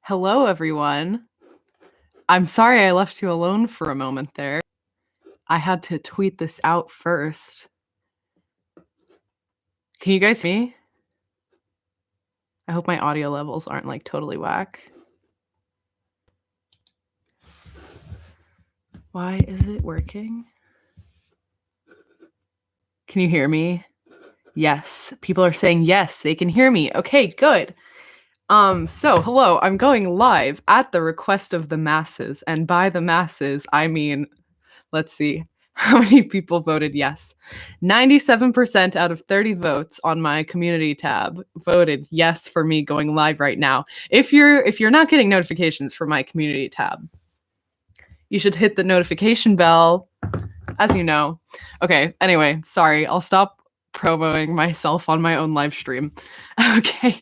Hello, everyone. I'm sorry I left you alone for a moment there. I had to tweet this out first. Can you guys see me? I hope my audio levels aren't like totally whack. Why is it working? Can you hear me? Yes. People are saying yes, they can hear me. Okay, good. So hello, I'm going live at the request of the masses, and by the masses, I mean, let's see, how many people voted yes? 97% out of 30 votes on my community tab voted yes for me going live right now. If you're not getting notifications from my community tab, you should hit the notification bell, as you know. Okay, anyway, sorry, I'll stop promoting myself on my own live stream. Okay.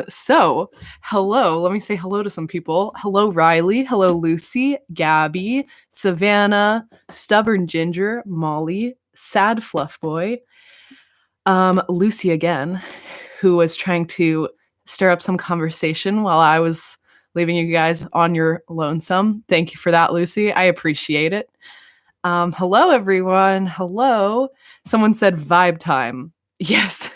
So hello, let me say hello to some people. Hello, Riley. Hello, Lucy, Gabby, Savannah, Stubborn Ginger, Molly, Sad Fluff Boy, Lucy again, who was trying to stir up some conversation while I was leaving you guys on your lonesome. Thank you for that, Lucy. I appreciate it. Hello, everyone. Hello. Someone said vibe time. Yes.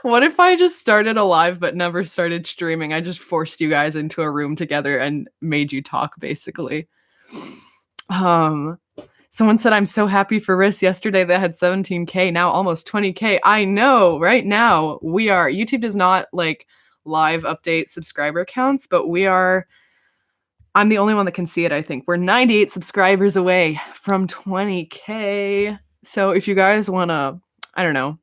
What if I just started a live but never started streaming? I just forced you guys into a room together and made you talk, basically. Someone said, I'm so happy for Riss. Yesterday they had 17K, now almost 20K. I know, right now we are. YouTube does not like live update subscriber counts, but we are. I'm the only one that can see it, I think. We're 98 subscribers away from 20K. So if you guys want to, I don't know,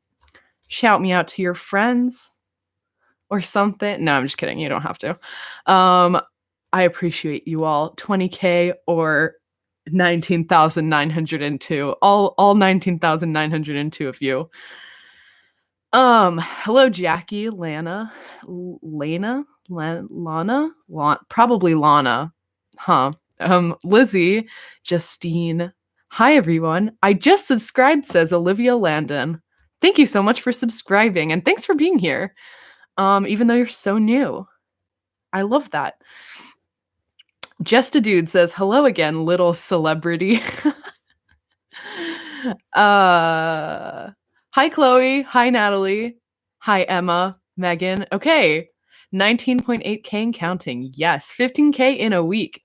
shout me out to your friends or something. No, I'm just kidding. You don't have to. I appreciate you all. 20K or 19,902. All 19,902 of you. Hello, Jackie, Lana, probably Lana. Huh. Lizzie, Justine. Hi, everyone. I just subscribed, says Olivia Landon. Thank you so much for subscribing, and thanks for being here. Even though you're so new. I love that. Just a Dude says, hello again, little celebrity. Hi, Chloe. Hi, Natalie. Hi, Emma. Megan. Okay. 19.8K and counting. Yes. 15K in a week.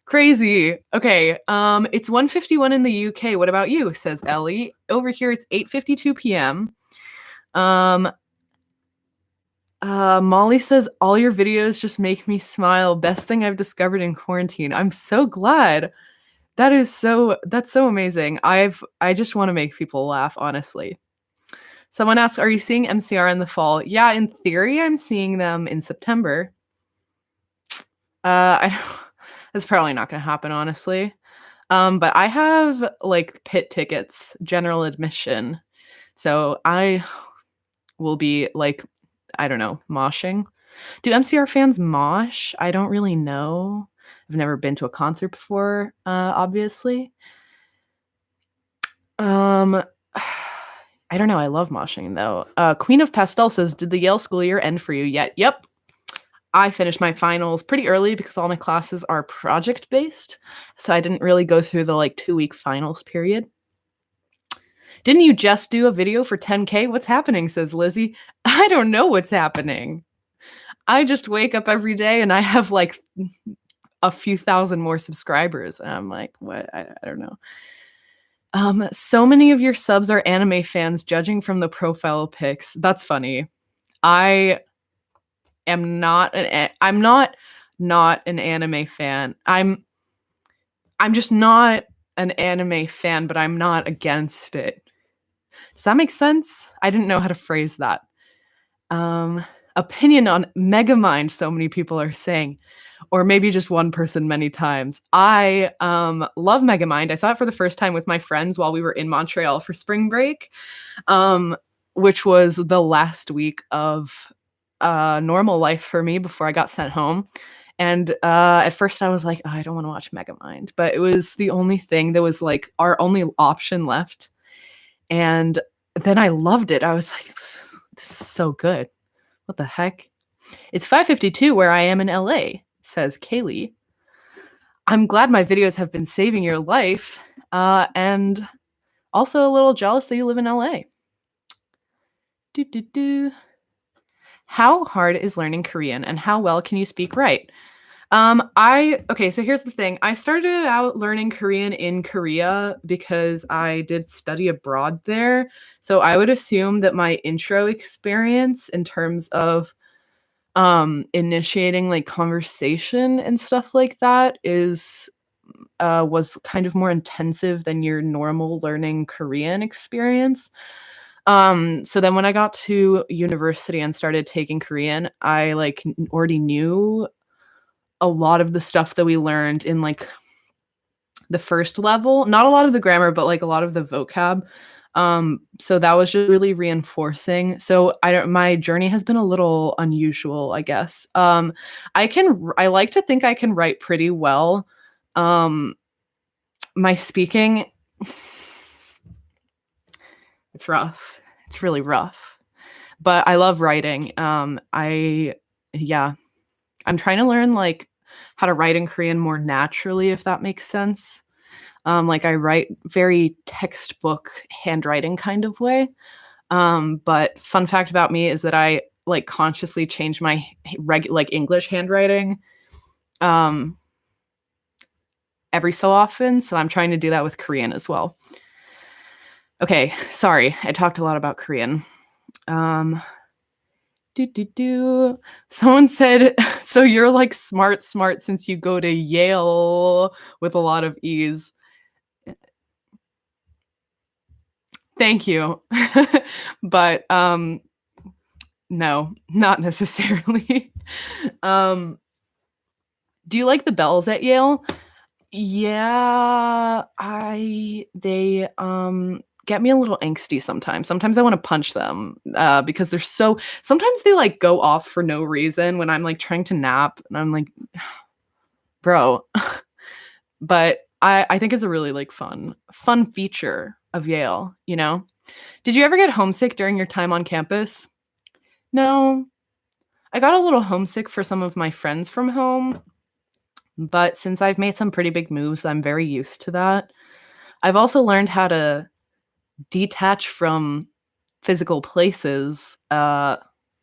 Crazy. Okay. It's 1:51 in the UK. What about you? Says Ellie. Over here it's 8:52 p.m. Molly says all your videos just make me smile. Best thing I've discovered in quarantine. I'm so glad. That's so amazing. I just want to make people laugh, honestly. Someone asked, are you seeing MCR in the fall? Yeah, in theory, I'm seeing them in September. That's probably not going to happen, honestly. But I have like pit tickets, general admission. So I will be like, I don't know, moshing. Do MCR fans mosh? I don't really know. I've never been to a concert before, obviously. I don't know. I love moshing though. Queen of Pastel says, did the Yale school year end for you yet? Yep. I finished my finals pretty early because all my classes are project based. So I didn't really go through the like 2-week finals period. Didn't you just do a video for 10K? What's happening? Says Lizzie. I don't know what's happening. I just wake up every day and I have like a few thousand more subscribers. And I'm like, what? I don't know. So many of your subs are anime fans, judging from the profile pics. That's funny. I am not I'm not an anime fan. I'm just not an anime fan, but I'm not against it. Does that make sense? I didn't know how to phrase that. Opinion on Megamind, so many people are saying, or maybe just one person many times. I love Megamind. I saw it for the first time with my friends while we were in Montreal for spring break, which was the last week of normal life for me before I got sent home. And at first I was like, oh, I don't want to watch Megamind, but it was the only thing that was like our only option left. And then I loved it. I was like, this is so good. What the heck? It's 5:52 where I am in LA, says Kaylee. I'm glad my videos have been saving your life, and also a little jealous that you live in LA. Do, do, do. How hard is learning Korean and how well can you speak right? Okay, so here's the thing. I started out learning Korean in Korea because I did study abroad there. So I would assume that my intro experience in terms of initiating like conversation and stuff like that is was kind of more intensive than your normal learning Korean experience. So then when I got to university and started taking Korean, I like already knew a lot of the stuff that we learned in like the first level. Not a lot of the grammar, but like a lot of the vocab. So that was just really reinforcing. So my journey has been a little unusual, I guess. I like to think I can write pretty well. My speaking, it's rough. It's really rough. But I love writing. Yeah, I'm trying to learn like how to write in Korean more naturally, if that makes sense. Like I write very textbook handwriting kind of way. But fun fact about me is that I like consciously change my like English handwriting every so often. So I'm trying to do that with Korean as well. Okay, sorry, I talked a lot about Korean. Someone said, so you're like smart since you go to Yale with a lot of ease. Thank you. But no, not necessarily. Do you like the bells at Yale? Yeah, they get me a little angsty sometimes. Sometimes I want to punch them because they're so sometimes they like go off for no reason when I'm like trying to nap and I'm like, bro. But I think it's a really like fun feature of Yale, you know? Did you ever get homesick during your time on campus? No. I got a little homesick for some of my friends from home, but since I've made some pretty big moves, I'm very used to that. I've also learned how to detach from physical places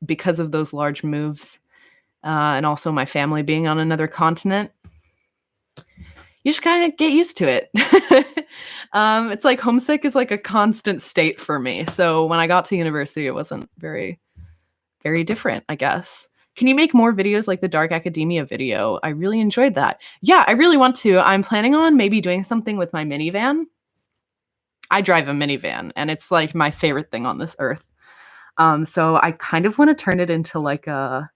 because of those large moves, and also my family being on another continent. You just kind of get used to it. It's like homesick is like a constant state for me. So when I got to university, it wasn't very, very different, I guess. Can you make more videos like the Dark Academia video? I really enjoyed that. Yeah, I really want to. I'm planning on maybe doing something with my minivan. I drive a minivan, and it's like my favorite thing on this earth. So I kind of want to turn it into like a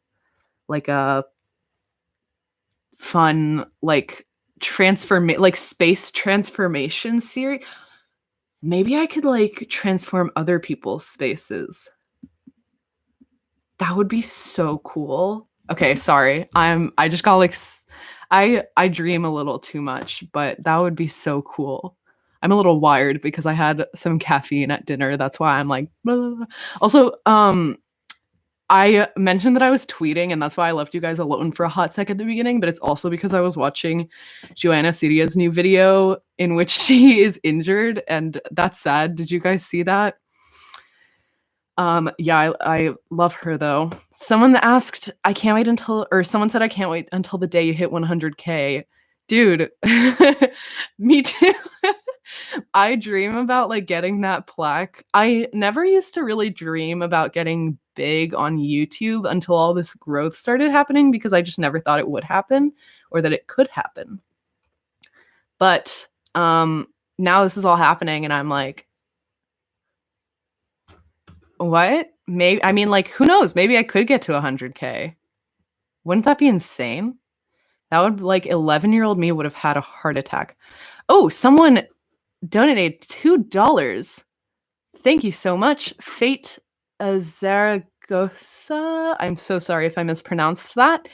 fun like space transformation series. Maybe I could like transform other people's spaces. That would be so cool. Okay, sorry. I just got like I dream a little too much, but that would be so cool. I'm a little wired because I had some caffeine at dinner. That's why I'm like blah, blah, blah. Also, I mentioned that I was tweeting, and that's why I left you guys alone for a hot sec at the beginning, but it's also because I was watching Joanna Cedia's new video in which she is injured, and that's sad. Did you guys see that? Yeah, I love her though. Someone asked, I can't wait until, or someone said, I can't wait until the day you hit 100K. Dude, me too. I dream about like getting that plaque. I never used to really dream about getting big on YouTube until all this growth started happening because I just never thought it would happen or that it could happen. But now this is all happening and I'm like, what? Maybe I mean like who knows? Maybe I could get to 100K. Wouldn't that be insane? That would like 11-year-old me would have had a heart attack. Oh, someone donated $2. Thank you so much. Fate Zaragoza. I'm so sorry if I mispronounced that.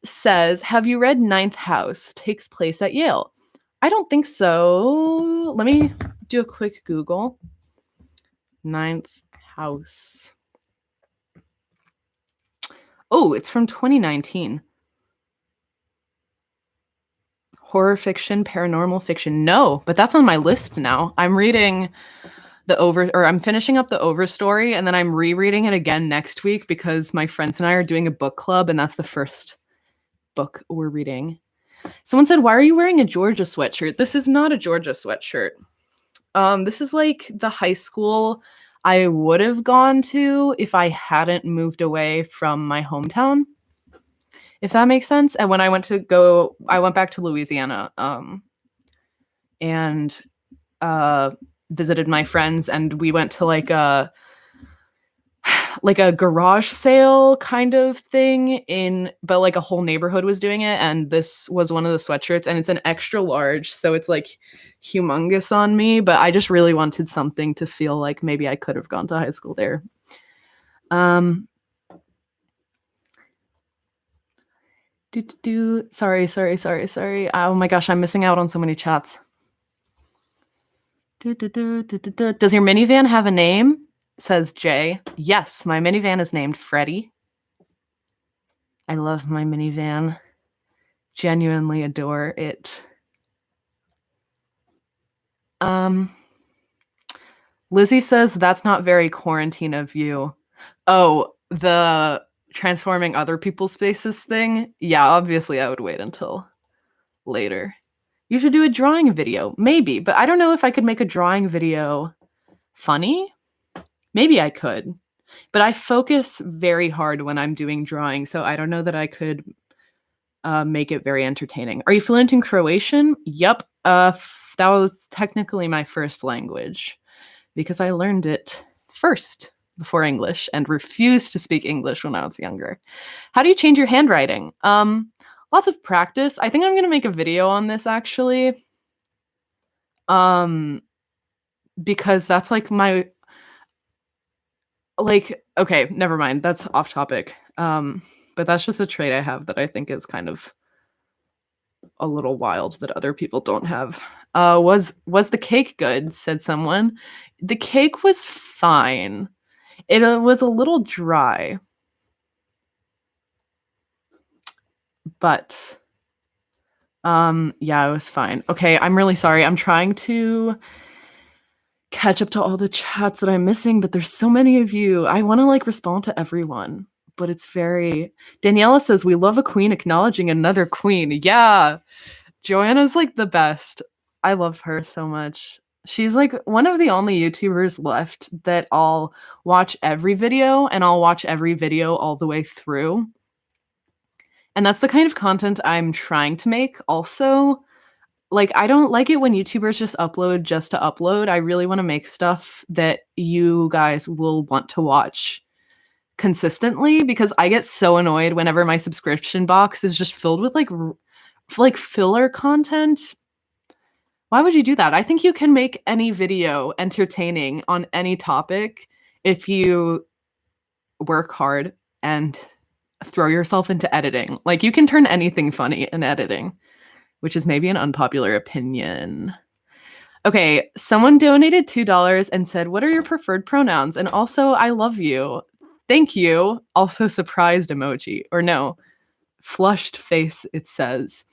Says, have you read Ninth House? Takes place at Yale. I don't think so. Let me do a quick Google. Ninth House. Oh, it's from 2019. Horror fiction, paranormal fiction. No, but that's on my list now. I'm reading I'm finishing up the Overstory, and then I'm rereading it again next week because my friends and I are doing a book club, and that's the first book we're reading. Someone said, "Why are you wearing a Georgia sweatshirt?" This is not a Georgia sweatshirt. This is like the high school I would have gone to if I hadn't moved away from my hometown, if that makes sense. And when I went back to Louisiana, and visited my friends, and we went to like a garage sale kind of thing but like a whole neighborhood was doing it, and this was one of the sweatshirts, and it's an extra large, so it's like humongous on me, but I just really wanted something to feel like maybe I could have gone to high school there. Sorry. Oh my gosh, I'm missing out on so many chats. Does your minivan have a name? Says Jay. Yes, my minivan is named Freddie. I love my minivan. Genuinely adore it. Lizzie says that's not very quarantine of you. Oh, the transforming other people's spaces thing? Yeah, obviously I would wait until later. You should do a drawing video. Maybe, but I don't know if I could make a drawing video funny. Maybe I could. But I focus very hard when I'm doing drawing, so I don't know that I could make it very entertaining. Are you fluent in Croatian? Yep. That was technically my first language because I learned it first before English and refused to speak English when I was younger. How do you change your handwriting? Lots of practice. I think I'm going to make a video on this actually. Because that's like okay, never mind. That's off topic. But that's just a trait I have that I think is kind of a little wild that other people don't have. Was the cake good? Said someone. The cake was fine. It was a little dry, but yeah, it was fine. Okay, I'm really sorry. I'm trying to catch up to all the chats that I'm missing, but there's so many of you. I want to like respond to everyone, but it's very. Daniela says we love a queen acknowledging another queen. Yeah, Joanna's like the best. I love her so much. She's like one of the only YouTubers left that I'll watch every video, and I'll watch every video all the way through. And that's the kind of content I'm trying to make also. Like, I don't like it when YouTubers just upload just to upload. I really want to make stuff that you guys will want to watch consistently, because I get so annoyed whenever my subscription box is just filled with like filler content. Why would you do that? I think you can make any video entertaining on any topic if you work hard and throw yourself into editing. Like, you can turn anything funny in editing, which is maybe an unpopular opinion. Okay, someone donated $2 and said, "What are your preferred pronouns?" And also, "I love you." Thank you. Also, surprised emoji. Or no, flushed face, it says.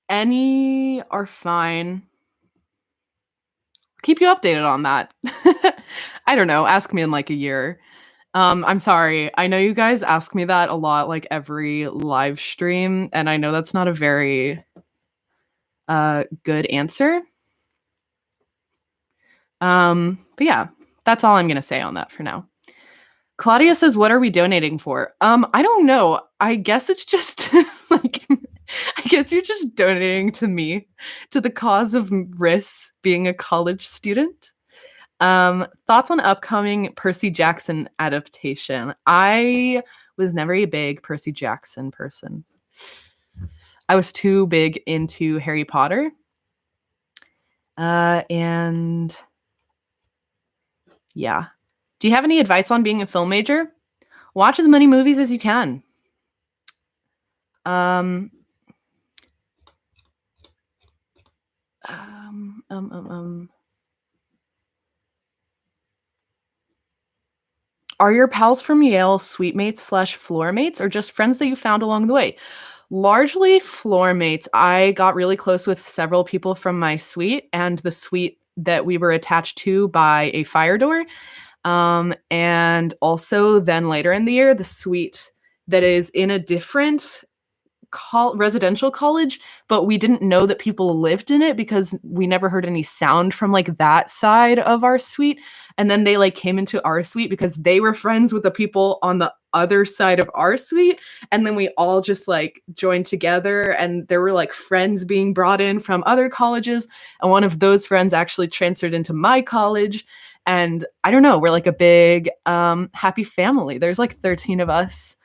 Any are fine. Keep you updated on that. I don't know. Ask me in like a year. I'm sorry. I know you guys ask me that a lot, like every live stream, and I know that's not a very good answer. But yeah, that's all I'm gonna say on that for now. Claudia says, "What are we donating for?" I don't know. I guess it's just like I guess you're just donating to me, to the cause of Riss being a college student. Thoughts on upcoming Percy Jackson adaptation? I was never a big Percy Jackson person. I was too big into Harry Potter. And yeah. Do you have any advice on being a film major? Watch as many movies as you can. Are your pals from Yale suite mates slash floor mates or just friends that you found along the way? Largely floor mates. I got really close with several people from my suite and the suite that we were attached to by a fire door. And also then later in the year, the suite that is in a different residential college, but we didn't know that people lived in it because we never heard any sound from like that side of our suite. And then they like came into our suite because they were friends with the people on the other side of our suite. And then we all just like joined together, and there were like friends being brought in from other colleges. And one of those friends actually transferred into my college. And I don't know, we're like a big happy family. There's like 13 of us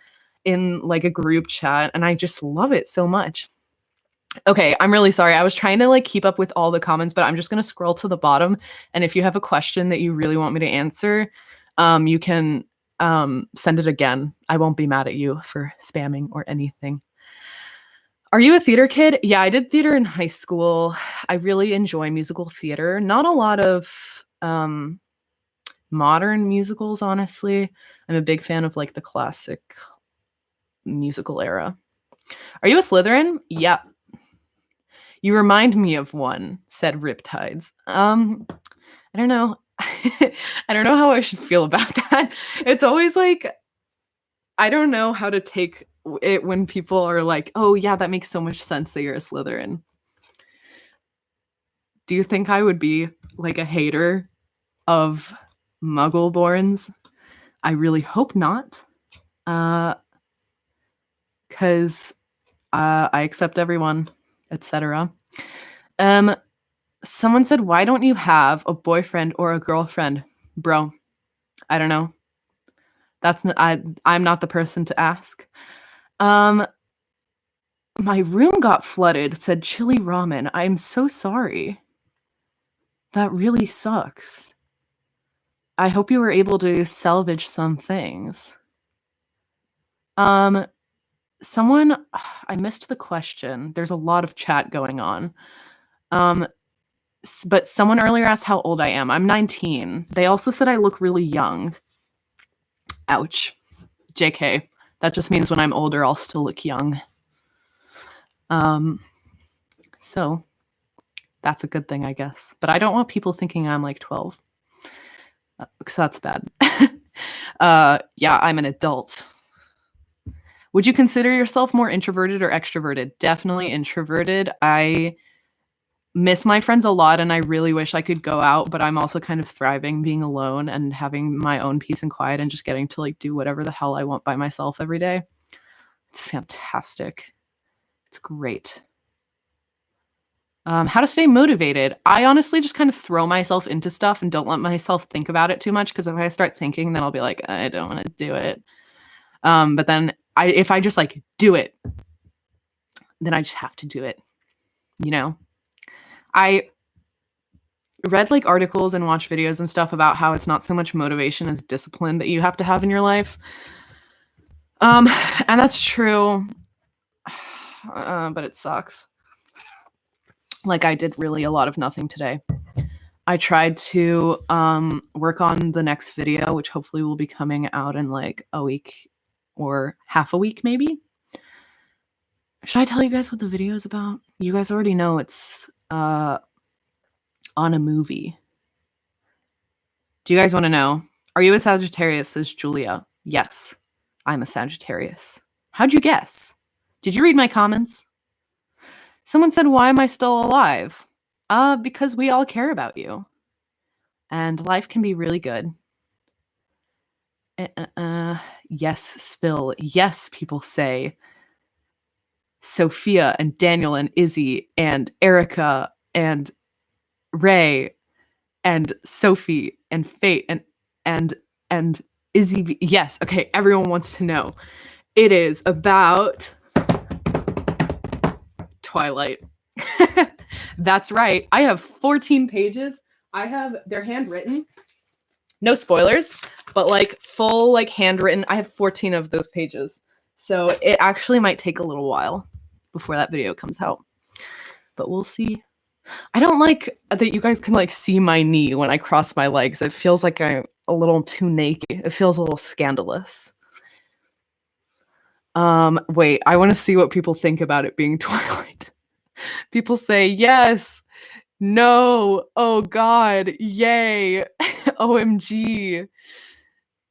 in like a group chat, and I just love it so much. Okay, I'm really sorry. I was trying to like keep up with all the comments, but I'm just going to scroll to the bottom, and if you have a question that you really want me to answer, you can send it again. I won't be mad at you for spamming or anything. Are you a theater kid? Yeah, I did theater in high school. I really enjoy musical theater. Not a lot of modern musicals, honestly. I'm a big fan of like the classic musical era. Are you a Slytherin? Yep. You remind me of one, said Riptides. I don't know. I don't know how I should feel about that. It's always like, I don't know how to take it when people are like, oh yeah, that makes so much sense that you're a Slytherin. Do you think I would be like a hater of Muggle-borns? I really hope not. Because I accept everyone, etc. Someone said, why don't you have a boyfriend or a girlfriend? Bro, I don't know. That's not, I'm not the person to ask. My room got flooded, said Chili Ramen. I'm so sorry. That really sucks. I hope you were able to salvage some things. Someone, I missed the question. There's a lot of chat going on. But someone earlier asked how old I am. I'm 19. They also said I look really young. Ouch. JK. That just means when I'm older, I'll still look young. So that's a good thing, I guess. But I don't want people thinking I'm like 12. Because that's bad. Yeah, I'm an adult. Would you consider yourself more introverted or extroverted? Definitely introverted. I miss my friends a lot, and I really wish I could go out, but I'm also kind of thriving being alone and having my own peace and quiet and just getting to like do whatever the hell I want by myself every day. It's fantastic. It's great. How to stay motivated. I honestly just kind of throw myself into stuff and don't let myself think about it too much, because if I start thinking, then I'll be like, I don't want to do it. But then if I just like do it, then I just have to do it, you know? I read like articles and watched videos and stuff about how it's not so much motivation as discipline that you have to have in your life. And that's true. But it sucks. Like I did really a lot of nothing today. I tried to work on the next video, which hopefully will be coming out in like a week or half a week, maybe. Should I tell you guys what the video is about? You guys already know it's on a movie. Do you guys want to know? Are you a Sagittarius, says Julia. Yes, I'm a Sagittarius. How'd you guess? Did you read my comments? Someone said, why am I still alive? Because we all care about you. And life can be really good. Yes, Spill. Yes, people say. Sophia and Daniel and Izzy and Erica and Ray and Sophie and Fate and Izzy. Yes, okay, everyone wants to know. It is about Twilight. That's right. I have 14 pages. They're handwritten. No spoilers, but like full like handwritten. I have 14 of those pages. So it actually might take a little while before that video comes out. But we'll see. I don't like that you guys can like see my knee when I cross my legs. It feels like a little too naked. It feels a little scandalous. Wait, I want to see what people think about it being Twilight. People say yes, no, oh god, yay, OMG.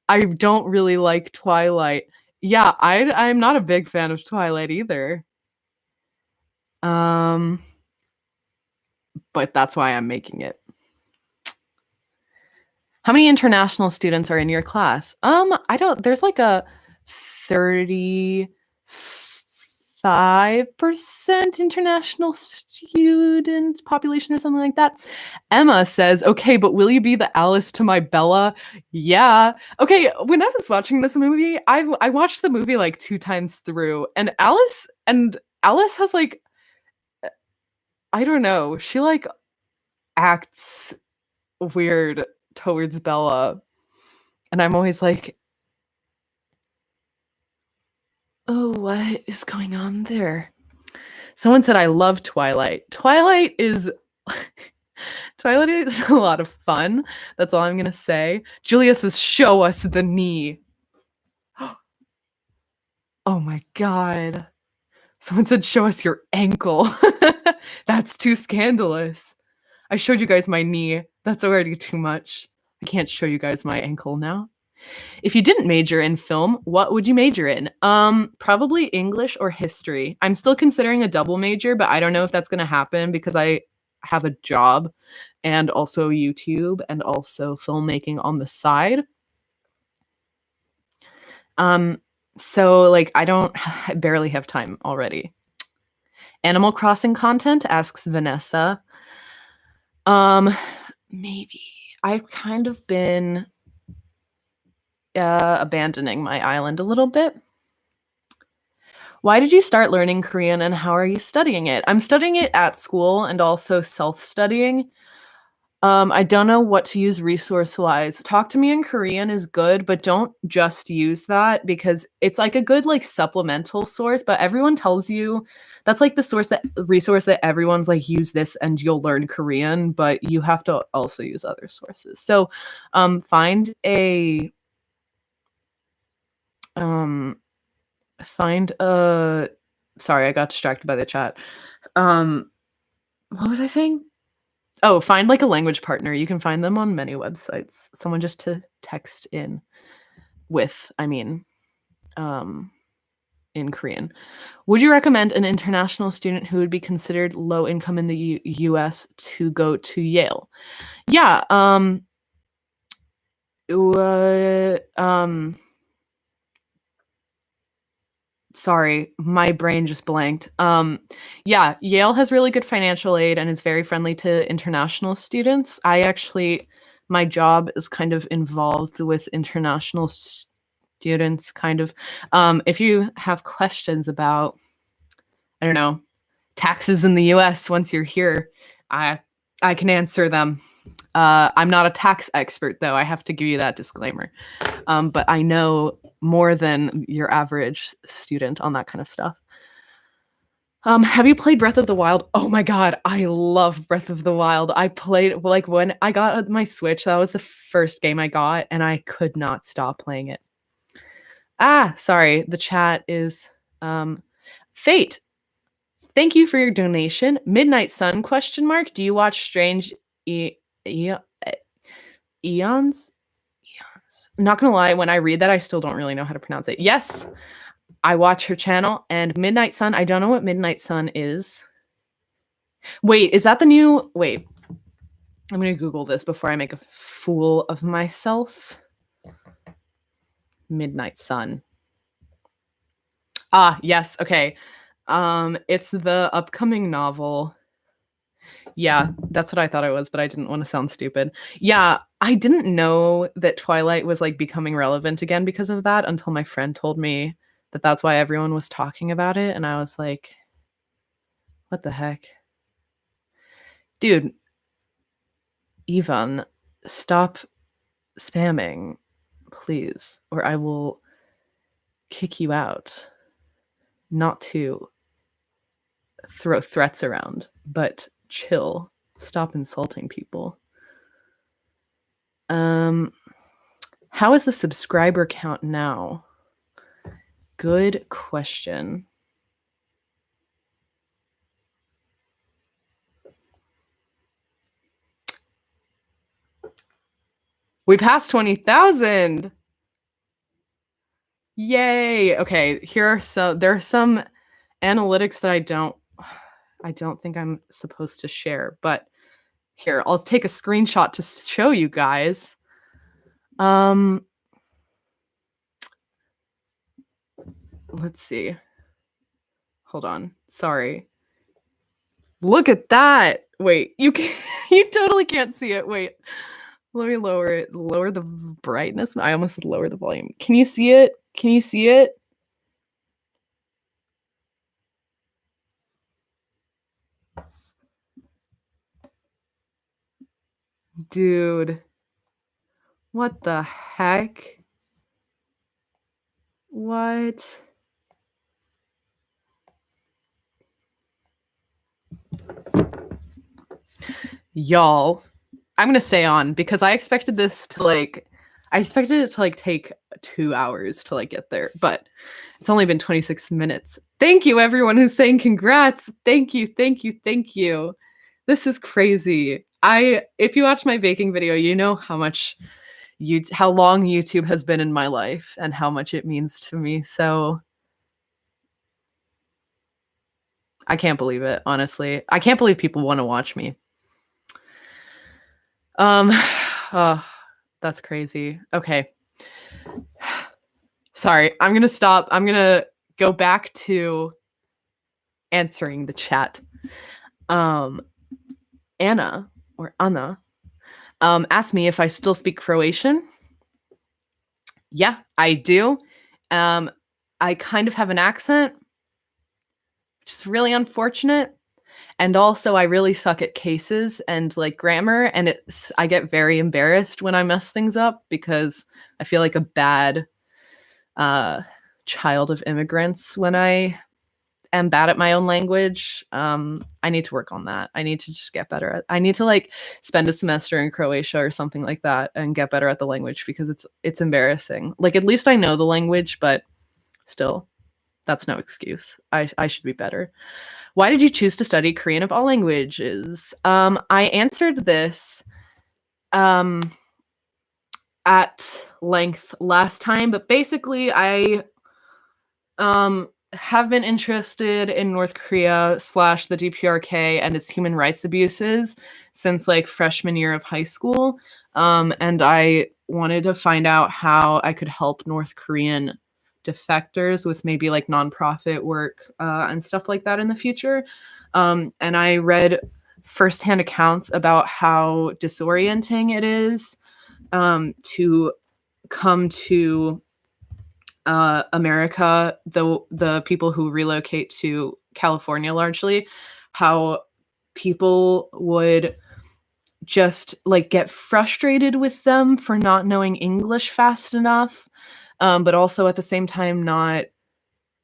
I don't really like Twilight. Yeah, I'm not a big fan of Twilight either. But that's why I'm making it. How many international students are in your class? I don't there's like a 35% international student population or something like that. Emma says, "Okay, but will you be the Alice to my Bella?" Yeah. Okay, when I was watching this movie, I watched the movie like 2 times through, and Alice has like I don't know, she like acts weird towards Bella. And I'm always like, "Oh, what is going on there?" Someone said I love Twilight. Twilight is Twilight is a lot of fun. That's all I'm gonna say. Julia says, "Show us the knee." Oh my god. Someone said, "Show us your ankle." That's too scandalous. I showed you guys my knee. That's already too much. I can't show you guys my ankle now. If you didn't major in film, what would you major in? Probably English or history. I'm still considering a double major, but I don't know if that's going to happen because I have a job and also YouTube and also filmmaking on the side. So like I barely have time already. Animal Crossing content, asks Vanessa. Maybe. I've kind of been abandoning my island a little bit. Why did you start learning Korean and how are you studying it? I'm studying it at school and also self-studying. I don't know what to use resource-wise. Talk to Me in Korean is good, but don't just use that because it's like a good like supplemental source, but everyone tells you that's like the resource that everyone's like use this and you'll learn Korean, but you have to also use other sources. So, find a find a sorry, I got distracted by the chat. What was I saying? Oh, find like a language partner. You can find them on many websites. Someone just to text in with, in Korean. Would you recommend an international student who would be considered low income in the US to go to Yale? Yeah, uh, um sorry, my brain just blanked. Yeah, Yale has really good financial aid and is very friendly to international students. My job is kind of involved with international students, kind of. If you have questions about, I don't know, taxes in the US once you're here, I can answer them. I'm not a tax expert, though. I have to give you that disclaimer. But I know more than your average student on that kind of stuff. Have you played Breath of the Wild? Oh my god, I love Breath of the Wild. I played like when I got my Switch, that was the first game I got, and I could not stop playing it. Sorry, the chat is Fate. Thank you for your donation. Midnight Sun question mark. Do you watch Strange Eons? Eons? Not gonna lie, when I read that, I still don't really know how to pronounce it. Yes, I watch her channel. And Midnight Sun, I don't know what Midnight Sun is. Wait, is that the new? Wait, I'm gonna Google this before I make a fool of myself. Midnight Sun. Yes, okay. It's the upcoming novel. Yeah, that's what I thought it was, but I didn't want to sound stupid. Yeah, I didn't know that Twilight was like becoming relevant again because of that until my friend told me that that's why everyone was talking about it, and I was like, what the heck? Dude, Ivan, stop spamming, please, or I will kick you out. Not to throw threats around, but chill. Stop insulting people. How is the subscriber count now? Good question. We passed 20,000. Yay. Okay, there are some analytics that I don't think I'm supposed to share, but here, I'll take a screenshot to show you guys. Let's see. Hold on. Sorry. Look at that. Wait, you totally can't see it. Wait. Let me lower it. Lower the brightness. I almost said lower the volume. Can you see it? Can you see it? Dude. What the heck? What? Y'all, I'm gonna stay on because I expected it to take 2 hours to get there, but it's only been 26 minutes. Thank you everyone who's saying congrats. Thank you, thank you, thank you. This is crazy. If you watch my baking video, you know how long YouTube has been in my life and how much it means to me. So I can't believe it, honestly. I can't believe people want to watch me. Oh, that's crazy. Okay. Sorry, I'm gonna stop. I'm gonna go back to answering the chat. Anna asked me if I still speak Croatian. Yeah, I do. I kind of have an accent, which is really unfortunate. And also I really suck at cases and grammar, and I get very embarrassed when I mess things up because I feel like a bad child of immigrants when I am bad at my own language. I need to work on that. I need to just get better I need to spend a semester in Croatia or something like that and get better at the language because it's embarrassing. At least I know the language, but still, that's no excuse. I should be better. Why did you choose to study Korean of all languages? I answered this at length last time, but basically I have been interested in North Korea / the DPRK and its human rights abuses since freshman year of high school. And I wanted to find out how I could help North Korean defectors with maybe nonprofit work and stuff like that in the future. And I read firsthand accounts about how disorienting it is to come to America, the people who relocate to California largely, how people would just get frustrated with them for not knowing English fast enough, but also at the same time not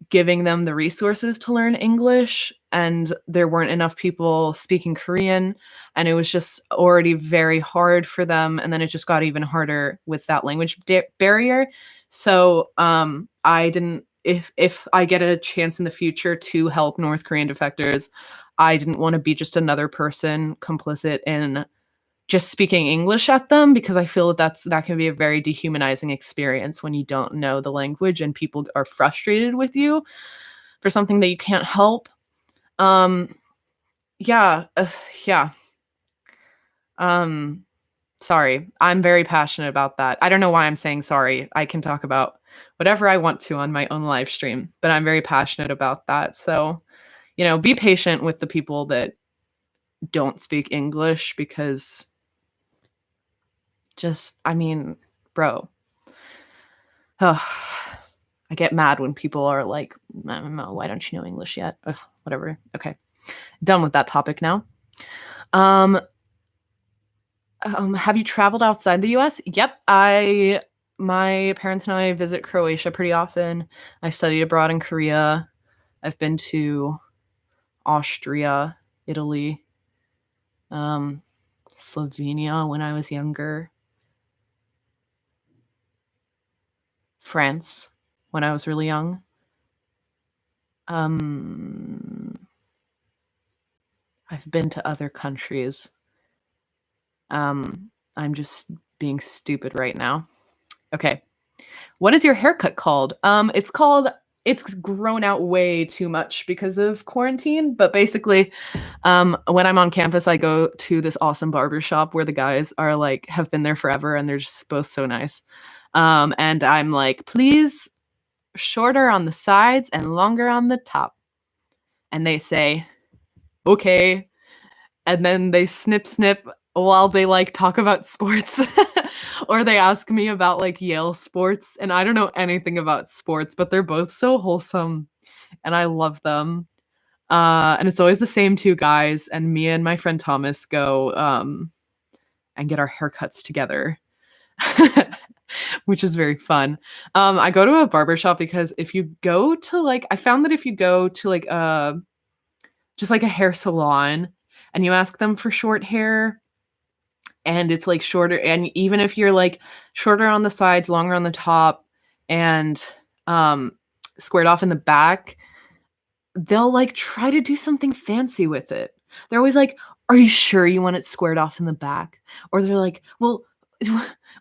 giving them the resources to learn English, and there weren't enough people speaking Korean, and it was just already very hard for them, and then it just got even harder with that language barrier. So I didn't if I get a chance in the future to help North Korean defectors, I didn't want to be just another person complicit in just speaking English at them, because I feel that can be a very dehumanizing experience when you don't know the language and people are frustrated with you for something that you can't help. Yeah. Yeah. Sorry. I'm very passionate about that. I don't know why I'm saying sorry. I can talk about whatever I want to on my own live stream, but I'm very passionate about that. So, be patient with the people that don't speak English, because bro. I get mad when people are like, I don't know, why don't you know English yet? Ugh, whatever. Okay. Done with that topic now. Have you traveled outside the US? Yep. My parents and I visit Croatia pretty often. I studied abroad in Korea. I've been to Austria, Italy, Slovenia when I was younger. France when I was really young. Um, I've been to other countries. I'm just being stupid right now. Okay. What is your haircut called? It's grown out way too much because of quarantine, but basically, when I'm on campus, I go to this awesome barber shop where the guys are like have been there forever and they're just both so nice. And I'm like, please shorter on the sides and longer on the top. And they say, okay. And then they snip while they like talk about sports. Or they ask me about like Yale sports. And I don't know anything about sports, but they're both so wholesome and I love them. And it's always the same two guys. And me and my friend Thomas go and get our haircuts together. Which is very fun. I go to a barbershop because if you go to like I found that if you go to like just like a hair salon and you ask them for short hair and it's like shorter and even if you're like shorter on the sides, longer on the top and squared off in the back, they'll like try to do something fancy with it. They're always like, "Are you sure you want it squared off in the back?" Or they're like, "Well,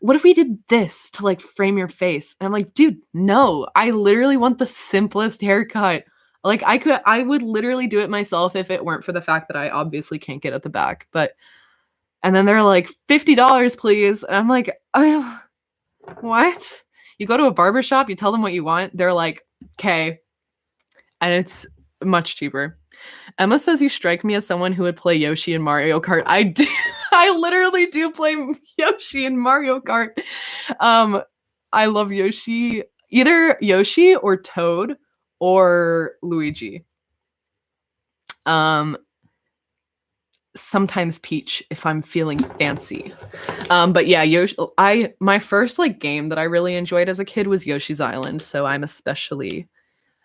what if we did this to like frame your face?" And I'm like, "Dude, no. I literally want the simplest haircut." Like I would literally do it myself if it weren't for the fact that I obviously can't get at the back. But and then they're like, $50, please. And I'm like, oh, what? You go to a barber shop, you tell them what you want. They're like, okay. And it's much cheaper. Emma says you strike me as someone who would play Yoshi in Mario Kart. I do. I literally do play Yoshi in Mario Kart. I love Yoshi. Either Yoshi or Toad or Luigi. Sometimes Peach if I'm feeling fancy. But yeah, Yoshi. My first like game that I really enjoyed as a kid was Yoshi's Island, so I'm especially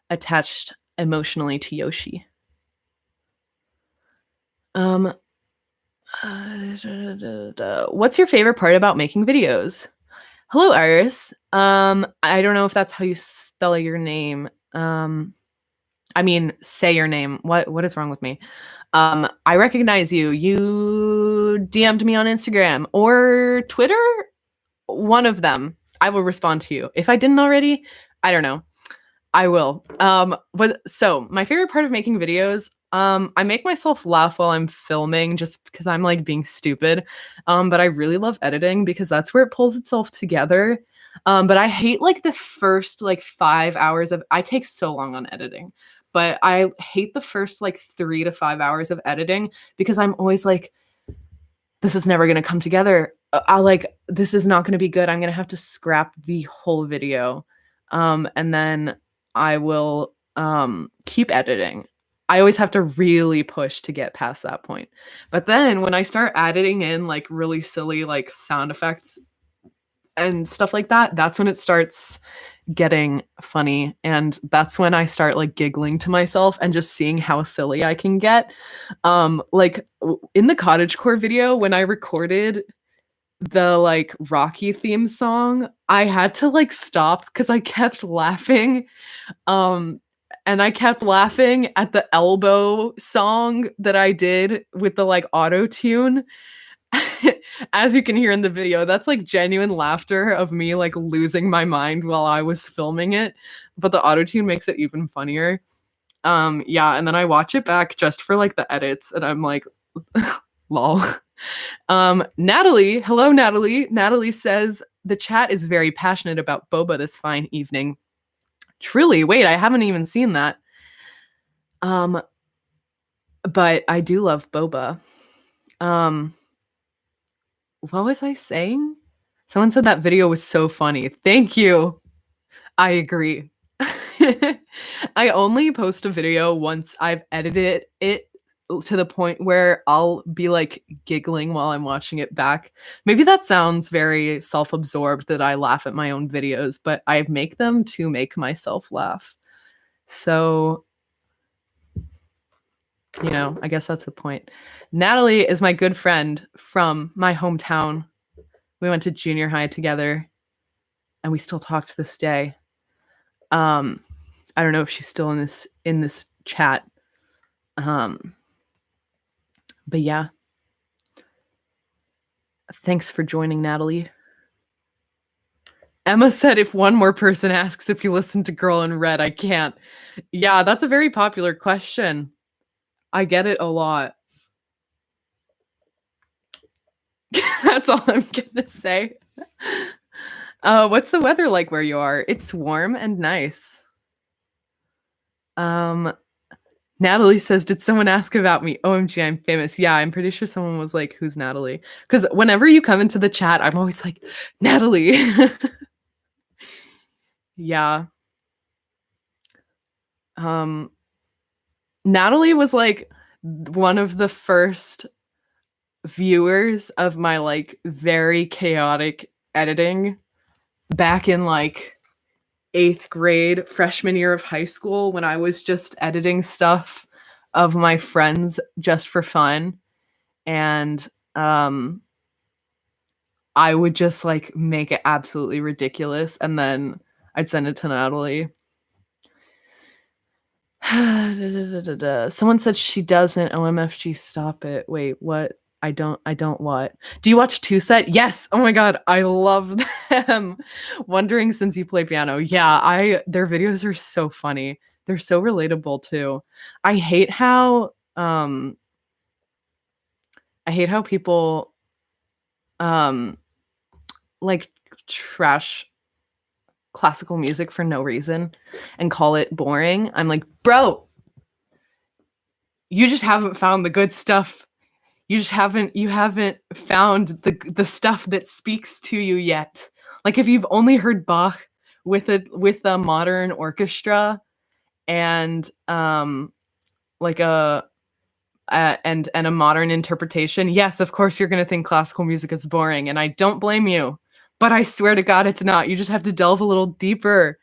attached emotionally to Yoshi. What's your favorite part about making videos? Hello, Iris. I don't know if that's how you spell your name. I mean, say your name. What is wrong with me? I recognize you. You DM'd me on Instagram or Twitter. One of them. I will respond to you. If I didn't already, I don't know. I will. But so my favorite part of making videos, I make myself laugh while I'm filming just because I'm like being stupid. But I really love editing because that's where it pulls itself together. But I hate like the first like 5 hours of I take so long on editing. But I hate the first like 3 to 5 hours of editing because I'm always like, this is never gonna come together. This is not gonna be good. I'm gonna have to scrap the whole video. And then I will keep editing. I always have to really push to get past that point. But then when I start editing in like really silly like sound effects and stuff like that, that's when it starts getting funny. And that's when I start like giggling to myself and just seeing how silly I can get. In the cottagecore video, when I recorded the like Rocky theme song, I had to like stop because I kept laughing. And I kept laughing at the elbow song that I did with the like auto tune. As you can hear in the video, that's like genuine laughter of me like losing my mind while I was filming it. But the auto tune makes it even funnier. Yeah, and then I watch it back just for like the edits, and I'm like, lol. Natalie, hello, Natalie. Natalie says the chat is very passionate about boba this fine evening. Truly, wait, I haven't even seen that. But I do love boba. What was I saying? Someone said that video was so funny. Thank you. I agree. I only post a video once I've edited it to the point where I'll be like giggling while I'm watching it back. Maybe that sounds very self-absorbed that I laugh at my own videos, but I make them to make myself laugh. So, I guess that's the point. Natalie is my good friend from my hometown. We went to junior high together. and we still talk to this day. I don't know if she's still in this chat. But yeah. Thanks for joining, Natalie. Emma said if one more person asks if you listen to Girl in Red, I can't. Yeah, that's a very popular question. I get it a lot. That's all I'm gonna say. What's the weather like where you are? It's warm and nice. Natalie says, did someone ask about me? OMG, I'm famous. Yeah, I'm pretty sure someone was like, who's Natalie? Because whenever you come into the chat, I'm always like, Natalie. Yeah. Natalie was like one of the first viewers of my like very chaotic editing back in like 8th grade, freshman year of high school, when I was just editing stuff of my friends just for fun. And I would just like make it absolutely ridiculous, and then I'd send it to Natalie. Someone said she doesn't. OMFG, stop it. Wait, what? I don't what? Do you watch Two Set? Yes. Oh my god, I love them. Wondering since you play piano. Yeah, their videos are so funny. They're so relatable too. I hate how people like trash classical music for no reason and call it boring. I'm like, bro, you just haven't found the good stuff. You haven't found the stuff that speaks to you yet. Like if you've only heard Bach with a modern orchestra and like a modern interpretation, yes, of course you're going to think classical music is boring, and I don't blame you. But I swear to God, it's not. You just have to delve a little deeper.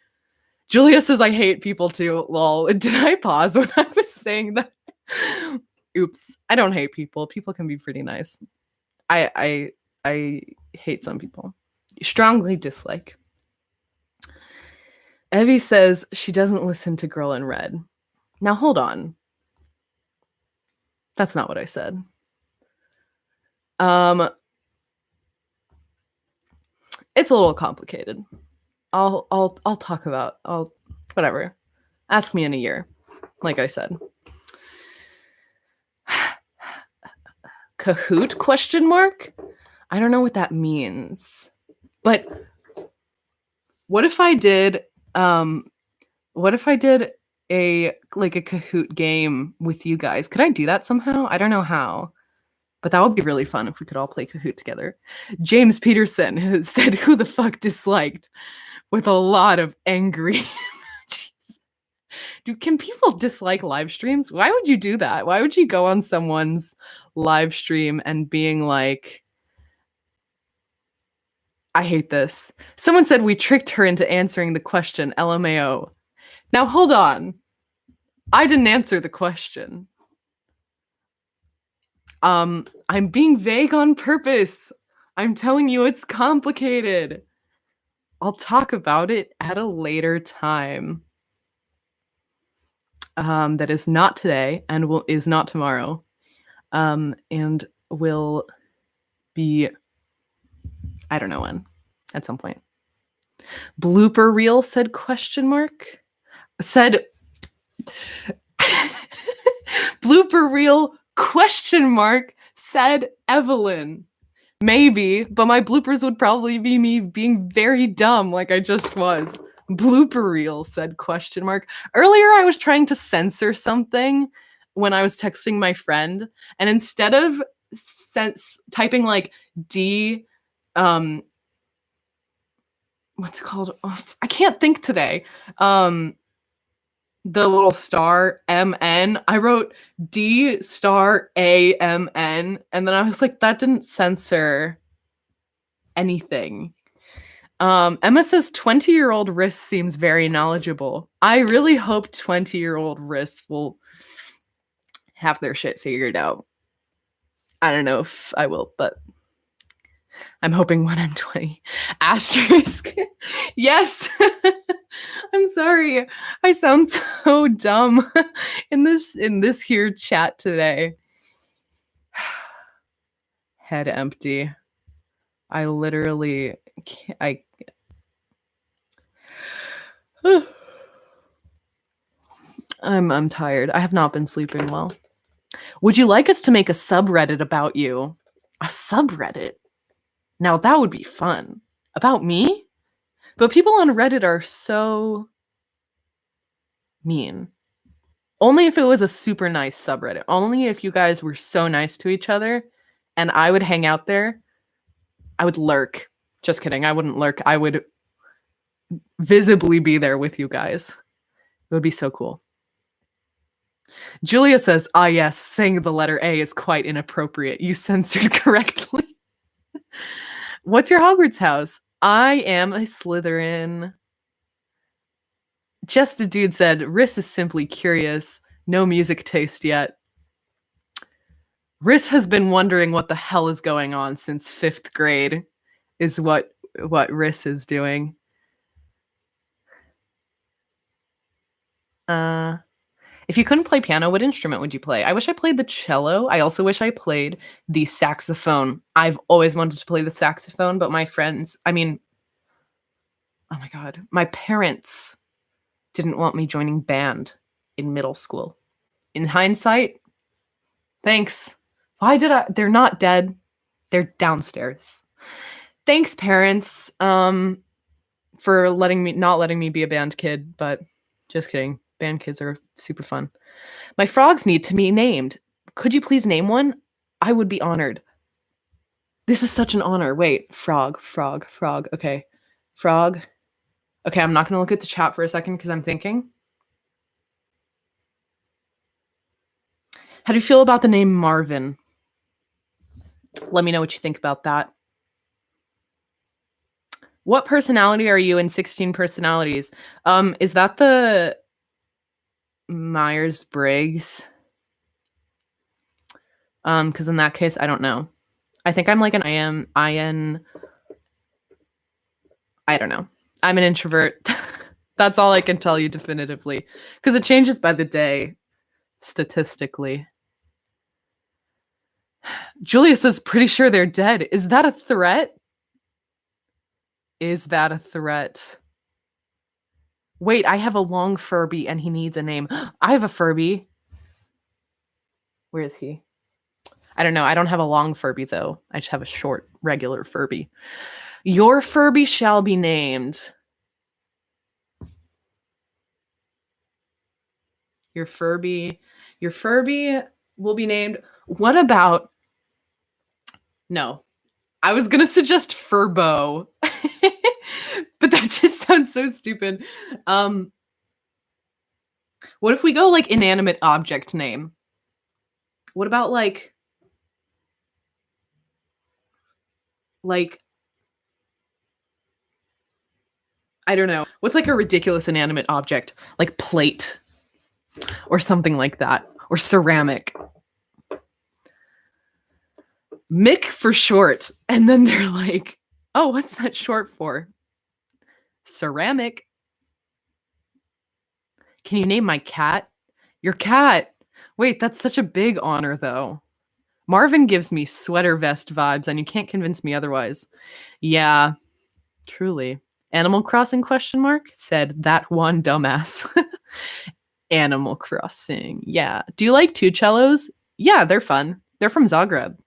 Julia says I hate people too. Lol. Did I pause when I was saying that? Oops. I don't hate people. People can be pretty nice. I hate some people. Strongly dislike. Evie says she doesn't listen to Girl in Red. Now hold on. That's not what I said. It's a little complicated. I'll talk about whatever. Ask me in a year, like I said. Kahoot question mark? I don't know what that means. But what if I did a Kahoot game with you guys? Could I do that somehow? I don't know how. But that would be really fun if we could all play Kahoot together. James Peterson has said, who the fuck disliked? With a lot of angry emojis. Dude, can people dislike live streams? Why would you do that? Why would you go on someone's live stream and being like, I hate this. Someone said we tricked her into answering the question, LMAO. Now hold on. I didn't answer the question. I'm being vague on purpose. I'm telling you it's complicated. I'll talk about it at a later time. That is not today and is not tomorrow. And will be, I don't know when, at some point. Blooper reel said question mark. Said blooper reel question mark said Evelyn. Maybe, but my bloopers would probably be me being very dumb like I just was. Blooper reel said question mark. Earlier I was trying to censor something when I was texting my friend, and instead of typing like D what's it called? Oh, I can't think today. The little star MN. I wrote D star AMN, and then I was like, that didn't censor anything. Emma says 20-year-old Riss seems very knowledgeable. I really hope 20-year-old Riss will have their shit figured out. I don't know if I will, but I'm hoping when I'm 20. Asterisk. Yes. I'm sorry. I sound so dumb in this here chat today. Head empty. I literally can't, I'm tired. I have not been sleeping well. Would you like us to make a subreddit about you? A subreddit? Now that would be fun. About me? But people on Reddit are so mean. Only if it was a super nice subreddit. Only if you guys were so nice to each other and I would hang out there. I would lurk. Just kidding. I wouldn't lurk. I would visibly be there with you guys. It would be so cool. Julia says, ah, yes, saying the letter A is quite inappropriate. You censored correctly. What's your Hogwarts house? I am a Slytherin. Just a dude said, Riss is simply curious. No music taste yet. Riss has been wondering what the hell is going on since 5th grade, is what Riss is doing. If you couldn't play piano, what instrument would you play? I wish I played the cello. I also wish I played the saxophone. I've always wanted to play the saxophone, but my friends, oh my God, my parents didn't want me joining band in middle school. In hindsight, thanks. They're not dead. They're downstairs. Thanks, parents, for not letting me be a band kid, but just kidding. Band kids are super fun. My frogs need to be named. Could you please name one? I would be honored. This is such an honor. Wait, frog. Okay. Frog. Okay, I'm not going to look at the chat for a second because I'm thinking. How do you feel about the name Marvin? Let me know what you think about that. What personality are you in 16 personalities? Is that the Myers-Briggs? Because in that case, I don't know. I think I'm like an IN. I don't know. I'm an introvert. That's all I can tell you definitively. Because it changes by the day, statistically. Julia says, pretty sure they're dead. Is that a threat? Is that a threat? Wait, I have a long Furby and he needs a name. I have a Furby. Where is he? I don't know. I don't have a long Furby, though. I just have a short, regular Furby. Your Furby shall be named. Your Furby will be named. What about... No. I was going to suggest Furbo. But that just sounds so stupid. What if we go like inanimate object name? What about like I don't know. What's like a ridiculous inanimate object? Like plate or something like that. Or ceramic. Mick for short. And then they're like, oh, what's that short for? Ceramic. Can you name my cat? Your cat. Wait, that's such a big honor, though. Marvin gives me sweater vest vibes, and you can't convince me otherwise. Yeah, truly. Animal Crossing ? Said that one dumbass. Animal Crossing. Yeah. Do you like two cellos? Yeah, they're fun. They're from Zagreb.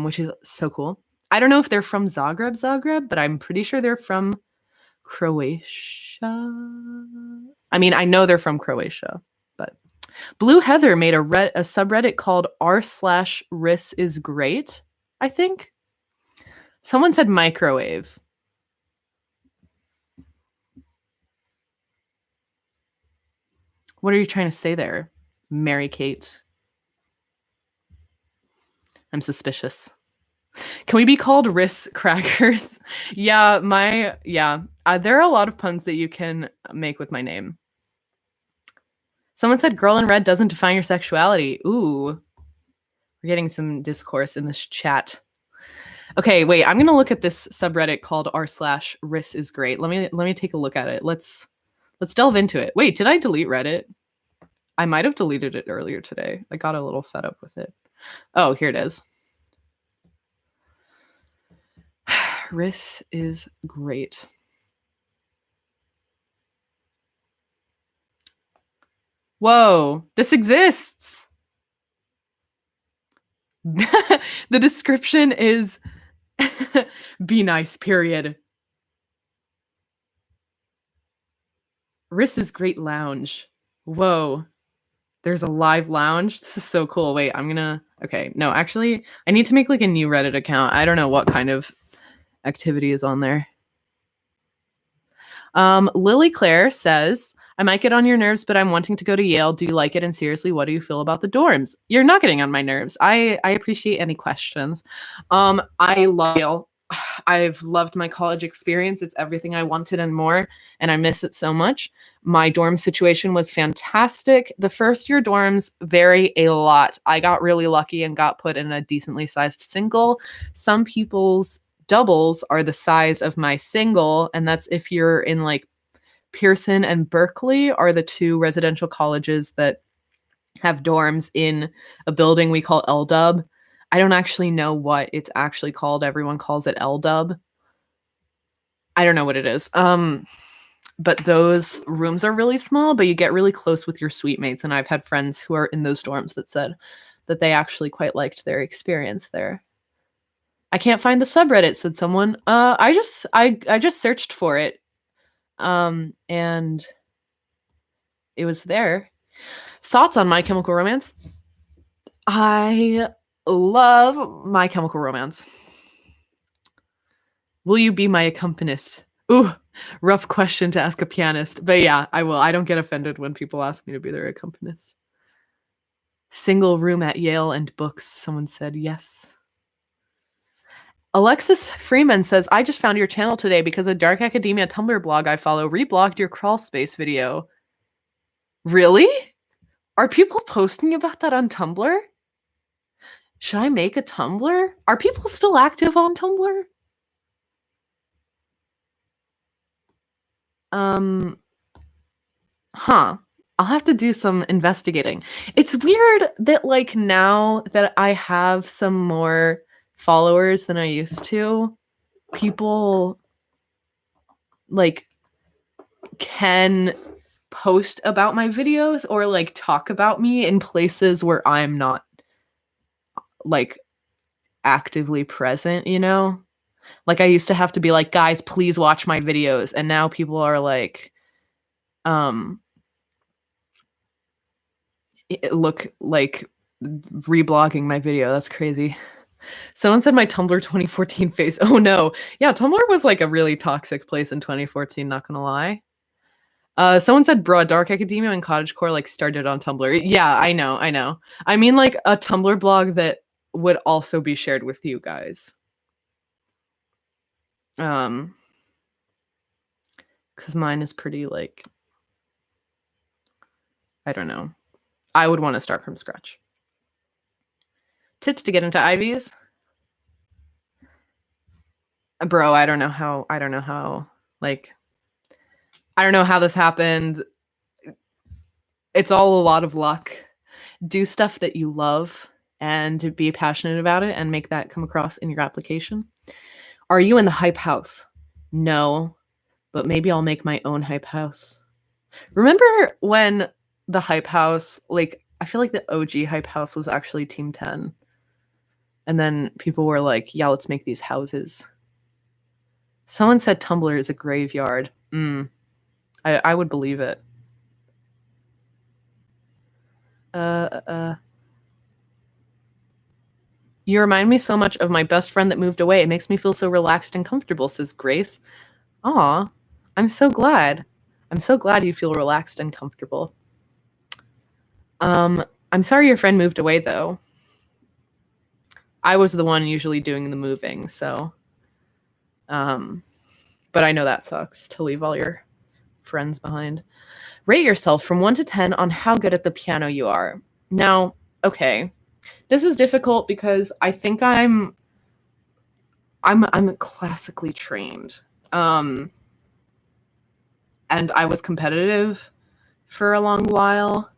Which is so cool. I don't know if they're from Zagreb, but I'm pretty sure they're from Croatia. I mean, I know they're from Croatia, but Blue Heather made a subreddit called r/Riss is great, I think. Someone said microwave. What are you trying to say there, Mary Kate? I'm suspicious. Can we be called Riss Crackers? Yeah, there are a lot of puns that you can make with my name. Someone said girl in red doesn't define your sexuality. Ooh. We're getting some discourse in this chat. Okay, wait, I'm gonna look at this subreddit called r/Riss is great. Let me take a look at it. Let's delve into it. Wait, did I delete Reddit? I might have deleted it earlier today. I got a little fed up with it. Oh, here it is. Riss is great. Whoa, this exists. The description is be nice, period. Riss is great lounge. Whoa. There's a live lounge. This is so cool. Wait, okay. No, actually, I need to make like a new Reddit account. I don't know what kind of activity is on there. Lily Claire says, I might get on your nerves, but I'm wanting to go to Yale. Do you like it? And seriously, what do you feel about the dorms? You're not getting on my nerves. I appreciate any questions. I love Yale. I've loved my college experience. It's everything I wanted and more, and I miss it so much. My dorm situation was fantastic. The first year dorms vary a lot. I got really lucky and got put in a decently sized single. Some people's doubles are the size of my single, and that's if you're in like Pearson and Berkeley are the two residential colleges that have dorms in a building we call LDub. I don't actually know what it's actually called. Everyone calls it LDub. I don't know what it is. But those rooms are really small, but you get really close with your suite mates. And I've had friends who are in those dorms that said that they actually quite liked their experience there. I can't find the subreddit, said someone. I just searched for it. And it was there. Thoughts on My Chemical Romance? I love My Chemical Romance. Will you be my accompanist? Ooh, rough question to ask a pianist. But yeah, I will. I don't get offended when people ask me to be their accompanist. Single room at Yale and books, someone said. Yes. Alexis Freeman says, I just found your channel today because a Dark Academia Tumblr blog I follow reblogged your crawl space video. Really? Are people posting about that on Tumblr? Should I make a Tumblr? Are people still active on Tumblr? I'll have to do some investigating. It's weird that like now that I have some more followers than I used to, people like can post about my videos or like talk about me in places where I'm not like actively present, you know? Like I used to have to be like, guys, please watch my videos. And now people are like, look like reblogging my video. That's crazy. Someone said my Tumblr 2014 face. Oh no. Yeah, Tumblr was like a really toxic place in 2014, not gonna lie. Someone said, bro, Dark Academia and Cottagecore like started on Tumblr. Yeah, I know. I mean like a Tumblr blog that would also be shared with you guys. Because mine is pretty like, I don't know. I would want to start from scratch. Tips to get into Ivies? Bro, I don't know how this happened. It's all a lot of luck. Do stuff that you love and be passionate about it and make that come across in your application. Are you in the hype house? No, but maybe I'll make my own hype house. Remember when the hype house, like, I feel like the OG hype house was actually Team 10. And then people were like, yeah, let's make these houses. Someone said Tumblr is a graveyard. I would believe it. You remind me so much of my best friend that moved away. It makes me feel so relaxed and comfortable, says Grace. Aw, I'm so glad. I'm so glad you feel relaxed and comfortable. I'm sorry your friend moved away, though. I was the one usually doing the moving, so. But I know that sucks to leave all your friends behind. Rate yourself from 1 to 10 on how good at the piano you are. Now, okay. This is difficult because I think I'm classically trained. And I was competitive for a long while.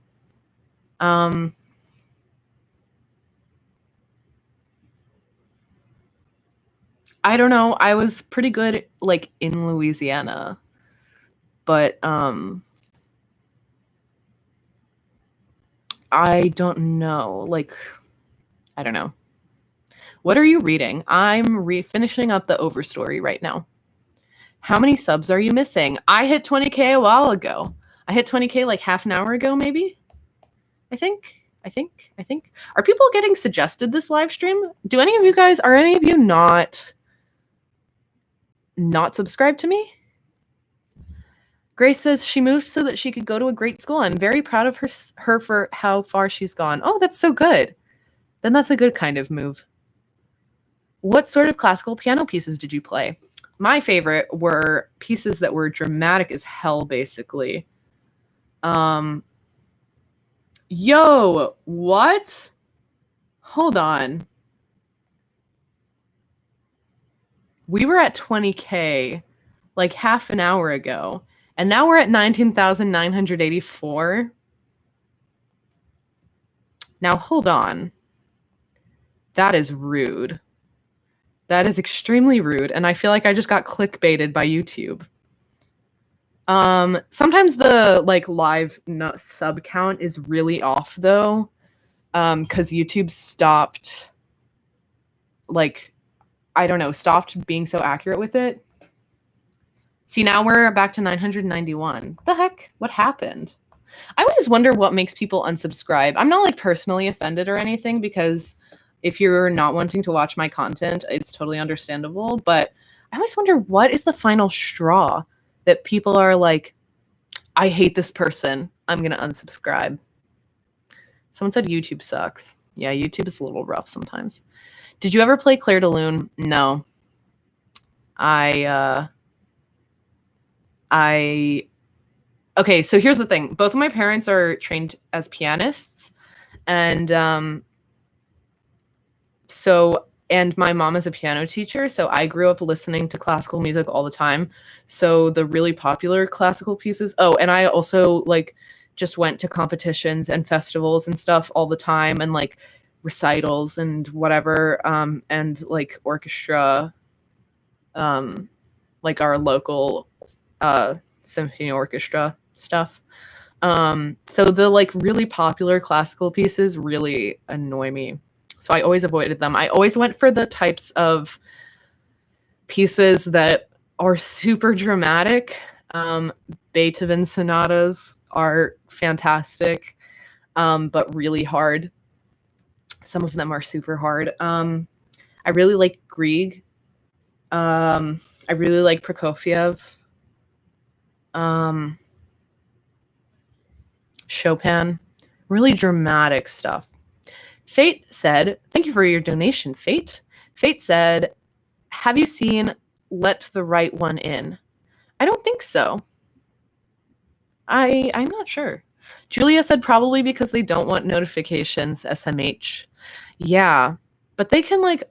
I don't know. I was pretty good like in Louisiana, but I don't know. Like, I don't know. What are you reading? I'm finishing up the Overstory right now. How many subs are you missing? I hit 20K a while ago. I hit 20K like half an hour ago, maybe. I think. Are people getting suggested this live stream? Are any of you not subscribed to me? Grace says she moved so that she could go to a great school. I'm very proud of her for how far she's gone. Oh, that's so good. Then that's a good kind of move. What sort of classical piano pieces did you play? My favorite were pieces that were dramatic as hell, basically. Yo, what? Hold on. We were at 20K like half an hour ago, and now we're at 19,984. Now, hold on. That is rude. That is extremely rude, and I feel like I just got clickbaited by YouTube. Sometimes the like live sub count is really off though, because YouTube stopped, like, I don't know, stopped being so accurate with it. See, now we're back to 991. The heck? What happened? I always wonder what makes people unsubscribe. I'm not like personally offended or anything, because if you're not wanting to watch my content, it's totally understandable. But I always wonder, what is the final straw that people are like, I hate this person, I'm going to unsubscribe. Someone said YouTube sucks. Yeah, YouTube is a little rough sometimes. Did you ever play Clair de Lune? No. Okay, so here's the thing. Both of my parents are trained as pianists, and and my mom is a piano teacher, so I grew up listening to classical music all the time. So the really popular classical pieces. Oh, and I also like just went to competitions and festivals and stuff all the time, and like recitals and whatever, and like orchestra, like our local symphony orchestra stuff. So the like really popular classical pieces really annoy me. So I always avoided them. I always went for the types of pieces that are super dramatic. Beethoven sonatas are fantastic, but really hard. Some of them are super hard. I really like Grieg. I really like Prokofiev. Chopin. Really dramatic stuff. Fate said, thank you for your donation, Fate. Fate said, have you seen Let the Right One In? I don't think so. I'm not sure. Julia said probably because they don't want notifications, SMH. Yeah, but they can like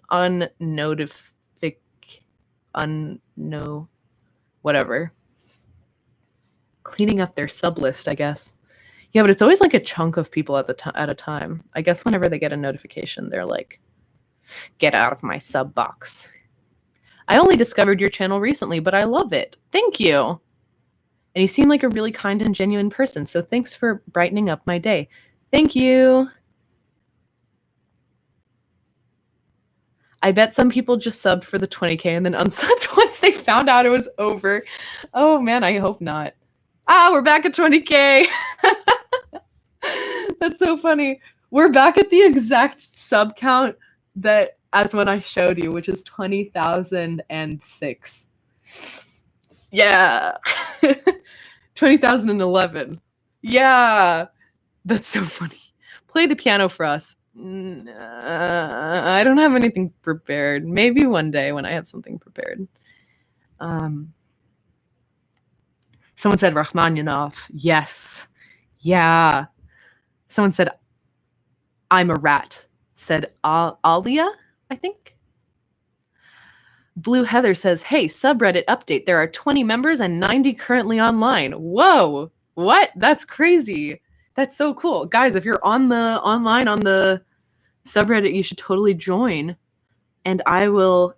whatever. Cleaning up their sub list, I guess. Yeah, but it's always like a chunk of people at a time. I guess whenever they get a notification, they're like, get out of my sub box. I only discovered your channel recently, but I love it. Thank you. And you seem like a really kind and genuine person, so thanks for brightening up my day. Thank you. I bet some people just subbed for the 20K and then unsubbed once they found out it was over. Oh man, I hope not. We're back at 20K. That's so funny. We're back at the exact sub count that as when I showed you, which is 20,006. Yeah. 20,011. Yeah. That's so funny. Play the piano for us. I don't have anything prepared. Maybe one day when I have something prepared. Someone said Rachmaninoff. Yes. Yeah. Someone said, I'm a rat. said Alia, I think. Blue Heather says, hey, subreddit update. There are 20 members and 90 currently online. Whoa. What? That's crazy. That's so cool. Guys, if you're online on the subreddit, you should totally join. And I'll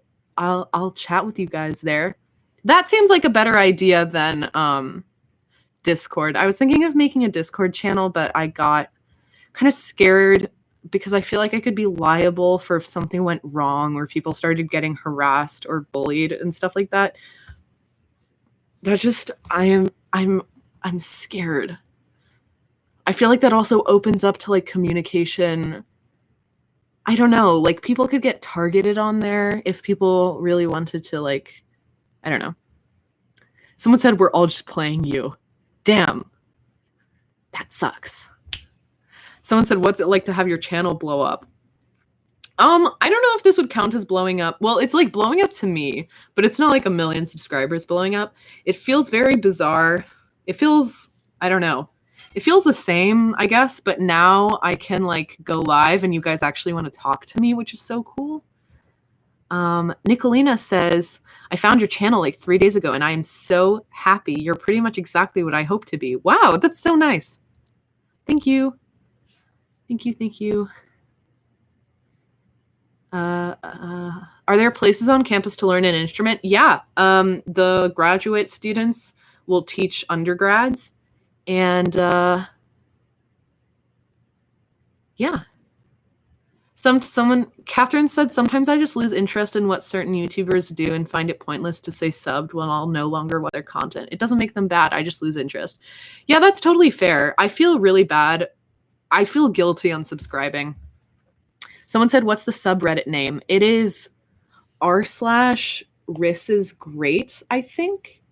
chat with you guys there. That seems like a better idea than Discord. I was thinking of making a Discord channel, but I got kind of scared because I feel like I could be liable for if something went wrong or people started getting harassed or bullied and stuff like that. That's just I'm scared. I feel like that also opens up to like communication. I don't know, like people could get targeted on there if people really wanted to, like, I don't know. Someone said we're all just playing you. Damn. That sucks. Someone said, what's it like to have your channel blow up? I don't know if this would count as blowing up. Well, it's like blowing up to me, but it's not like 1 million subscribers blowing up. It feels very bizarre. It feels, I don't know. It feels the same, I guess, but now I can like go live and you guys actually want to talk to me, which is so cool. Nicolina says, I found your channel like 3 days ago and I am so happy. You're pretty much exactly what I hope to be. Wow, that's so nice. Thank you. Thank you, thank you. Are there places on campus to learn an instrument? Yeah. The graduate students will teach undergrads. And yeah. Catherine said, sometimes I just lose interest in what certain YouTubers do and find it pointless to say subbed when I'll no longer watch their content. It doesn't make them bad. I just lose interest. Yeah, that's totally fair. I feel really bad. I feel guilty unsubscribing. Someone said, what's the subreddit name? It is r/Riss is great, I think.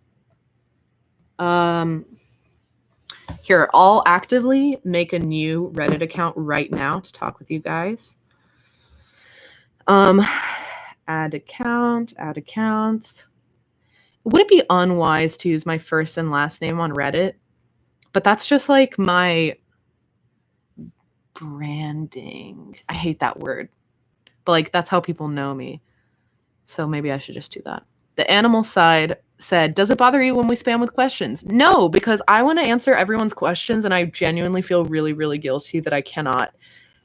Here, I'll actively make a new Reddit account right now to talk with you guys. Add account. Would it be unwise to use my first and last name on Reddit? But that's just like my branding. I hate that word. But like that's how people know me. So maybe I should just do that. The animal side said, does it bother you when we spam with questions? No, because I want to answer everyone's questions and I genuinely feel really, really guilty that I cannot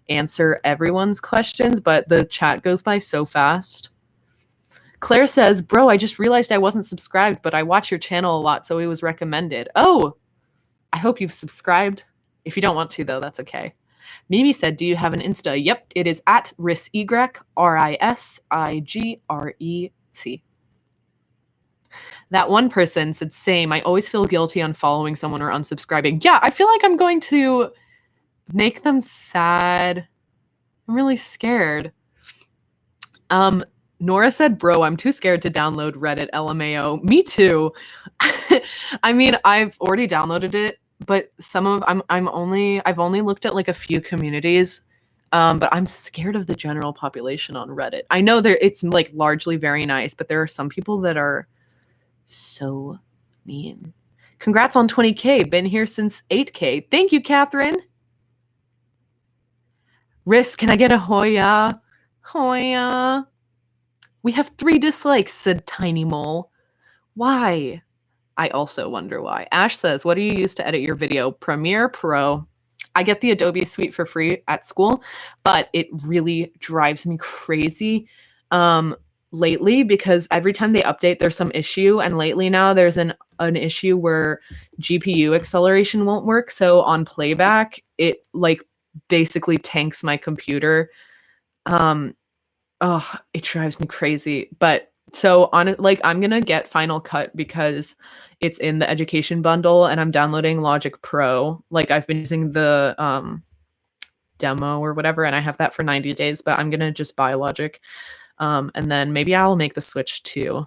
answer everyone's questions, but the chat goes by so fast. Claire says, bro, I just realized I wasn't subscribed, but I watch your channel a lot, so it was recommended. Oh, I hope you've subscribed. If you don't want to, though, that's okay. Mimi said, do you have an Insta? Yep, it is at RISY, RISIGREC. That one person said, same. I always feel guilty on following someone or unsubscribing. Yeah, I feel like I'm going to make them sad. I'm really scared. Nora said, bro, I'm too scared to download Reddit LMAO. Me too. I mean, I've already downloaded it, but I've only looked at like a few communities. But I'm scared of the general population on Reddit. I know it's like largely very nice, but there are some people that are so mean. Congrats on 20K. Been here since 8K. Thank you, Catherine. Riss, can I get a Hoya? Hoya. We have 3 dislikes, said Tiny Mole. Why? I also wonder why. Ash says, what do you use to edit your video? Premiere Pro. I get the Adobe Suite for free at school, but it really drives me crazy lately because every time they update, there's some issue. And lately now there's an issue where GPU acceleration won't work. So on playback, it like basically tanks my computer. It drives me crazy. But so on it, like I'm gonna get Final Cut because it's in the education bundle and I'm downloading Logic Pro. Like I've been using the demo or whatever, and I have that for 90 days, but I'm gonna just buy Logic. And then maybe I'll make the switch to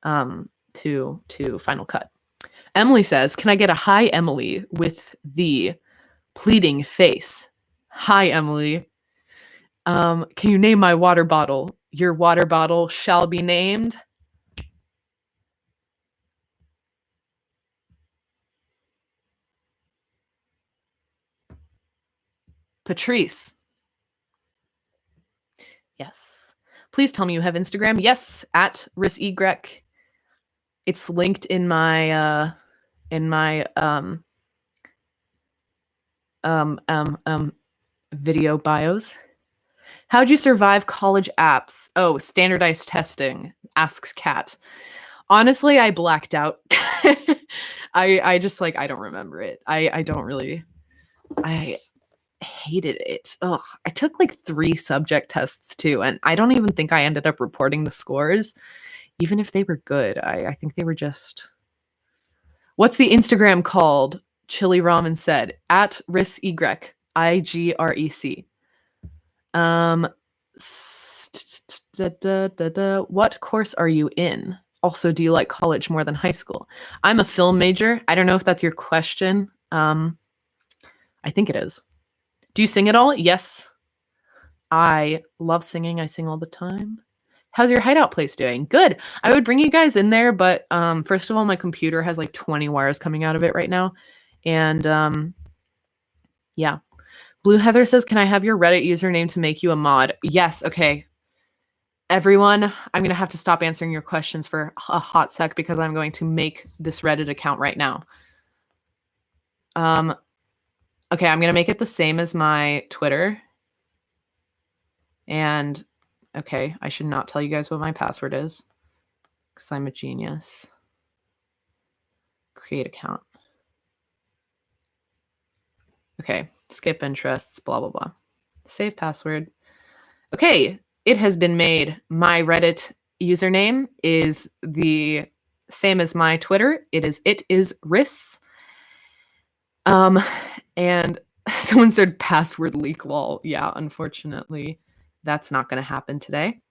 Final Cut. Emily says, can I get a hi Emily with the pleading face? Hi Emily. Can you name my water bottle? Your water bottle shall be named Patrice. Yes. Please tell me you have Instagram. Yes, at RissYgrek. It's linked in my video bios. How'd you survive college apps? Oh, standardized testing, asks Kat. Honestly, I blacked out. I just like I don't remember it. I don't really I hated it. Ugh. I took like 3 subject tests too, and I don't even think I ended up reporting the scores, even if they were good. I think they were just. What's the Instagram called? Chili Ramen said at RissYgrek, IGREC. What course are you in? Also, do you like college more than high school? I'm a film major. I don't know if that's your question. I think it is. Do you sing at all? Yes. I love singing. I sing all the time. How's your hideout place doing? Good. I would bring you guys in there, but first of all, my computer has like 20 wires coming out of it right now. And yeah. Blue Heather says, can I have your Reddit username to make you a mod? Yes. Okay. Everyone, I'm going to have to stop answering your questions for a hot sec because I'm going to make this Reddit account right now. Okay, I'm going to make it the same as my Twitter. And okay, I should not tell you guys what my password is because I'm a genius. Create account. Okay, skip interests, blah, blah, blah. Save password. Okay, it has been made. My Reddit username is the same as my Twitter. It is Riss. And someone said password leak lol. Yeah, unfortunately, that's not going to happen today.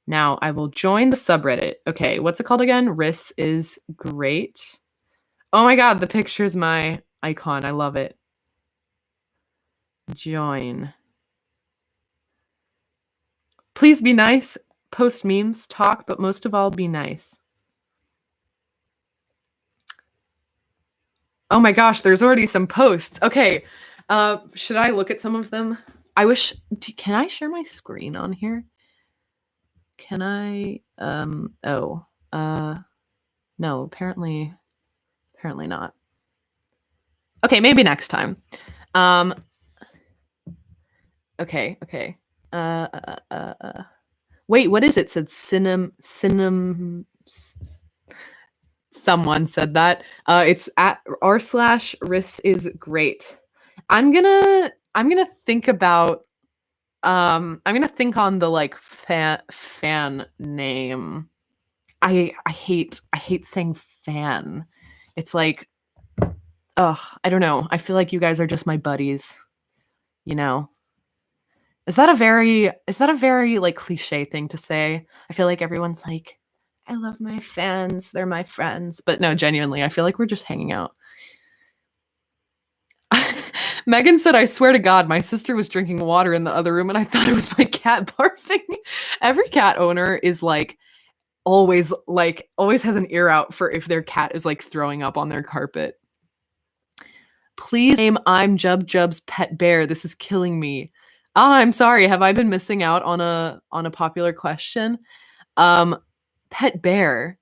Now I will join the subreddit. Okay, what's it called again? Riss is great. Oh my god, the picture's my icon. I love it. Join. Please be nice. Post memes, talk, but most of all, be nice. Oh my gosh, there's already some posts. Okay, should I look at some of them? I wish. Can I share my screen on here? Can I? Oh. No. Apparently not. Okay, maybe next time. Okay. Wait, what is it? Said Someone said that. It's at r/Riss is great. I'm gonna think about. I'm gonna think on the like fan name. I hate saying fan. It's like, ugh, I don't know. I feel like you guys are just my buddies. You know. Is that a very like cliche thing to say? I feel like everyone's like, I love my fans, they're my friends. But no, genuinely, I feel like we're just hanging out. Megan said, I swear to God, my sister was drinking water in the other room and I thought it was my cat barfing. Every cat owner is like always has an ear out for if their cat is like throwing up on their carpet. Please name I'm Jub's pet bear. This is killing me. I'm sorry. Have I been missing out on a popular question? Pet bear.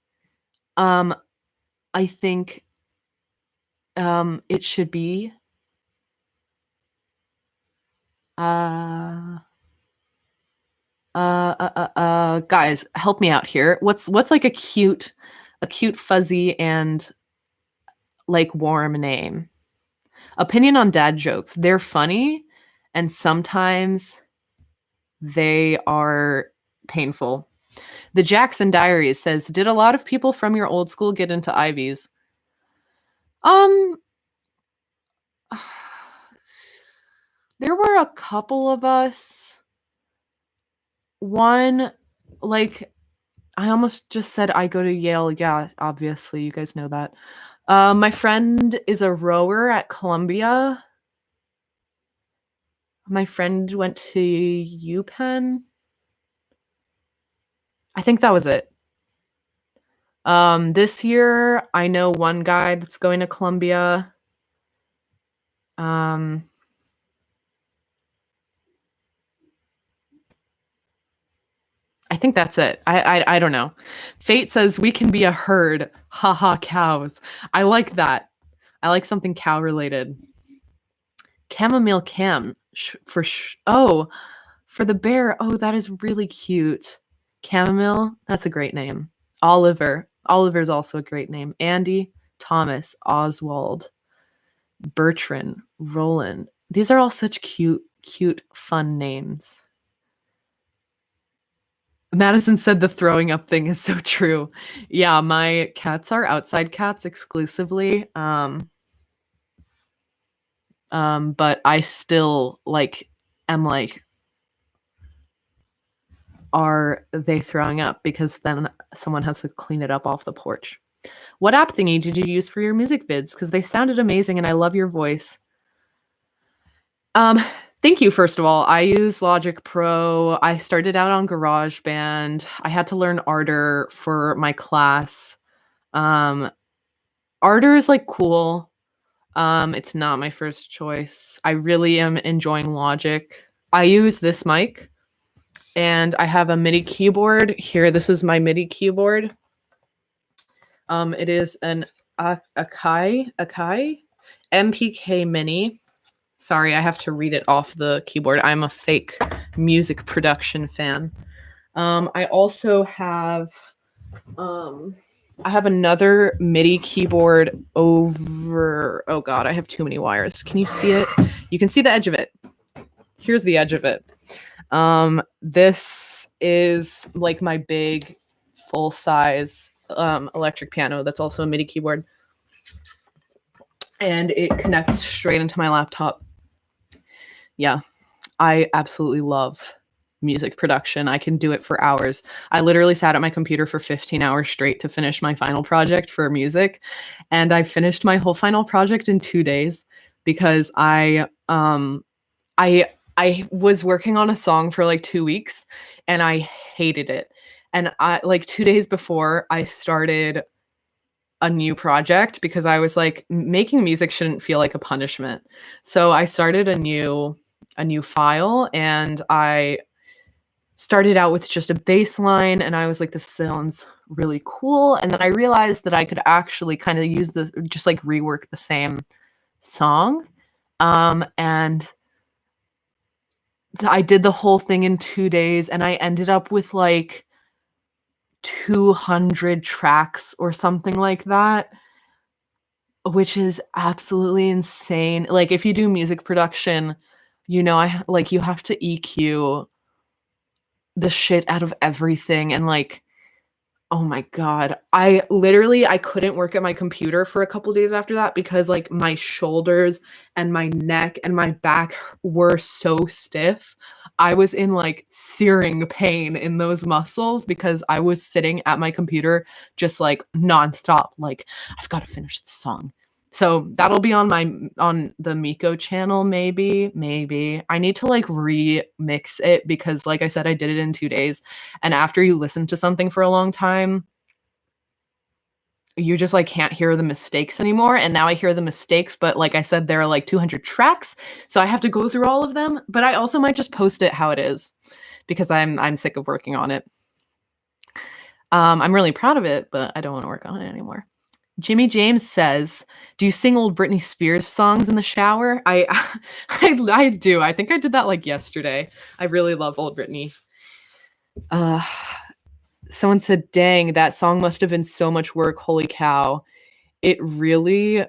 I think it should be guys, help me out here. What's like a cute fuzzy and like warm name? Opinion on dad jokes. They're funny and sometimes they are painful. The Jackson Diaries says, did a lot of people from your old school get into Ivies? There were a couple of us. One, like, I almost just said I go to Yale. Yeah, obviously, you guys know that. My friend is a rower at Columbia. My friend went to UPenn. I think that was it. This year, I know one guy that's going to Columbia. I think that's it. I don't know. Fate says we can be a herd. Haha, cows. I like that. I like something cow related. Chamomile Cam oh, for the bear. Oh, that is really cute. Chamomile, that's a great name. Oliver. Oliver's also a great name. Andy, Thomas, Oswald, Bertrand, Roland. These are all such cute, fun names. Madison said the throwing up thing is so true. Yeah, my cats are outside cats exclusively. But I still am like, are they throwing up? Because then someone has to clean it up off the porch. What app thingy did you use for your music vids? Because they sounded amazing and I love your voice. Thank you, first of all. I use Logic Pro. I started out on GarageBand. I had to learn Ardour for my class. Ardour is like cool. It's not my first choice. I really am enjoying Logic. I use this mic and I have a MIDI keyboard here. This is my MIDI keyboard. It is an Akai MPK Mini. Sorry, I have to read it off the keyboard. I'm a fake music production fan. I also have I have another MIDI keyboard over. Oh God, I have too many wires. Can you see it? You can see the edge of it. Here's the edge of it. This is like my big full size electric piano. That's also a MIDI keyboard. And it connects straight into my laptop. Yeah, I absolutely love music production. I can do it for hours. I literally sat at my computer for 15 hours straight to finish my final project for music. And I finished my whole final project in 2 days because I was working on a song for like 2 weeks and I hated it. And I like 2 days before I started a new project because I was like, making music shouldn't feel like a punishment. So I started a new file and I started out with just a bass line and I was like, this sounds really cool. And then I realized that I could actually kind of use the, just like rework the same song. And I did the whole thing in 2 days and I ended up with like 200 tracks or something like that, which is absolutely insane. Like if you do music production, you know, you have to EQ the shit out of everything and like, oh my God. I couldn't work at my computer for a couple days after that because like my shoulders and my neck and my back were so stiff. I was in like searing pain in those muscles because I was sitting at my computer just like nonstop. Like, I've got to finish the song. So that'll be on the Miko channel, maybe. I need to like remix it because like I said, I did it in 2 days. And after you listen to something for a long time, you just like can't hear the mistakes anymore. And now I hear the mistakes, but like I said, there are like 200 tracks. So I have to go through all of them, but I also might just post it how it is because I'm sick of working on it. I'm really proud of it, but I don't want to work on it anymore. Jimmy James says, do you sing old Britney Spears songs in the shower? I do. I think I did that like yesterday. I really love old Britney. Someone said, dang, that song must have been so much work. Holy cow. It really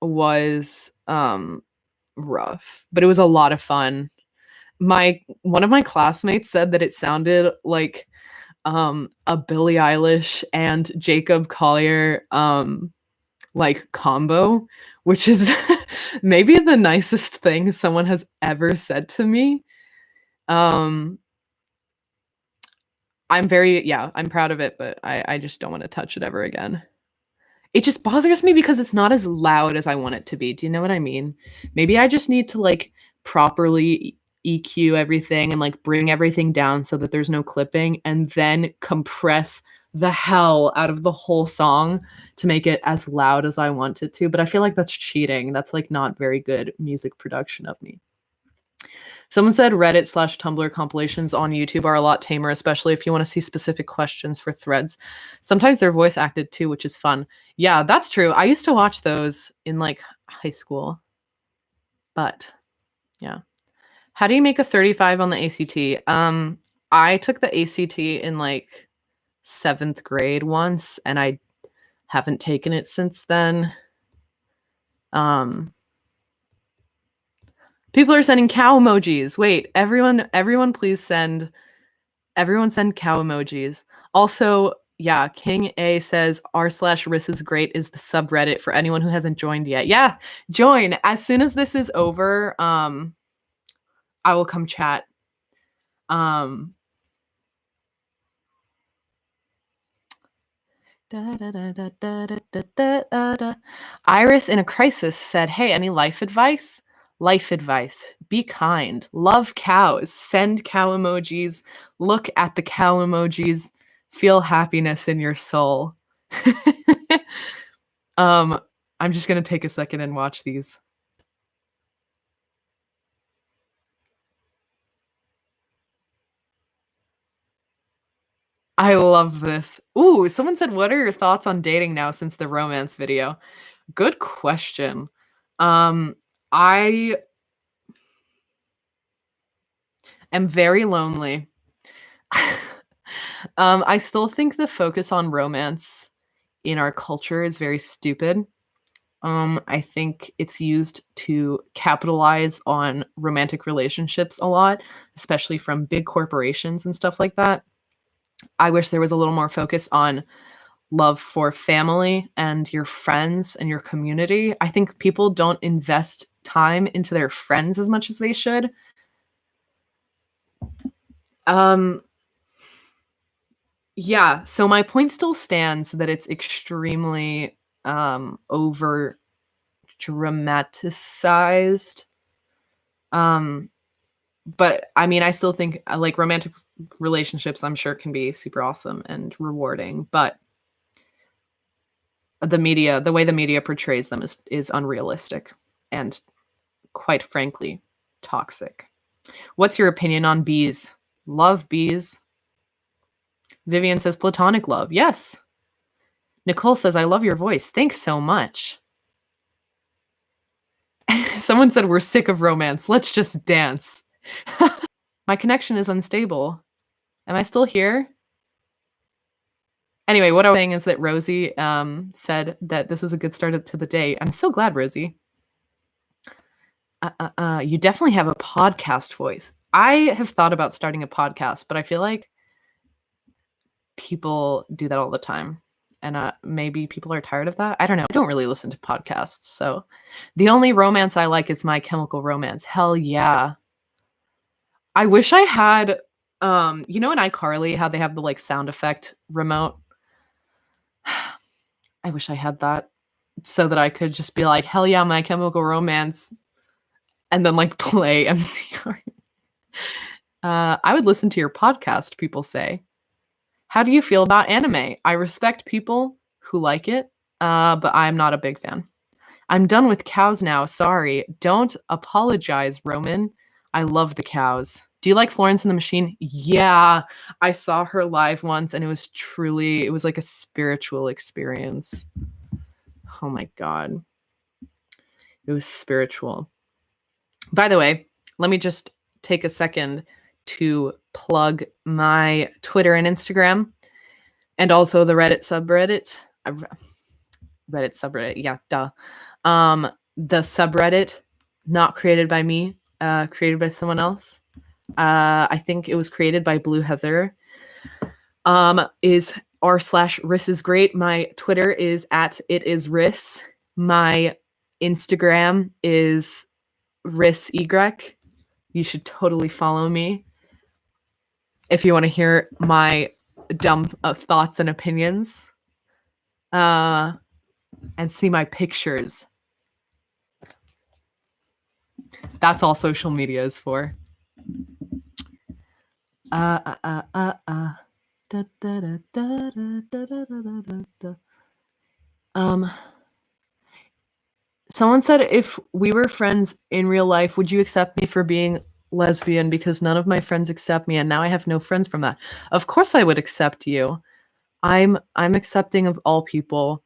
was rough, but it was a lot of fun. One of my classmates said that it sounded like a Billie Eilish and Jacob Collier like combo, which is maybe the nicest thing someone has ever said to me. I'm proud of it, but I just don't want to touch it ever again. It just bothers me because it's not as loud as I want it to be. Do you know what I mean? Maybe I just need to like properly EQ everything and like bring everything down so that there's no clipping and then compress the hell out of the whole song to make it as loud as I want it to. But I feel like that's cheating. That's like not very good music production of me. Someone said Reddit/Tumblr compilations on YouTube are a lot tamer, especially if you want to see specific questions for threads. Sometimes they're voice acted too, which is fun. Yeah, that's true. I used to watch those in like high school. But yeah. How do you make a 35 on the ACT? I took the ACT in like 7th grade once, and I haven't taken it since then. People are sending cow emojis. Wait, everyone please send cow emojis. Also, yeah, King A says r/Riss is great is the subreddit for anyone who hasn't joined yet. Yeah, join. As soon as this is over, I will come chat. Iris in a crisis said, "Hey, any life advice? Life advice. Be kind. Love cows. Send cow emojis. Look at the cow emojis. Feel happiness in your soul." I'm just going to take a second and watch these. I love this. Ooh, someone said, "What are your thoughts on dating now since the romance video?" Good question. I am very lonely. I still think the focus on romance in our culture is very stupid. I think it's used to capitalize on romantic relationships a lot, especially from big corporations and stuff like that. I wish there was a little more focus on love for family and your friends and your community. I think people don't invest time into their friends as much as they should. Yeah, so my point still stands that it's extremely over dramatized. But I mean, I still think like romantic relationships, I'm sure, can be super awesome and rewarding, but the way the media portrays them is unrealistic and, quite frankly, toxic. What's your opinion on bees? Love bees. Vivian says platonic love. Yes. Nicole says, "I love your voice. Thanks so much." Someone said, "We're sick of romance. Let's just dance." My connection is unstable. Am I still here? Anyway, what I was saying is that Rosie said that this is a good start to the day. I'm so glad, Rosie. You definitely have a podcast voice. I have thought about starting a podcast, but I feel like people do that all the time. And maybe people are tired of that. I don't know. I don't really listen to podcasts. So the only romance I like is My Chemical Romance. Hell yeah. I wish I had, you know, in iCarly, how they have the like sound effect remote. I wish I had that so that I could just be like, hell yeah, My Chemical Romance, and then like play MCR. I would listen to your podcast, people say. How do you feel about anime? I respect people who like it, but I'm not a big fan. I'm done with cows now. Sorry. Don't apologize, Roman. I love the cows. Do you like Florence and the Machine? Yeah. I saw her live once and it was like a spiritual experience. Oh my God. It was spiritual. By the way, let me just take a second to plug my Twitter and Instagram and also the Reddit subreddit. Reddit subreddit, yeah, duh. The subreddit, not created by me, created by someone else. I think it was created by Blue Heather. Is r/Riss is great. My Twitter is @itisriss. My Instagram is RissY. You should totally follow me if you want to hear my dumb thoughts and opinions. And see my pictures. That's all social media is for. Someone said, if we were friends in real life, would you accept me for being lesbian because none of my friends accept me and now I have no friends from that. Of course I would accept you. I'm accepting of all people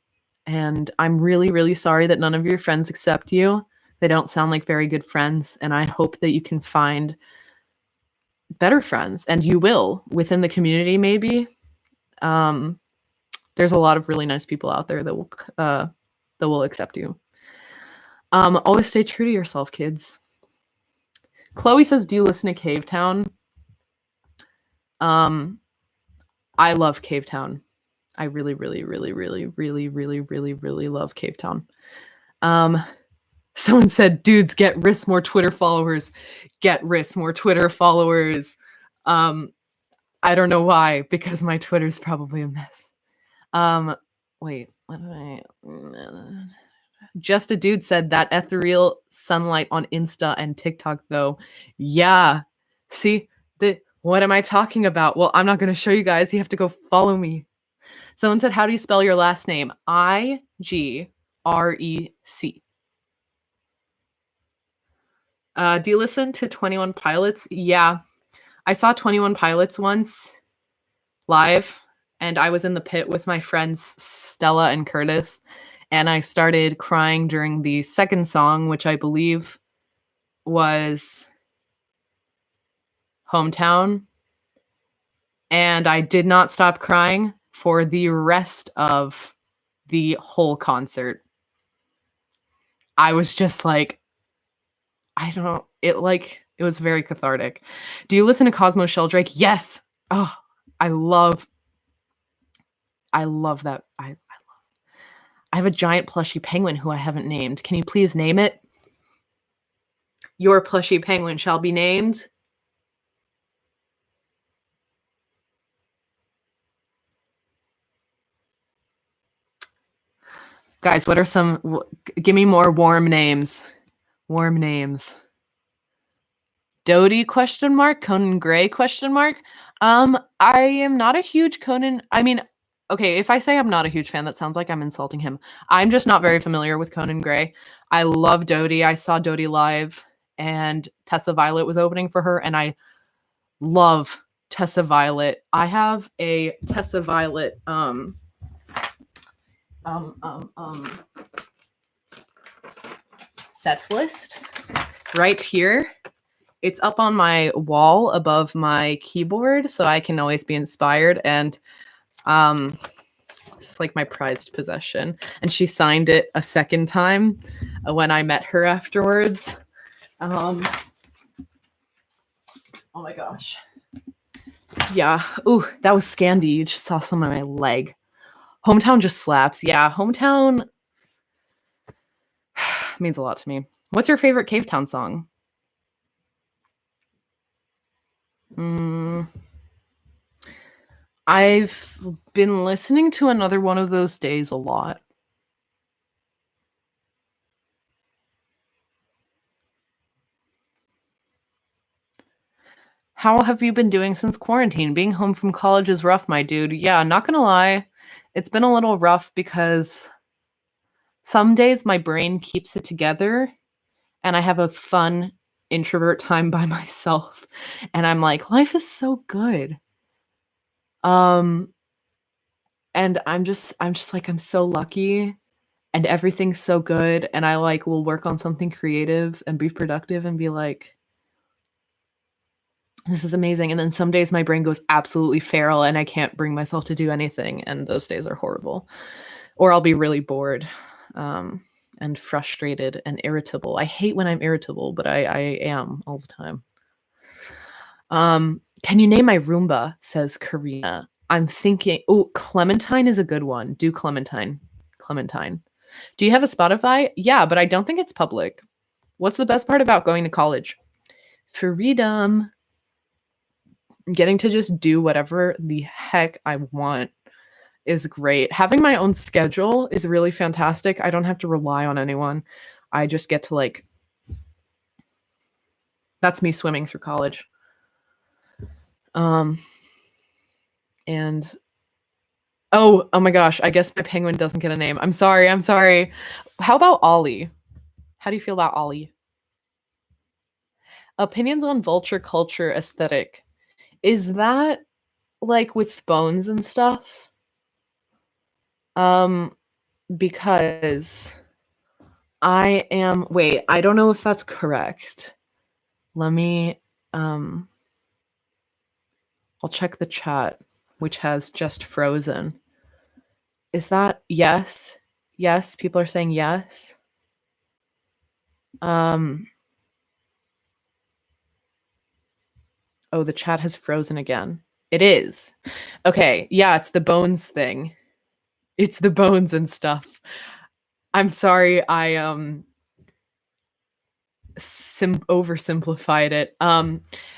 and I'm really really sorry that none of your friends accept you. They don't sound like very good friends and I hope that you can find better friends and you will within the community maybe. There's a lot of really nice people out there that will accept you. Always stay true to yourself, kids. Chloe says, do you listen to Cave Town? I love Cave Town. I really, really, really, really, really, really, really, really love Cave Town. Someone said, dudes, get Riss more Twitter followers. Get Riss more Twitter followers. I don't know why, because my Twitter's probably a mess. Wait, what did I... Just a Dude said that ethereal sunlight on Insta and TikTok, though. Yeah. See, what am I talking about? Well, I'm not going to show you guys. You have to go follow me. Someone said, how do you spell your last name? Igrec. Do you listen to 21 Pilots? Yeah. I saw 21 Pilots once live, and I was in the pit with my friends Stella and Curtis, and I started crying during the second song, which I believe was Hometown. And I did not stop crying for the rest of the whole concert. I was just like, it was very cathartic. Do you listen to Cosmo Sheldrake? Yes. Oh, I love that. I have a giant plushie penguin who I haven't named. Can you please name it? Your plushie penguin shall be named. Guys, what are some... Give me more warm names. Warm names. Dodie ? Conan Gray ? I am not a huge Conan... I mean, okay, if I say I'm not a huge fan, that sounds like I'm insulting him. I'm just not very familiar with Conan Gray. I love Dodie. I saw Dodie live, and Tessa Violet was opening for her, and I love Tessa Violet. I have a Tessa Violet set list right here. It's up on my wall above my keyboard, so I can always be inspired. And it's like my prized possession. And she signed it a second time when I met her afterwards. Oh my gosh. Yeah. Ooh, that was Scandi. You just saw some on my leg. Hometown just slaps. Yeah, Hometown means a lot to me. What's your favorite Cave Town song? I've been listening to Another One of Those Days a lot. How have you been doing since quarantine? Being home from college is rough, my dude. Yeah, not gonna lie. It's been a little rough because some days my brain keeps it together and I have a fun introvert time by myself. And I'm like, life is so good. And I'm just like, I'm so lucky and everything's so good. And I will work on something creative and be productive and be like, this is amazing. And then some days my brain goes absolutely feral and I can't bring myself to do anything. And those days are horrible. Or I'll be really bored and frustrated and irritable. I hate when I'm irritable, but I am all the time. Can you name my Roomba? Says Karina. I'm thinking, Clementine is a good one. Do Clementine. Do you have a Spotify? Yeah, but I don't think it's public. What's the best part about going to college? Freedom. Getting to just do whatever the heck I want is great. Having my own schedule is really fantastic. I don't have to rely on anyone. I just get to that's me swimming through college. And oh my gosh, I guess my penguin doesn't get a name. I'm sorry. How about Ollie? How do you feel about Ollie? Opinions on vulture culture aesthetic. Is that like with bones and stuff? Um, because wait, I don't know if that's correct. Let me, um, I'll check the chat, which has just frozen. Is that yes? Yes, people are saying yes. Um, oh, the chat has frozen again. It is. Okay, yeah, it's the bones thing. It's the bones and stuff. I'm sorry, I oversimplified it.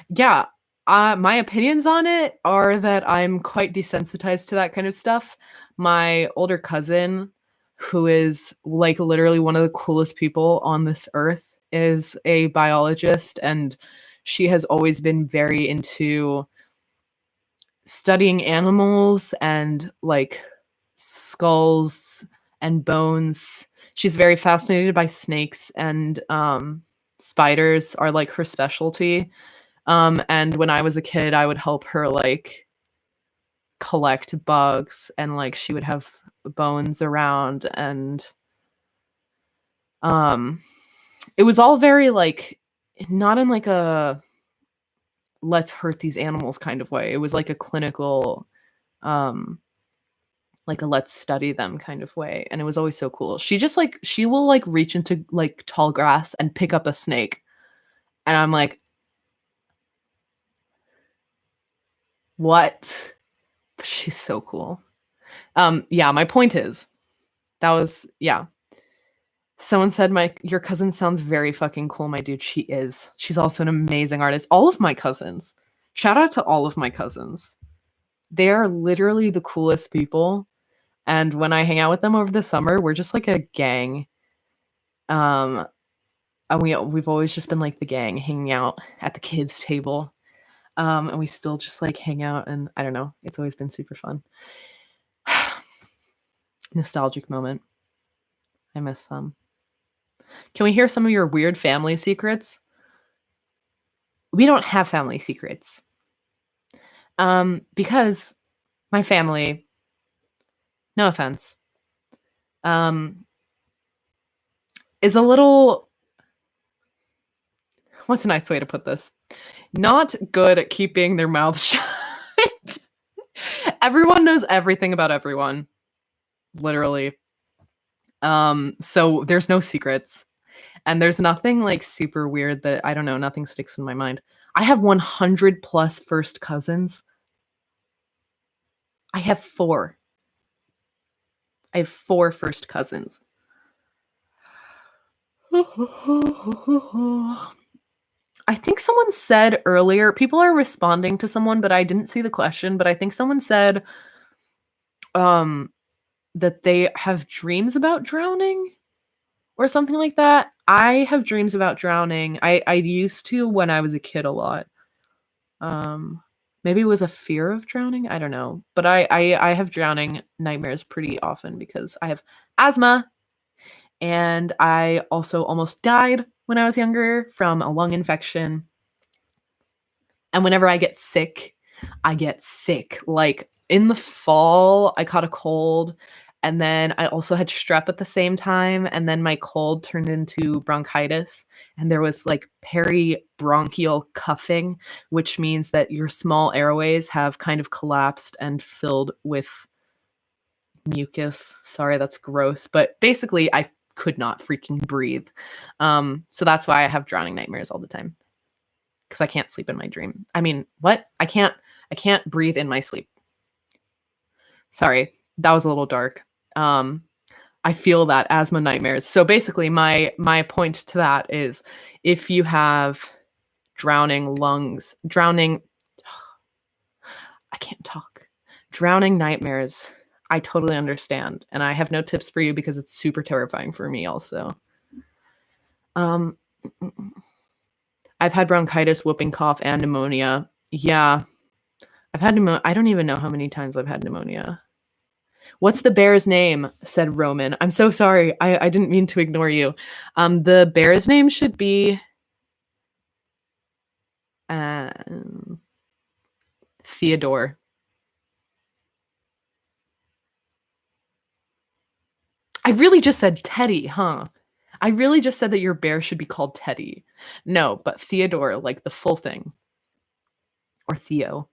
Yeah, my opinions on it are that I'm quite desensitized to that kind of stuff. My older cousin, who is like literally one of the coolest people on this earth, is a biologist, and she has always been very into studying animals and like skulls and bones. She's very fascinated by snakes, and spiders are like her specialty. And when I was a kid, I would help her like collect bugs, and like she would have bones around, and um it was all very like not in like a let's hurt these animals kind of way. It was like a clinical um like a let's study them kind of way, and it was always so cool. She just like she will like reach into like tall grass and pick up a snake, and I'm like, what? She's so cool. Yeah, my point is that was yeah. Someone said your cousin sounds very fucking cool, my dude. She is. She's also an amazing artist. All of my cousins. Shout out to all of my cousins. They are literally the coolest people. And when I hang out with them over the summer, we're just like a gang. Um, and we've always just been like the gang hanging out at the kids' table. And we still just like hang out, and I don't know. It's always been super fun. Nostalgic moment. I miss them. Can we hear some of your weird family secrets? We don't have family secrets. Because my family, no offense, is a little, what's a nice way to put this? Not good at keeping their mouths shut. Everyone knows everything about everyone. Literally. So there's no secrets. And there's nothing like super weird that I don't know, nothing sticks in my mind. I have 100 plus first cousins. I have 4. I have 4 first cousins. I think someone said earlier, people are responding to someone, but I didn't see the question, but I think someone said that they have dreams about drowning or something like that. I have dreams about drowning. I used to when I was a kid a lot. Maybe it was a fear of drowning. I don't know. But I have drowning nightmares pretty often because I have asthma, and I also almost died when I was younger from a lung infection. And whenever I get sick, Like in the fall, I caught a cold, and then I also had strep at the same time, and then my cold turned into bronchitis, and there was like peribronchial cuffing, which means that your small airways have kind of collapsed and filled with mucus. Sorry, that's gross, but basically I could not freaking breathe. So that's why I have drowning nightmares all the time, because I can't sleep in my dream. I mean, what? I can't breathe in my sleep. Sorry, that was a little dark. I feel that asthma nightmares. So basically my point to that is if you have drowning I can't talk. Drowning nightmares, I totally understand. And I have no tips for you because it's super terrifying for me also. I've had bronchitis, whooping cough, and pneumonia. Yeah. I've had pneumonia. I don't even know how many times I've had pneumonia. What's the bear's name? Said Roman. I'm so sorry. I didn't mean to ignore you. The bear's name should be Theodore. I really just said Teddy, huh? I really just said that your bear should be called Teddy. No, but Theodore, like the full thing. Or Theo.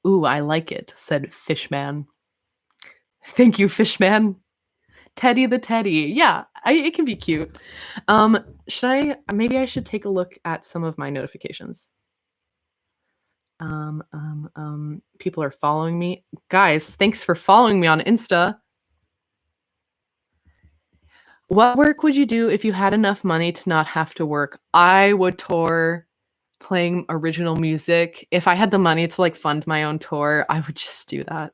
Ooh, I like it, said Fishman. Thank you, Fishman. Teddy the Teddy. Yeah, it can be cute. Maybe I should take a look at some of my notifications. People are following me. Guys, thanks for following me on Insta. What work would you do if you had enough money to not have to work? I would tour playing original music. If I had the money to like fund my own tour, I would just do that.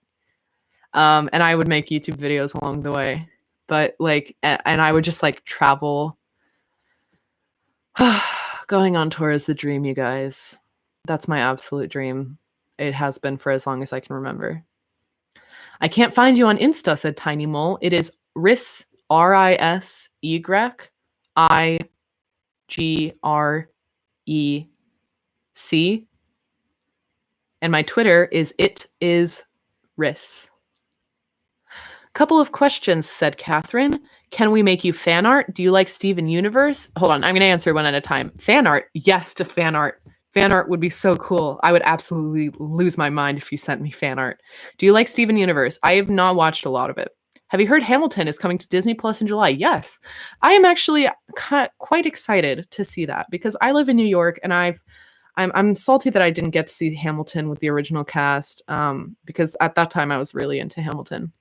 And I would make YouTube videos along the way. But like, and I would just like travel. Going on tour is the dream, you guys. That's my absolute dream. It has been for as long as I can remember. I can't find you on Insta, said Tiny Mole. It is Ris, RISEYGREC. And my Twitter is @itisris. Couple of questions, said Catherine. Can we make you fan art? Do you like Steven Universe? Hold on, I'm going to answer one at a time. Fan art? Yes to fan art. Fan art would be so cool. I would absolutely lose my mind if you sent me fan art. Do you like Steven Universe? I have not watched a lot of it. Have you heard Hamilton is coming to Disney Plus in July? Yes. I am actually quite excited to see that because I live in New York and I'm salty that I didn't get to see Hamilton with the original cast because at that time I was really into Hamilton.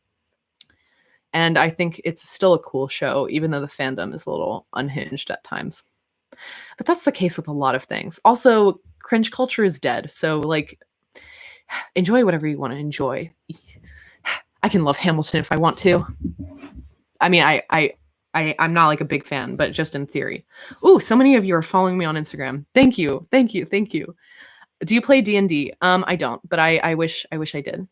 And I think it's still a cool show, even though the fandom is a little unhinged at times. But that's the case with a lot of things. Also, cringe culture is dead. So, like, enjoy whatever you want to enjoy. I can love Hamilton if I want to. I mean, I'm not like a big fan, but just in theory. Ooh, so many of you are following me on Instagram. Thank you. Thank you. Thank you. Do you play D&D? I don't, but I wish I did.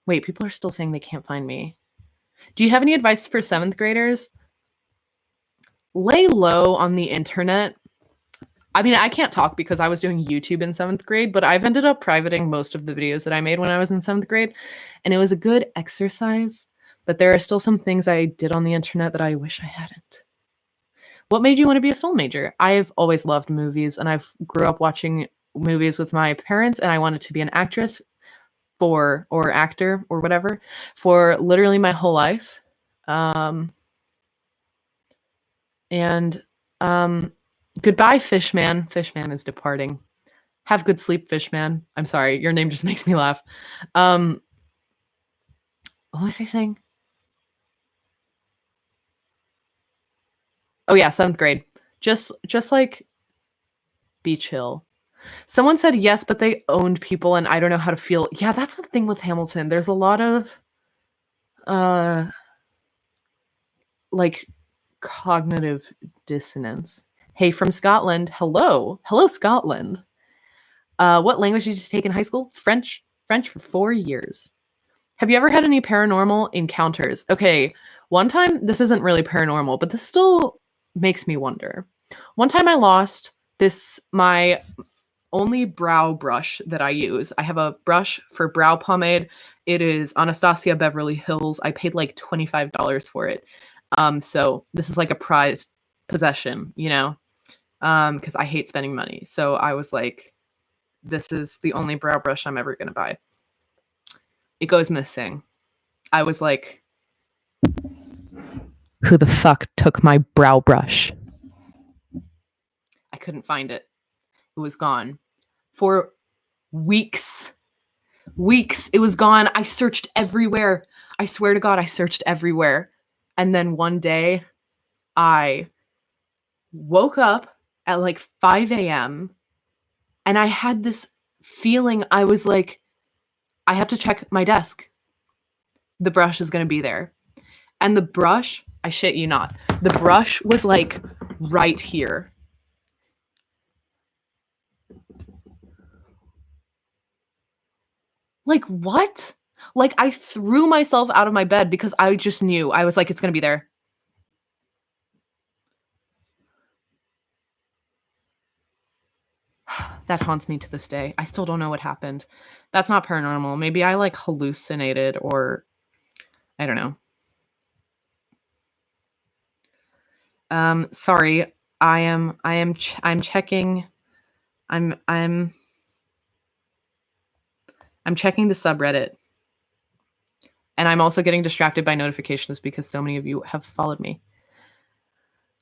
Wait, people are still saying they can't find me. Do you have any advice for 7th graders? Lay low on the internet. I mean, I can't talk because I was doing YouTube in 7th grade, but I've ended up privating most of the videos that I made when I was in 7th grade, and it was a good exercise, but there are still some things I did on the internet that I wish I hadn't. What made you want to be a film major? I've always loved movies, and I've grew up watching movies with my parents, and I wanted to be an actress or actor or whatever for literally my whole life. Goodbye, Fishman. Fishman is departing. Have good sleep, Fishman. I'm sorry, your name just makes me laugh. What was I saying? Oh yeah, 7th grade. Just like Beach Hill. Someone said yes, but they owned people and I don't know how to feel. Yeah, that's the thing with Hamilton. There's a lot of like cognitive dissonance. Hey, from Scotland. Hello. Hello, Scotland. What language did you take in high school? French. French for 4 years. Have you ever had any paranormal encounters? Okay, one time, this isn't really paranormal, but this still makes me wonder. One time I lost my only brow brush that I use. I have a brush for brow pomade. It is Anastasia Beverly Hills. I paid like $25 for it. So this is like a prized possession, you know, because I hate spending money. So I was like, this is the only brow brush I'm ever going to buy. It goes missing. I was like, who the fuck took my brow brush? I couldn't find it. It was gone. For weeks, it was gone. I searched everywhere. I swear to God, I searched everywhere. And then one day, I woke up at like 5 a.m. and I had this feeling. I was like, I have to check my desk. The brush is going to be there. And the brush, I shit you not, the brush was like right here. Like, what? Like, I threw myself out of my bed because I just knew. I was like, it's going to be there. That haunts me to this day. I still don't know what happened. That's not paranormal. Maybe I like hallucinated, or I don't know. Sorry. I'm checking. I'm checking the subreddit. And I'm also getting distracted by notifications because so many of you have followed me,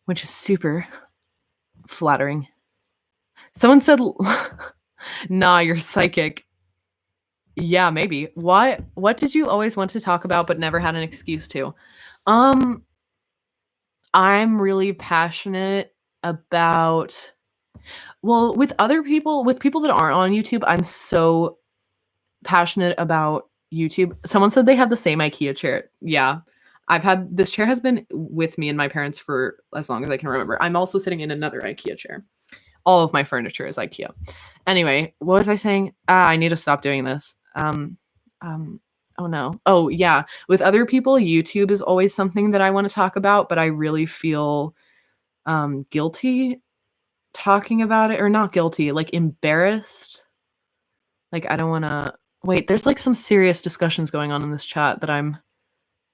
which is super flattering. Someone said, nah, you're psychic. Yeah, maybe. What did you always want to talk about but never had an excuse to? I'm really passionate about, well, with people that aren't on YouTube, I'm so passionate about YouTube. Someone said they have the same IKEA chair. Yeah. This chair has been with me and my parents for as long as I can remember. I'm also sitting in another IKEA chair. All of my furniture is IKEA. Anyway, what was I saying? I need to stop doing this. Oh no. Oh yeah. With other people, YouTube is always something that I want to talk about, but I really feel guilty talking about it, or not guilty, like embarrassed. Like I don't want to wait, there's like some serious discussions going on in this chat that I'm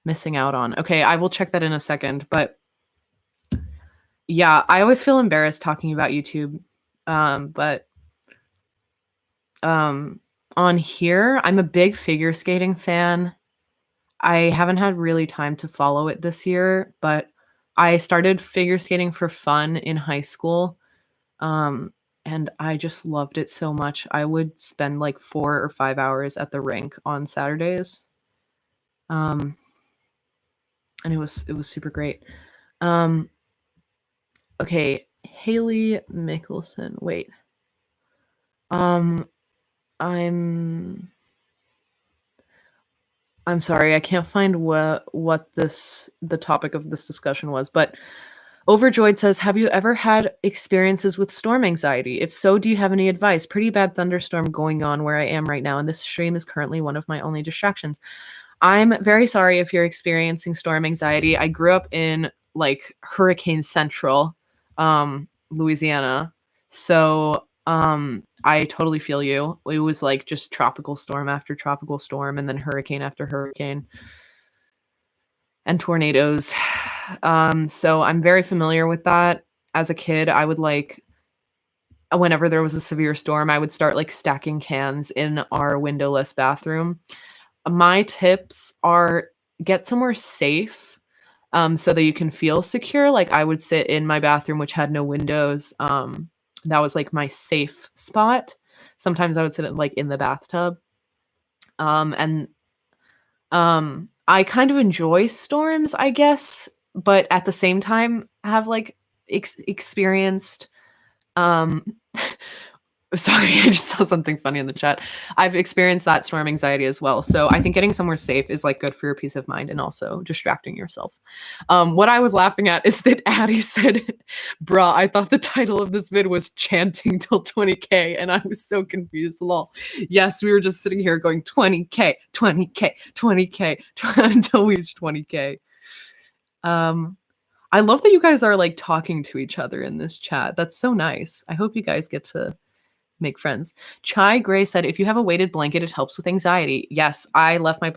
missing out on. Okay, I will check that in a second, but yeah, I always feel embarrassed talking about YouTube. But on here, I'm a big figure skating fan. I haven't had really time to follow it this year, but I started figure skating for fun in high school. And I just loved it so much. I would spend like 4 or 5 hours at the rink on Saturdays. And it was super great. Okay, Haley Mickelson. Wait. I'm sorry, I can't find what the topic of this discussion was, but Overjoyed says, have you ever had experiences with storm anxiety? If so, do you have any advice? Pretty bad thunderstorm going on where I am right now, and this stream is currently one of my only distractions. I'm very sorry if you're experiencing storm anxiety. I grew up in like Hurricane Central, Louisiana. So I totally feel you. It was like just tropical storm after tropical storm, and then hurricane after hurricane and tornadoes. So I'm very familiar with that. As a kid, I would like, whenever there was a severe storm, I would start like stacking cans in our windowless bathroom. My tips are get somewhere safe, so that you can feel secure. Like I would sit in my bathroom, which had no windows. That was like my safe spot. Sometimes I would sit like in the bathtub. And I kind of enjoy storms, I guess, but at the same time have like experienced sorry, I just saw something funny in the chat. I've experienced that storm anxiety as well. So I think getting somewhere safe is like good for your peace of mind and also distracting yourself. What I was laughing at is that Addie said, bruh, I thought the title of this vid was chanting till 20K, and I was so confused. Lol. Yes, we were just sitting here going 20K, 20K, 20K until we reached 20K. I love that you guys are like talking to each other in this chat. That's so nice. I hope you guys get to make friends. Chai Gray said, if you have a weighted blanket, it helps with anxiety. Yes, I left my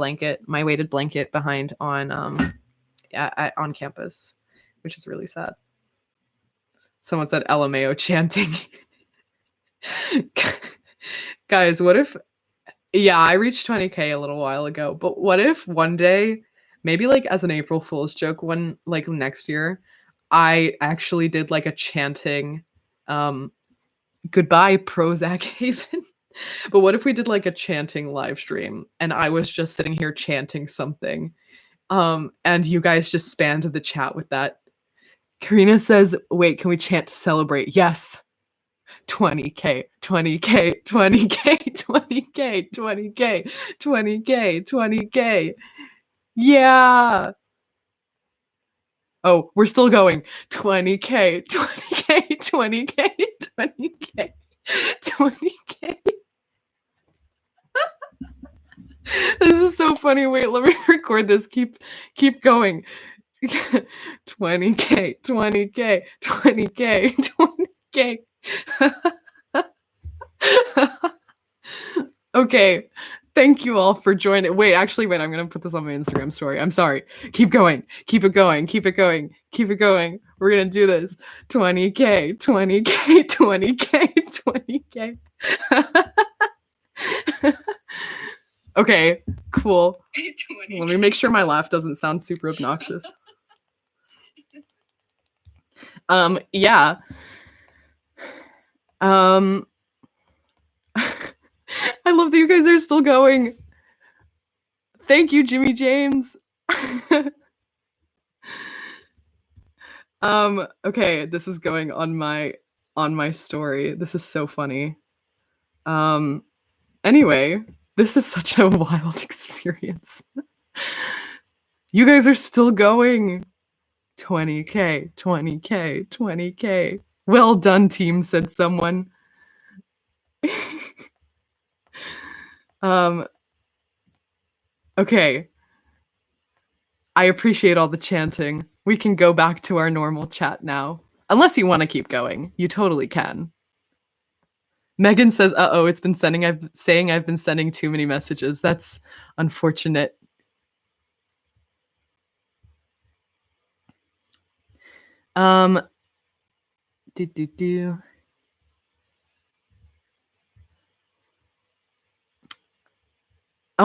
weighted blanket behind on on campus, which is really sad. Someone said LMAO chanting. Guys, what if, yeah, I reached 20K a little while ago, but what if one day, maybe like as an April Fool's joke, one like next year, I actually did like a chanting, goodbye Prozac Haven. But what if we did like a chanting live stream and I was just sitting here chanting something, and you guys just spammed the chat with that? Karina says, wait, can we chant to celebrate? Yes. 20K, 20K, 20K, 20K, 20K, 20K, 20K. Yeah. Oh, we're still going. 20K, 20K, 20K, 20K, 20K. This is so funny. Wait, let me record this. Keep going. 20K, 20K, 20K, 20K. Okay. Thank you all for joining. Wait, actually, wait, I'm going to put this on my Instagram story. I'm sorry. Keep going. Keep it going. Keep it going. Keep it going. We're going to do this. 20K, 20K, 20K, 20K. Okay, cool. Let me make sure my laugh doesn't sound super obnoxious. Yeah. I love that you guys are still going. Thank you, Jimmy James. Okay, this is going on my story. This is so funny. Anyway, this is such a wild experience. You guys are still going. 20K, 20K, 20K. Well done, team, said someone. Okay. I appreciate all the chanting. We can go back to our normal chat now. Unless you want to keep going. You totally can. Megan says, "Uh-oh, it's been saying I've been sending too many messages. That's unfortunate." Oh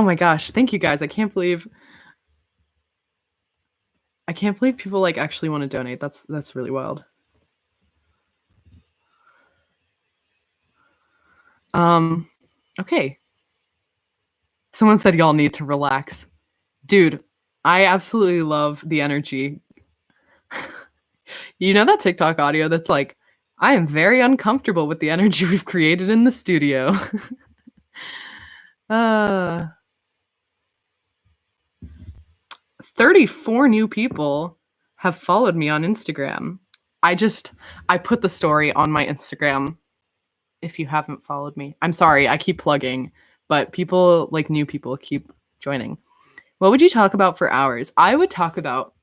my gosh, thank you guys. I can't believe people like actually want to donate. That's really wild. Okay. Someone said y'all need to relax. Dude, I absolutely love the energy. You know that TikTok audio that's like, I am very uncomfortable with the energy we've created in the studio. 34 new people have followed me on Instagram. I put the story on my Instagram if you haven't followed me. I'm sorry, I keep plugging, but people, like new people, keep joining. What would you talk about for hours? I would talk about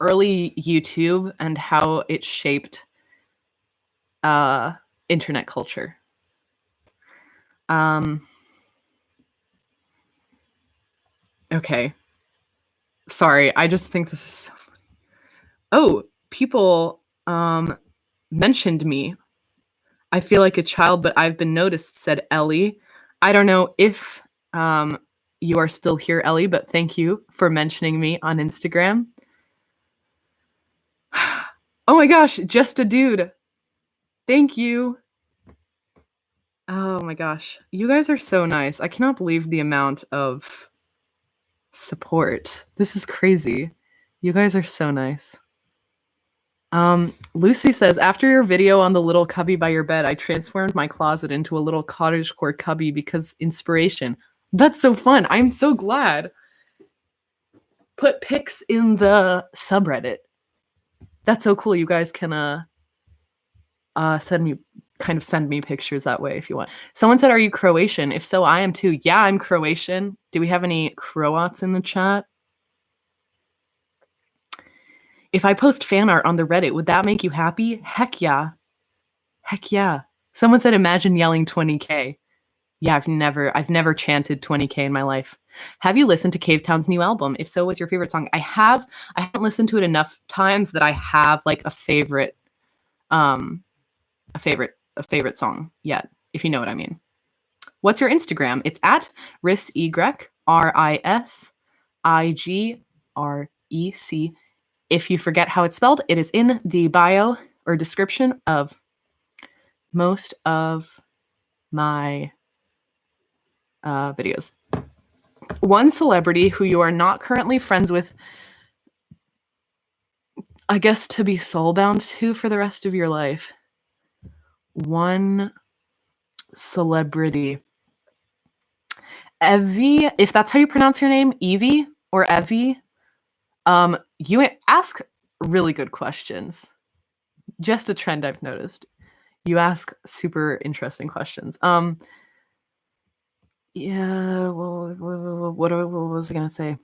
early YouTube and how it shaped internet culture. Okay. Sorry, I just think this is so funny. Oh, people mentioned me. I feel like a child, but I've been noticed, said Ellie. I don't know if you are still here, Ellie, but thank you for mentioning me on Instagram. Oh my gosh, just a dude. Thank you. Oh my gosh. You guys are so nice. I cannot believe the amount of support. This is crazy. You guys are so nice. Lucy says, after your video on the little cubby by your bed, I transformed my closet into a little cottagecore cubby because inspiration. That's so fun. I'm so glad. Put pics in the subreddit. That's so cool. You guys can send me pictures that way if you want. Someone said, are you Croatian? If so, I am too. Yeah, I'm Croatian. Do we have any Croats in the chat? If I post fan art on the Reddit, would that make you happy? Heck yeah. Heck yeah. Someone said, imagine yelling 20K. Yeah, I've never chanted 20K in my life. Have you listened to Cavetown's new album? If so, what's your favorite song? I haven't listened to it enough times that I have like a favorite song yet, if you know what I mean. What's your Instagram? It's at RisYgrec, RisIgrec. If you forget how it's spelled, it is in the bio or description of most of my videos. One celebrity who you are not currently friends with, I guess, to be soulbound to for the rest of your life. One celebrity. Evie, if that's how you pronounce your name, Evie or Evie, you ask really good questions. Just a trend I've noticed. You ask super interesting questions. Yeah, well, what was I gonna say?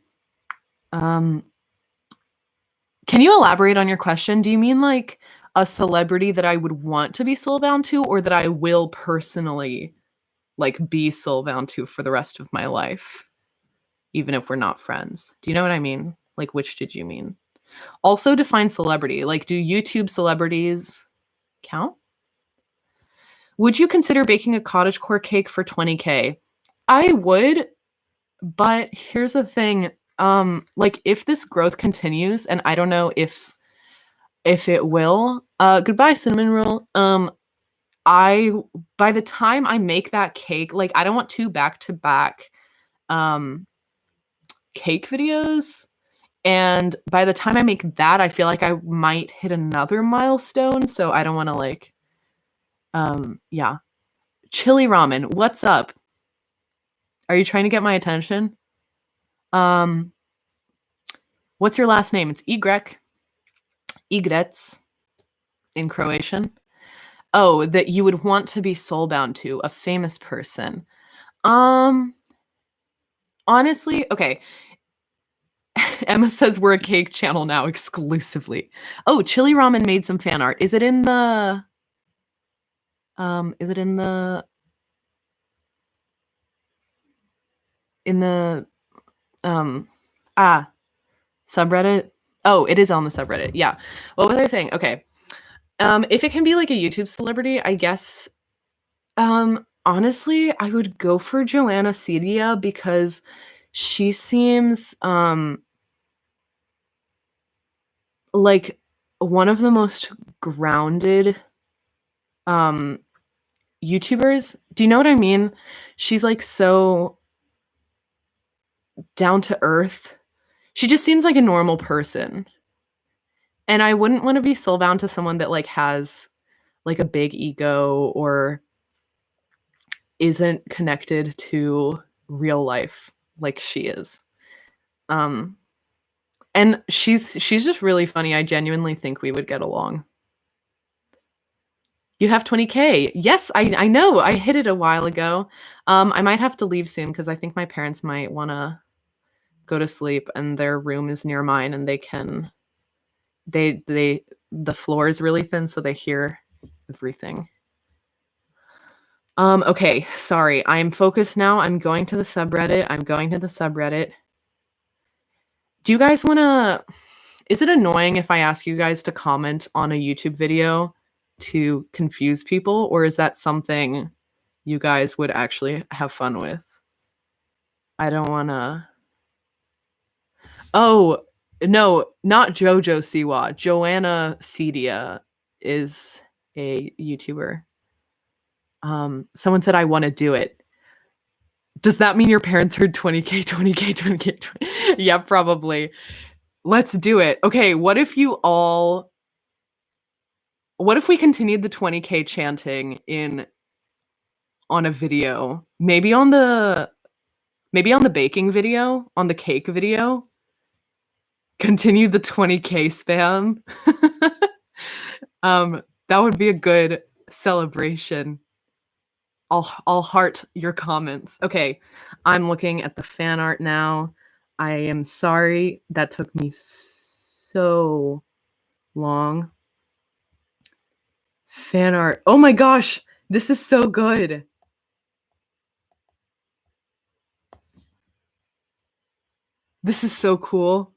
Can you elaborate on your question? Do you mean like a celebrity that I would want to be soulbound to, or that I will personally like be soulbound to for the rest of my life, even if we're not friends? Do you know what I mean? Like, which did you mean? Also define celebrity. Like, do YouTube celebrities count? Would you consider baking a cottagecore cake for 20K? I would, but here's the thing. Like if this growth continues, and I don't know if it will, goodbye cinnamon roll. I by the time I make that cake, like I don't want two back-to-back cake videos. And by the time I make that, I feel like I might hit another milestone. So I don't want to like, yeah. Chili ramen, what's up? Are you trying to get my attention? What's your last name? It's Igrek. Igrec in Croatian. Oh, that you would want to be soulbound to, a famous person. Honestly, okay. Emma says we're a cake channel now exclusively. Oh, Chili Ramen made some fan art. Is it in the subreddit? Oh, it is on the subreddit. Yeah. What was I saying? Okay. If it can be like a YouTube celebrity, I guess honestly, I would go for Joanna Cedia because she seems like one of the most grounded YouTubers. Do you know what I mean? She's like so down to earth. She just seems like a normal person. And I wouldn't want to be soulbound to someone that like has like a big ego or isn't connected to real life like she is. And she's just really funny. I genuinely think we would get along. You have 20K. Yes, I know. I hit it a while ago. I might have to leave soon because I think my parents might want to go to sleep and their room is near mine and the floor is really thin so they hear everything. Okay, sorry. I'm focused now. I'm going to the subreddit. Do you guys want to is it annoying if I ask you guys to comment on a YouTube video to confuse people, or is that something you guys would actually have fun with? I don't want to. Oh, no, not Jojo Siwa. Joanna Cedia is a YouTuber. Someone said I want to do it. Does that mean your parents heard 20K, 20K, 20K, 20K? Yeah, probably. Let's do it. Okay, what if we continued the 20K chanting on a video? Maybe on the baking video, on the cake video? Continue the 20K spam? That would be a good celebration. I'll heart your comments. Okay, I'm looking at the fan art now. I am sorry that took me so long. Fan art. Oh my gosh, this is so good. This is so cool.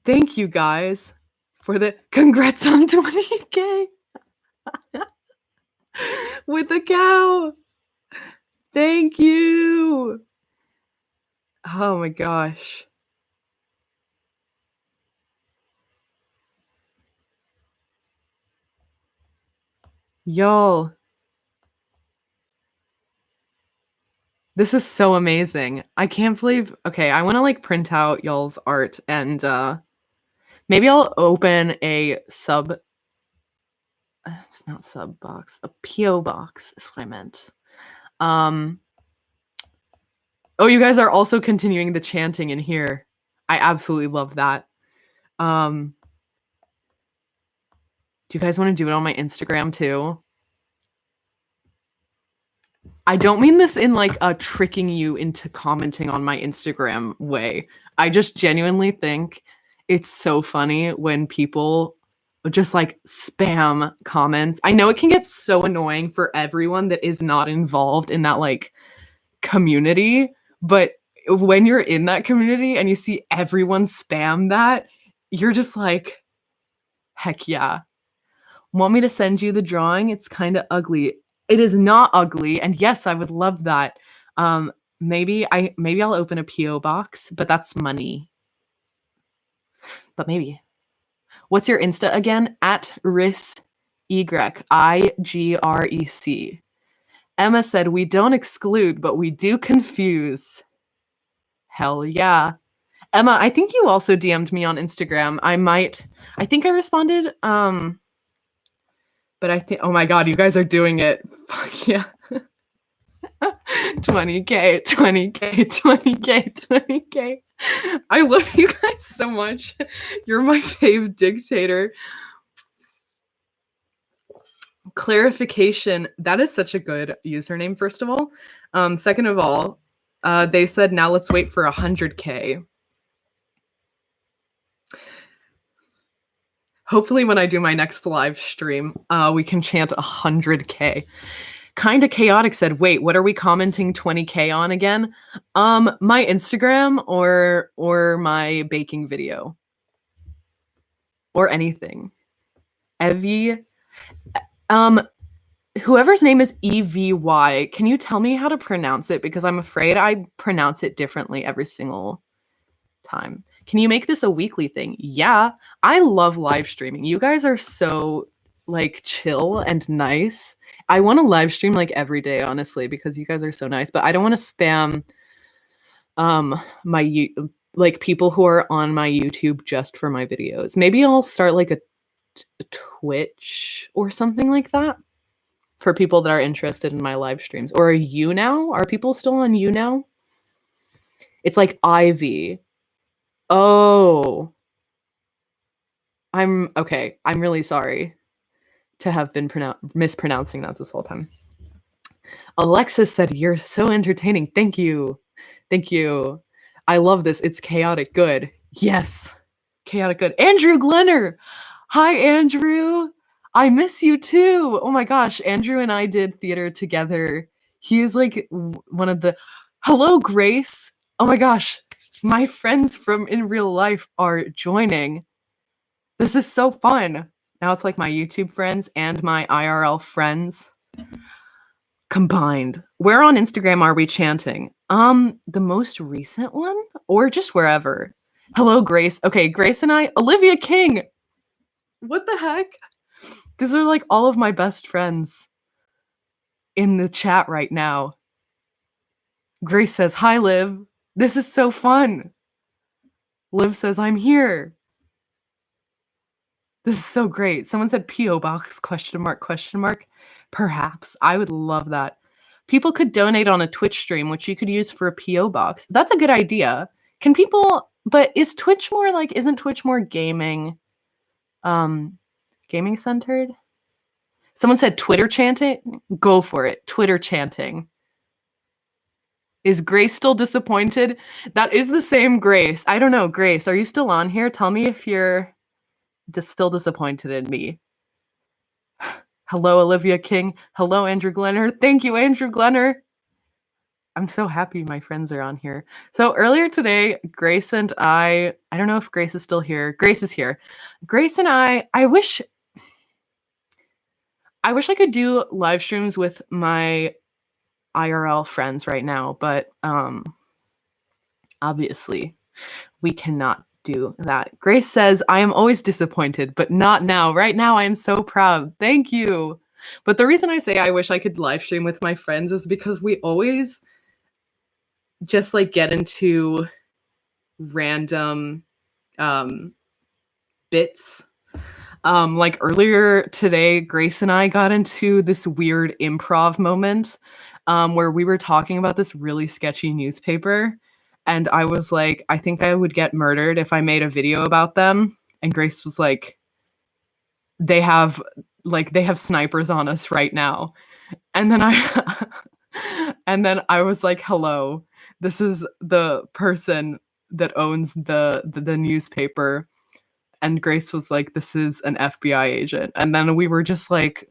Thank you guys for the congrats on 20K with the cow. Thank you. Oh my gosh. Y'all. This is so amazing. I can't believe okay, I want to like print out y'all's art and maybe I'll open a sub it's not sub box, a PO box is what I meant. Oh, you guys are also continuing the chanting in here. I absolutely love that. Do you guys want to do it on my Instagram too? I don't mean this in like a tricking you into commenting on my Instagram way. I just genuinely think It's so funny when people just, like, spam comments. I know it can get so annoying for everyone that is not involved in that, like, community, but when you're in that community and you see everyone spam that, you're just like, "Heck yeah." Want me to send you the drawing? It's kinda ugly. It is not ugly, and yes, I would love that. Um, maybe I'll open a PO box, but that's money. But maybe. What's your Insta again? At Ris Igrec. Emma said, "We don't exclude, but we do confuse." Hell yeah. Emma, I think you also DM'd me on Instagram. I think I responded, but I think oh my god, you guys are doing it. Fuck yeah. 20K, 20K, 20K, 20K. I love you guys so much. You're my fave dictator. Clarification, that is such a good username, first of all. Second of all, they said, now let's wait for 100K. Hopefully when I do my next live stream, we can chant 100K. Kinda Chaotic said, "Wait, what are we commenting 20K on again?" My Instagram or my baking video. Or anything. Evie, whoever's name is EVY, can you tell me how to pronounce it? Because I'm afraid I pronounce it differently every single time. Can you make this a weekly thing? Yeah, I love live streaming. You guys are so, like, chill and nice. I wanna live stream, like, every day, honestly, because you guys are so nice, but I don't wanna spam, my like, people who are on my YouTube just for my videos. Maybe I'll start, like, a Twitch or something like that for people that are interested in my live streams. Or YouNow? Are people still on YouNow? It's like Ivy. Oh. Okay, I'm really sorry to have been mispronouncing that this whole time. Alexis said, "You're so entertaining." Thank you. Thank you. I love this. It's chaotic good. Yes. Chaotic good. Andrew Glenner. Hi, Andrew. I miss you too. Oh my gosh. Andrew and I did theater together. He is like one of the. Hello, Grace. Oh my gosh. My friends from in real life are joining. This is so fun. Now it's like my YouTube friends and my IRL friends combined. Where on Instagram are we chanting? The most recent one or just wherever? Hello, Grace. Okay, Grace and I, Olivia King. What the heck? These are like all of my best friends in the chat right now. Grace says, "Hi, Liv. This is so fun." Liv says, "I'm here." This is so great. Someone said PO box ? Perhaps. I would love that. People could donate on a Twitch stream, which you could use for a PO box. That's a good idea. Can people but is Twitch more like isn't Twitch more gaming gaming centered? Someone said Twitter chanting. Go for it. Twitter chanting. Is Grace still disappointed? That is the same Grace. I don't know, Grace, are you still on here? Tell me if you're still disappointed in me. Hello, Olivia King. Hello, Andrew Glenner. Thank you, Andrew Glenner. I'm so happy my friends are on here. So earlier today, Grace and I don't know if Grace is still here. Grace is here. Grace and I wish I could do live streams with my IRL friends right now, but obviously we cannot do that. Grace says, "I am always disappointed, but not now. Right now, I am so proud." Thank you. But the reason I say I wish I could live stream with my friends is because we always just like get into random bits. Like earlier today, Grace and I got into this weird improv moment where we were talking about this really sketchy newspaper. And I was like, I think I would get murdered if I made a video about them. And Grace was like, they have snipers on us right now. And then I was like, hello, this is the person that owns the newspaper, and Grace was like, "This is an FBI agent." And then we were just like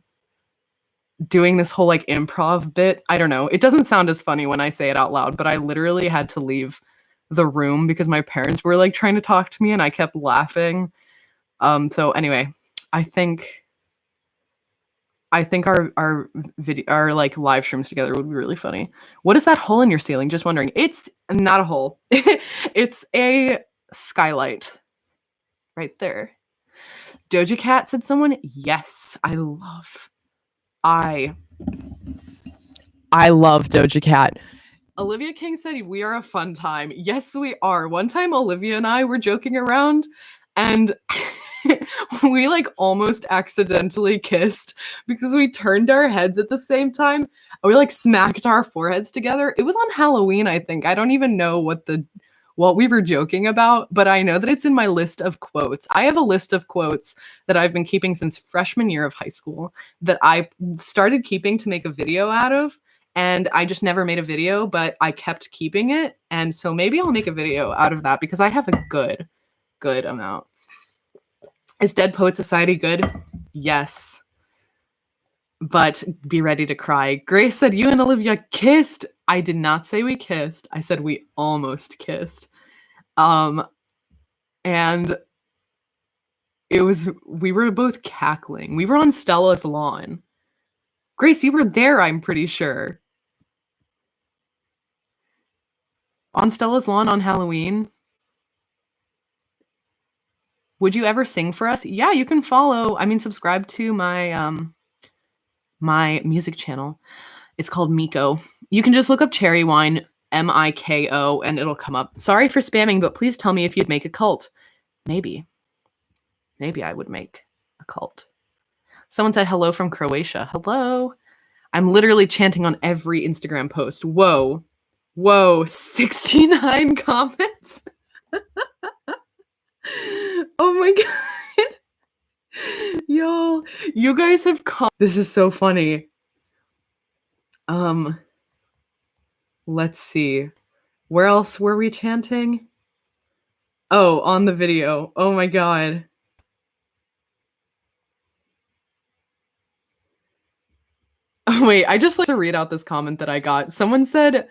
doing this whole like improv bit. I don't know. It doesn't sound as funny when I say it out loud, but I literally had to leave the room because my parents were like trying to talk to me and I kept laughing. So anyway, I think our video, our like live streams together would be really funny. What is that hole in your ceiling? Just wondering. It's not a hole. It's a skylight right there. Doja Cat, said someone. Yes, I I love Doja Cat. Olivia King said we are a fun time. Yes, we are. One time Olivia and I were joking around and we like almost accidentally kissed because we turned our heads at the same time. We like smacked our foreheads together. It was on Halloween, I think. I don't even know what we were joking about, but I know that it's in my list of quotes. I have a list of quotes that I've been keeping since freshman year of high school that I started keeping to make a video out of, and I just never made a video, but I kept keeping it. And so maybe I'll make a video out of that because I have a good amount. Is Dead Poet Society good? Yes. But be ready to cry. Grace said you and Olivia kissed. I did not say we kissed. I said we almost kissed. And we were both cackling. We were on Stella's lawn. Grace, you were there, I'm pretty sure. On Stella's lawn on Halloween. Would you ever sing for us? Yeah, you can subscribe to my music channel. It's called Miko. You can just look up Cherry Wine, Miko, and it'll come up. Sorry for spamming, but please tell me if you'd make a cult. Maybe I would make a cult. Someone said hello from Croatia. Hello. I'm literally chanting on every Instagram post. Whoa, 69 comments. Oh my god. Y'all, you guys have this is so funny. Let's see. Where else were we chanting? Oh, on the video. Oh my god. Oh wait, I just like to read out this comment that I got. Someone said,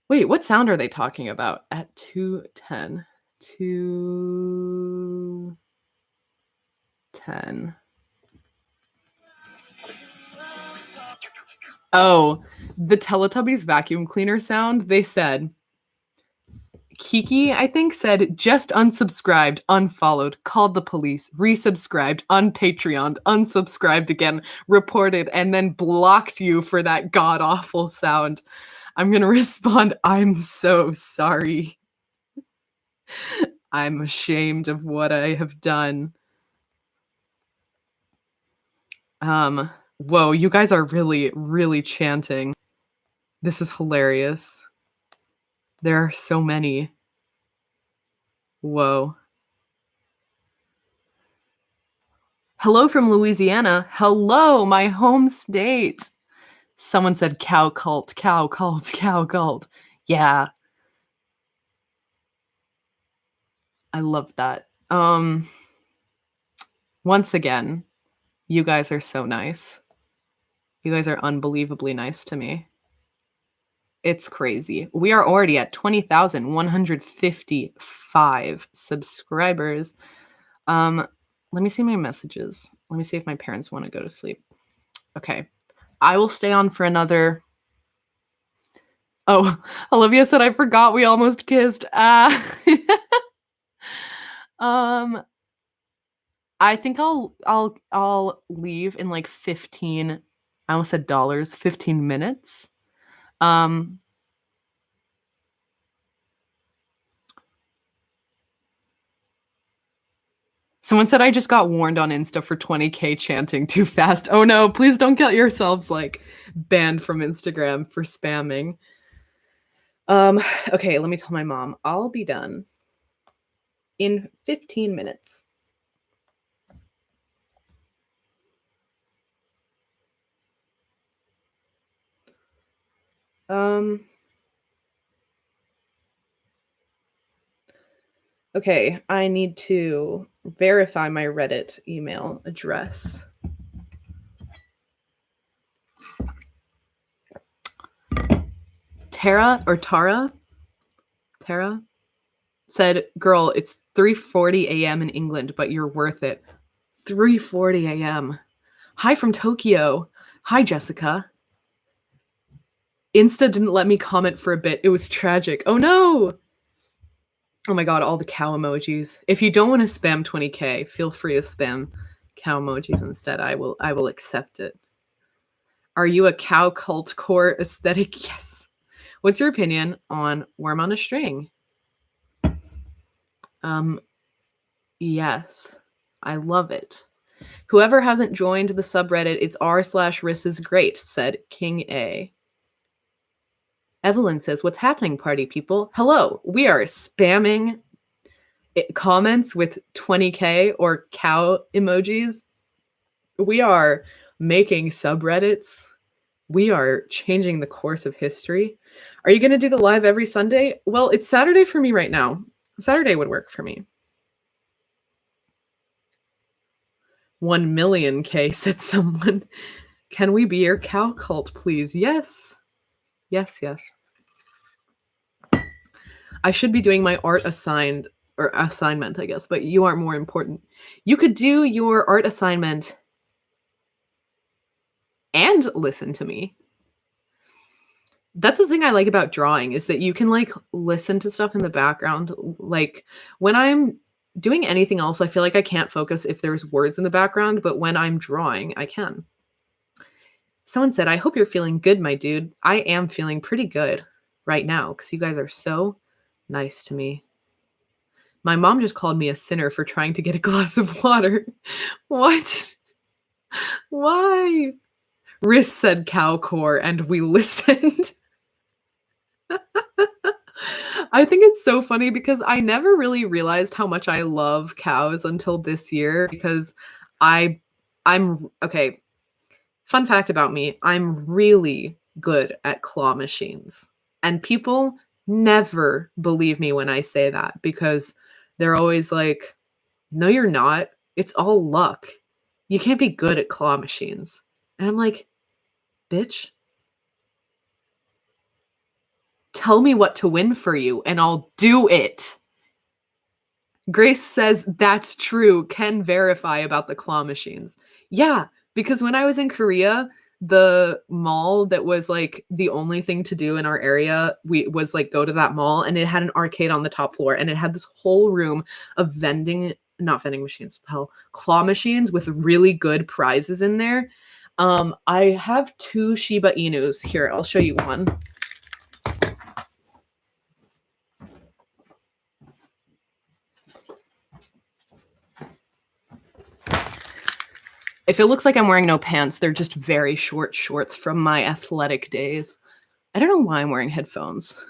wait, what sound are they talking about? At 2:10. 2:10. Oh, the Teletubbies vacuum cleaner sound. They said, Kiki, I think, said, just unsubscribed, unfollowed, called the police, resubscribed, unpatreoned, unsubscribed again, reported, and then blocked you for that god-awful sound. I'm going to respond, I'm so sorry. I'm ashamed of what I have done. Whoa, you guys are really, really chanting. This is hilarious. There are so many. Whoa. Hello from Louisiana. Hello, my home state. Someone said cow cult, cow cult, cow cult. Yeah. I love that. Once again, you guys are so nice. You guys are unbelievably nice to me. It's crazy. We are already at 20,155 subscribers. Let me see my messages. Let me see if my parents want to go to sleep. Okay. I will stay on for another. Oh, Olivia said I forgot we almost kissed. I think I'll leave in like 15. I almost said dollars, 15 minutes. Someone said I just got warned on Insta for 20K chanting too fast. Oh no, please don't get yourselves like banned from Instagram for spamming. Okay, let me tell my mom. I'll be done in 15 minutes. Okay, I need to verify my Reddit email address. Tara said, "Girl, it's 3:40 a.m. in England, but you're worth it." 3:40 a.m. Hi from Tokyo. Hi, Jessica. Insta didn't let me comment for a bit. It was tragic. Oh no! Oh my god, all the cow emojis. If you don't want to spam 20k, feel free to spam cow emojis instead. I will accept it. Are you a cow cult core aesthetic? Yes. What's your opinion on Worm on a String? Yes. I love it. Whoever hasn't joined the subreddit, it's r/Riss is great, said King A. Evelyn says, what's happening, party people? Hello, we are spamming comments with 20k or cow emojis. We are making subreddits. We are changing the course of history. Are you going to do the live every Sunday? Well, it's Saturday for me right now. Saturday would work for me. 1 million K, said someone. Can we be your cow cult, please? Yes. Yes, yes. I should be doing my art assignment, I guess, but you are more important. You could do your art assignment and listen to me. That's the thing I like about drawing, is that you can like listen to stuff in the background. Like when I'm doing anything else, I feel like I can't focus if there's words in the background, but when I'm drawing, I can. Someone said, I hope you're feeling good, my dude. I am feeling pretty good right now because you guys are so nice to me. My mom just called me a sinner for trying to get a glass of water. What? Why? Riss said cow core and we listened. I think it's so funny because I never really realized how much I love cows until this year because I'm okay. Fun fact about me, I'm really good at claw machines. And people never believe me when I say that because they're always like, no, you're not. It's all luck. You can't be good at claw machines. And I'm like, bitch, tell me what to win for you and I'll do it. Grace says that's true. Can verify about the claw machines. Yeah, because when I was in Korea, the mall that was like the only thing to do in our area, we was like go to that mall and it had an arcade on the top floor and it had this whole room of not vending machines, what the hell, claw machines with really good prizes in there. I have 2 Shiba Inus here. I'll show you one. If it looks like I'm wearing no pants, they're just very short shorts from my athletic days. I don't know why I'm wearing headphones.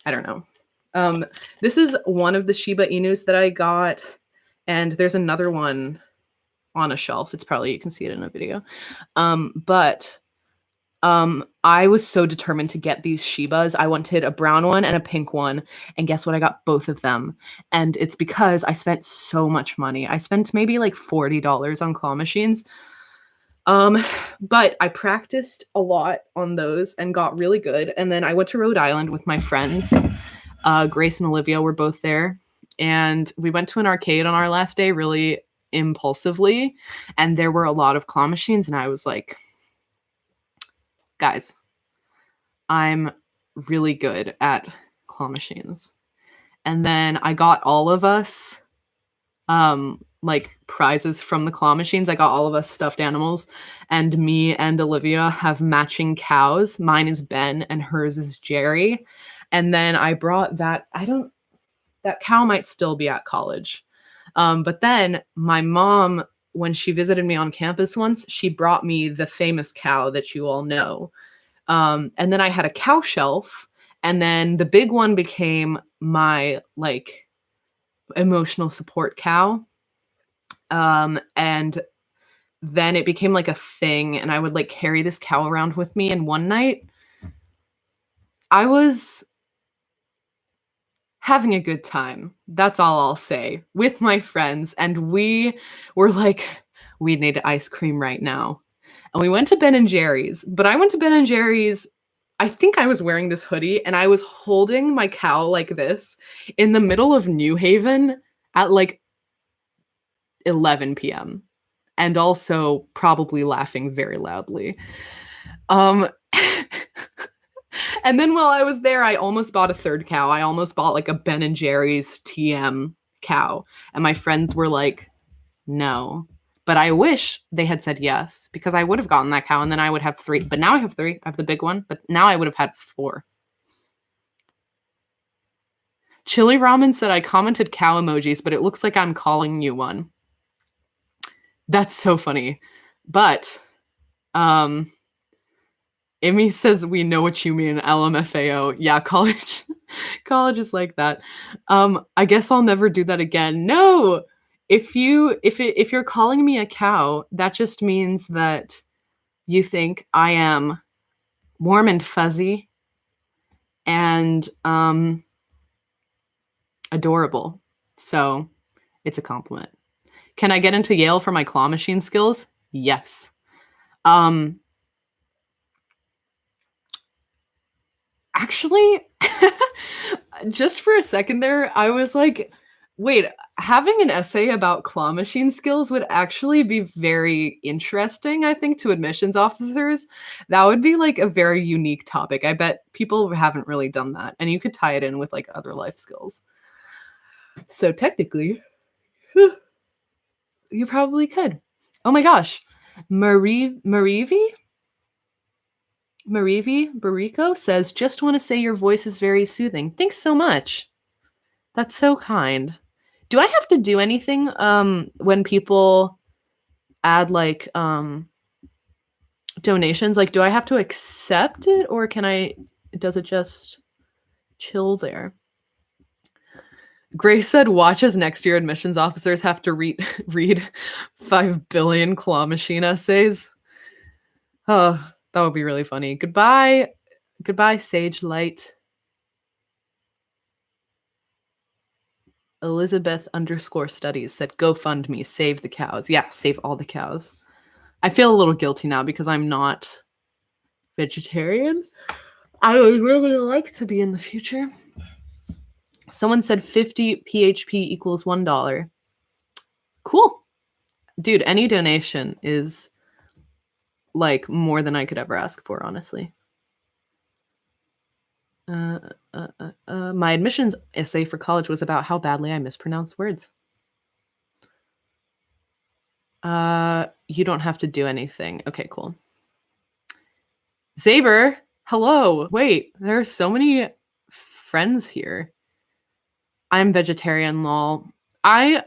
I don't know. This is one of the Shiba Inus that I got, and there's another one on a shelf. It's probably, you can see it in a video. I was so determined to get these Shibas. I wanted a brown one and a pink one. And guess what? I got both of them. And it's because I spent so much money. I spent maybe like $40 on claw machines. But I practiced a lot on those and got really good. And then I went to Rhode Island with my friends. Grace and Olivia were both there. And we went to an arcade on our last day really impulsively. And there were a lot of claw machines. And I was like, guys, I'm really good at claw machines. And then I got all of us like prizes from the claw machines. I got all of us stuffed animals, and me and Olivia have matching cows. Mine is Ben and hers is Jerry. And then I brought that cow might still be at college. But then my mom, when she visited me on campus once, she brought me the famous cow that you all know. And then I had a cow shelf, and then the big one became my like emotional support cow. And then it became like a thing, and I would like carry this cow around with me. And one night I was having a good time. That's all I'll say with my friends. And we were like, we need ice cream right now. And we went to Ben and Jerry's, but I went to Ben and Jerry's. I think I was wearing this hoodie and I was holding my cow like this in the middle of New Haven at like 11 p.m. and also probably laughing very loudly. Um And then while I was there, I almost bought a third cow. I almost bought like a Ben and Jerry's TM cow. And my friends were like, no. But I wish they had said yes because I would have gotten that cow and then I would have 3. But now I have 3. I have the big one, but now I would have had 4. Chili Ramen said I commented cow emojis, but it looks like I'm calling you one. That's so funny. But Amy says we know what you mean, LMFAO. Yeah, college is like that. I guess I'll never do that again. No. If you're calling me a cow, that just means that you think I am warm and fuzzy and adorable. So, it's a compliment. Can I get into Yale for my claw machine skills? Yes. Actually, just for a second there, I was like, wait, having an essay about claw machine skills would actually be very interesting, I think, to admissions officers. That would be like a very unique topic. I bet people haven't really done that. And you could tie it in with like other life skills. So technically, you probably could. Oh my gosh. Marivi Barrico says, just want to say your voice is very soothing. Thanks so much. That's so kind. Do I have to do anything when people add like donations? Like, do I have to accept it or does it just chill there? Grace said, watch as next year admissions officers have to read 5 billion claw machine essays. Oh, that would be really funny. Goodbye, Sage Light. Elizabeth_studies said, GoFundMe, save the cows. Yeah, save all the cows. I feel a little guilty now because I'm not vegetarian. I would really like to be in the future. Someone said 50 PHP equals $1. Cool. Dude, any donation is like more than I could ever ask for, honestly. My admissions essay for college was about how badly I mispronounced words. You don't have to do anything. Okay, cool. Zaber, hello. Wait, there are so many friends here. I'm vegetarian, lol. I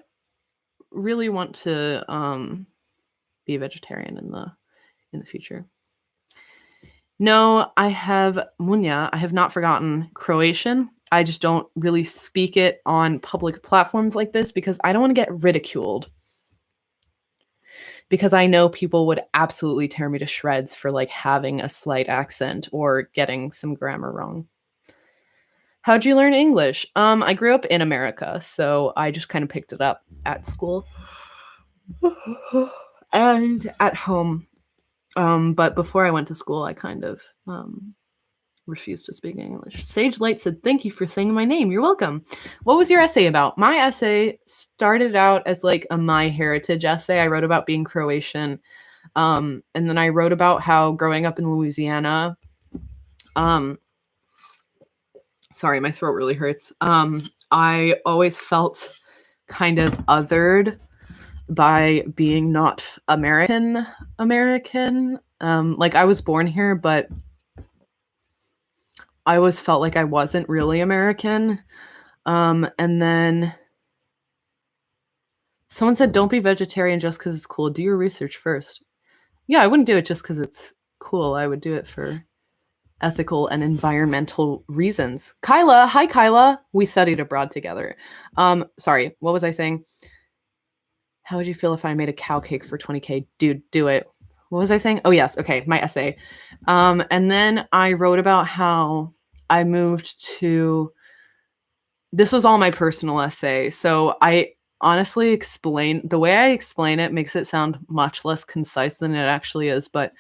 really want to be vegetarian in the future. No, I have Munya. I have not forgotten Croatian. I just don't really speak it on public platforms like this because I don't want to get ridiculed. Because I know people would absolutely tear me to shreds for like having a slight accent or getting some grammar wrong. How'd you learn English? I grew up in America, so I just kind of picked it up at school and at home. But before I went to school, I kind of refused to speak English. Sage Light said, thank you for saying my name. You're welcome. What was your essay about? My essay started out as like a My Heritage essay. I wrote about being Croatian. And then I wrote about how growing up in Louisiana, sorry, my throat really hurts. I always felt kind of othered by being not American. Like I was born here, but I always felt like I wasn't really American. And then someone said, don't be vegetarian just because it's cool. Do your research first. Yeah, I wouldn't do it just because it's cool. I would do it for ethical and environmental reasons. Kyla, hi Kyla. We studied abroad together. Sorry, what was I saying? How would you feel if I made a cow cake for 20K? Dude, do it. What was I saying? Oh, yes. Okay, my essay. And then I wrote about how I moved to This was all my personal essay. So I honestly the way I explain it makes it sound much less concise than it actually is. But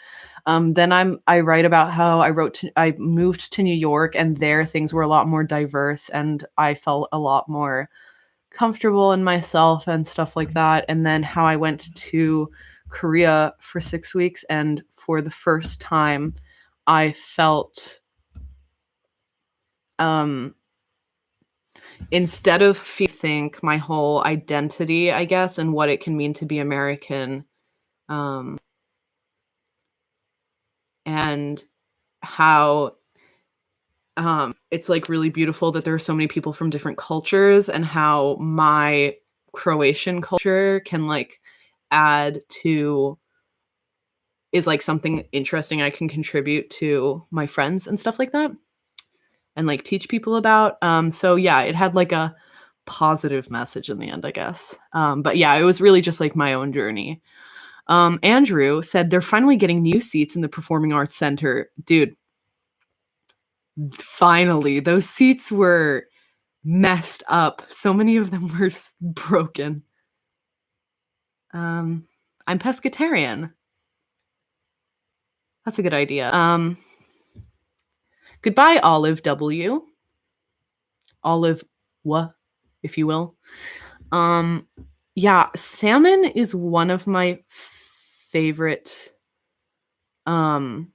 then I write about how I moved to New York, and there things were a lot more diverse, and I felt a lot more comfortable in myself and stuff like that. And then how I went to Korea for 6 weeks, and for the first time, I felt instead of think my whole identity, I guess, and what it can mean to be American, and how it's like really beautiful that there are so many people from different cultures, and how my Croatian culture can like add to is like something interesting I can contribute to my friends and stuff like that, and like teach people about. So yeah, it had like a positive message in the end, I guess. But yeah, it was really just like my own journey. Andrew said they're finally getting new seats in the Performing Arts Center. Dude, finally, those seats were messed up. So many of them were broken. I'm pescatarian. That's a good idea. Goodbye, Olive W. Olive what, if you will. Yeah, salmon is one of my favorite one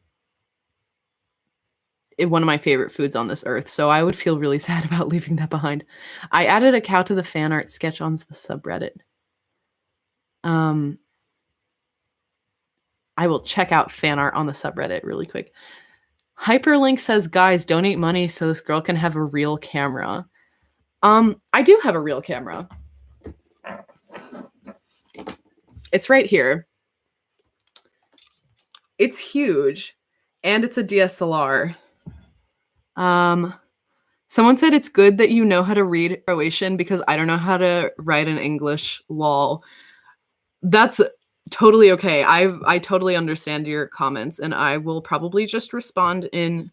of my favorite foods on this earth, so I would feel really sad about leaving that behind. I added a cow to the fan art sketch on the subreddit. I will check out fan art on the subreddit really quick. Hyperlink says, guys, donate money so this girl can have a real camera. I do have a real camera. It's right here. It's huge, and it's a DSLR. Someone said it's good that you know how to read Croatian because I don't know how to write in English. Lol. That's totally okay. I totally understand your comments, and I will probably just respond in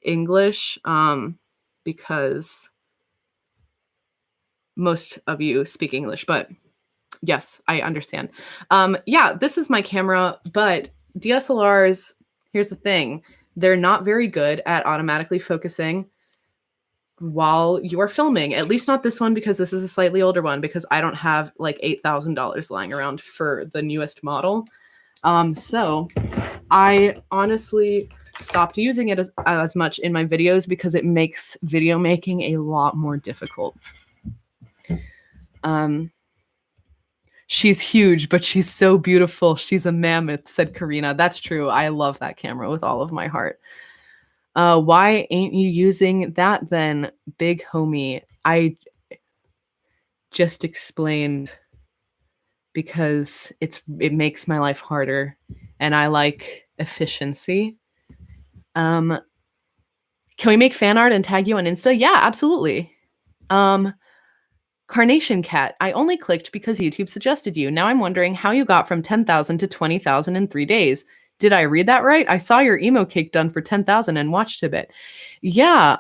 English because most of you speak English, but yes, I understand. Yeah, this is my camera, but DSLRs, here's the thing. They're not very good at automatically focusing while you are filming. At least not this one, because this is a slightly older one, because I don't have like $8,000 lying around for the newest model. So I honestly stopped using it as much in my videos because it makes video making a lot more difficult. She's huge, but she's so beautiful. She's a mammoth, said Karina. That's true. I love that camera with all of my heart. Why ain't you using that then, big homie? I just explained because it makes my life harder, and I like efficiency. Can we make fan art and tag you on Insta? Yeah, absolutely. Carnation Cat, I only clicked because YouTube suggested you. Now I'm wondering how you got from 10,000 to 20,000 in 3 days. Did I read that right? I saw your emo cake done for 10,000 and watched a bit. Yeah.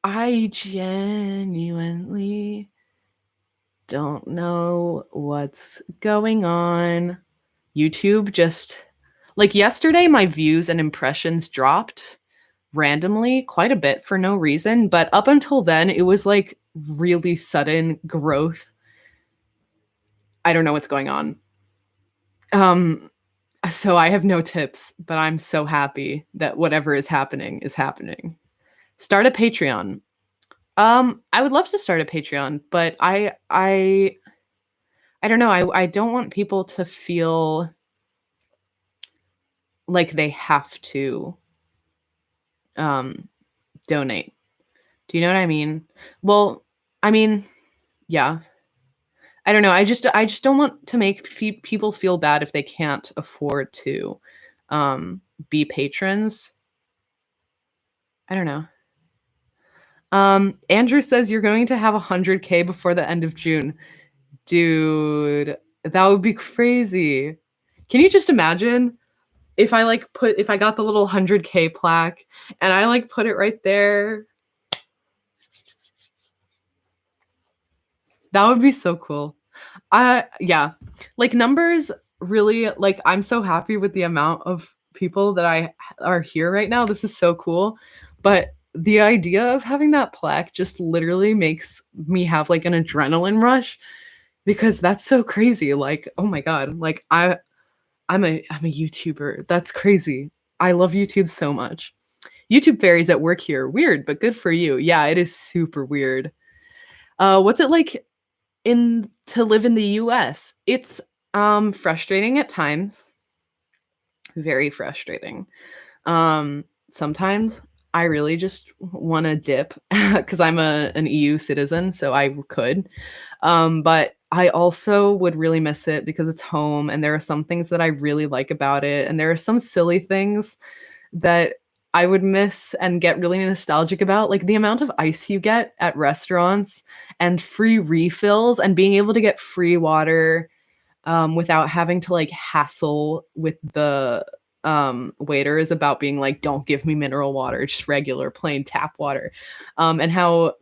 I genuinely don't know what's going on. YouTube just like yesterday, my views and impressions dropped randomly quite a bit for no reason, but up until then it was like really sudden growth. I don't know what's going on. So I have no tips, but I'm so happy that whatever is happening is happening. Start a Patreon. I would love to start a Patreon, but I don't know. I don't want people to feel like they have to donate. Do you know what I mean? Well, I mean, yeah. I don't know. I just don't want to make people feel bad if they can't afford to be patrons. I don't know. Andrew says you're going to have 100K before the end of June. Dude, that would be crazy. Can you just imagine if I got the little 100K plaque and I like put it right there That would be so cool. Yeah. Like, numbers really like, I'm so happy with the amount of people that are here right now. This is so cool. But the idea of having that plaque just literally makes me have, like, an adrenaline rush because that's so crazy. Like, oh my god. Like, I'm a YouTuber. That's crazy. I love YouTube so much. YouTube fairies at work here. Weird, but good for you. Yeah, it is super weird. What's it like in to live in the US? It's frustrating at times, very frustrating. Sometimes I really just want to dip because I'm an EU citizen, so I could. But I also would really miss it because it's home and there are some things that I really like about it, and there are some silly things that I would miss and get really nostalgic about, like the amount of ice you get at restaurants and free refills and being able to get free water, without having to, like, hassle with the, waiters about being like, "Don't give me mineral water, just regular plain tap water." And how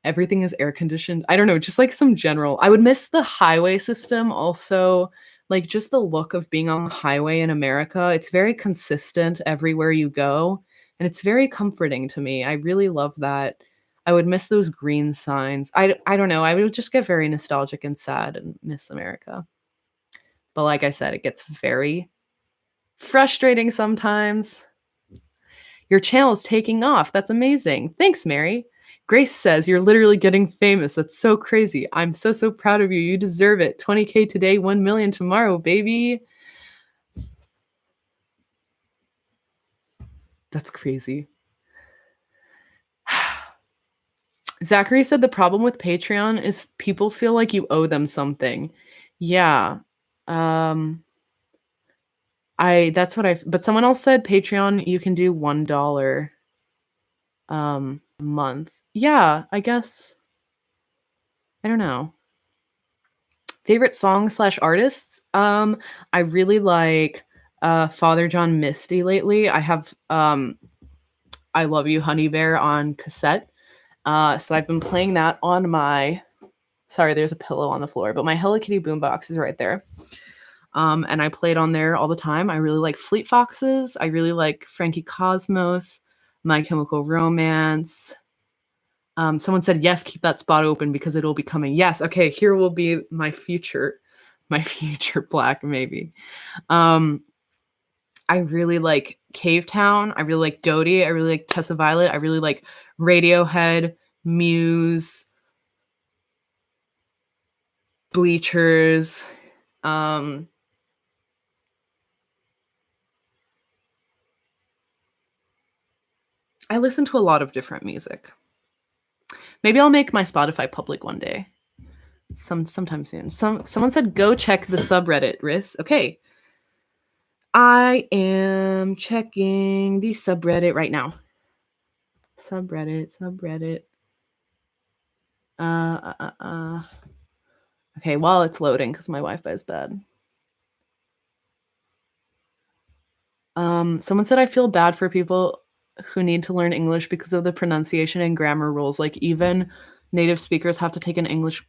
everything is air conditioned. I don't know, just like some general I would miss the highway system also, like, just the look of being on the highway in America. It's very consistent everywhere you go, and it's very comforting to me. I really love that. I would miss those green signs. I don't know, I would just get very nostalgic and sad and miss America. But like I said, it gets very frustrating sometimes. Your channel is taking off. That's amazing. Thanks, Mary. Grace says you're literally getting famous. That's so crazy. I'm so, so proud of you. You deserve it. 20K today, 1 million tomorrow, baby. That's crazy. Zachary said the problem with Patreon is people feel like you owe them something. Yeah. Um I that's what I but someone else said Patreon you can do $1 a month. Yeah, I guess. I don't know. Favorite song/artists? I really like, Father John Misty lately. I have, I Love You, Honey Bear on cassette. So I've been playing that on my sorry, there's a pillow on the floor, but my Hello Kitty boombox is right there. And I play it on there all the time. I really like Fleet Foxes. I really like Frankie Cosmos, My Chemical Romance. Someone said, yes, keep that spot open because it'll be coming. Yes, okay, here will be my future black, maybe. Um, I really like Cave Town. I really like Dodie. I really like Tessa Violet. I really like Radiohead, Muse, Bleachers. Um, I listen to a lot of different music. Maybe I'll make my Spotify public one day. Sometime soon. Someone said go check the subreddit, Riss. Okay. I am checking the subreddit right now. Subreddit. Uh, uh, uh, uh. Okay, while it's loading, because my Wi-Fi is bad. Someone said I feel bad for people who need to learn English because of the pronunciation and grammar rules. Like even native speakers have to take an English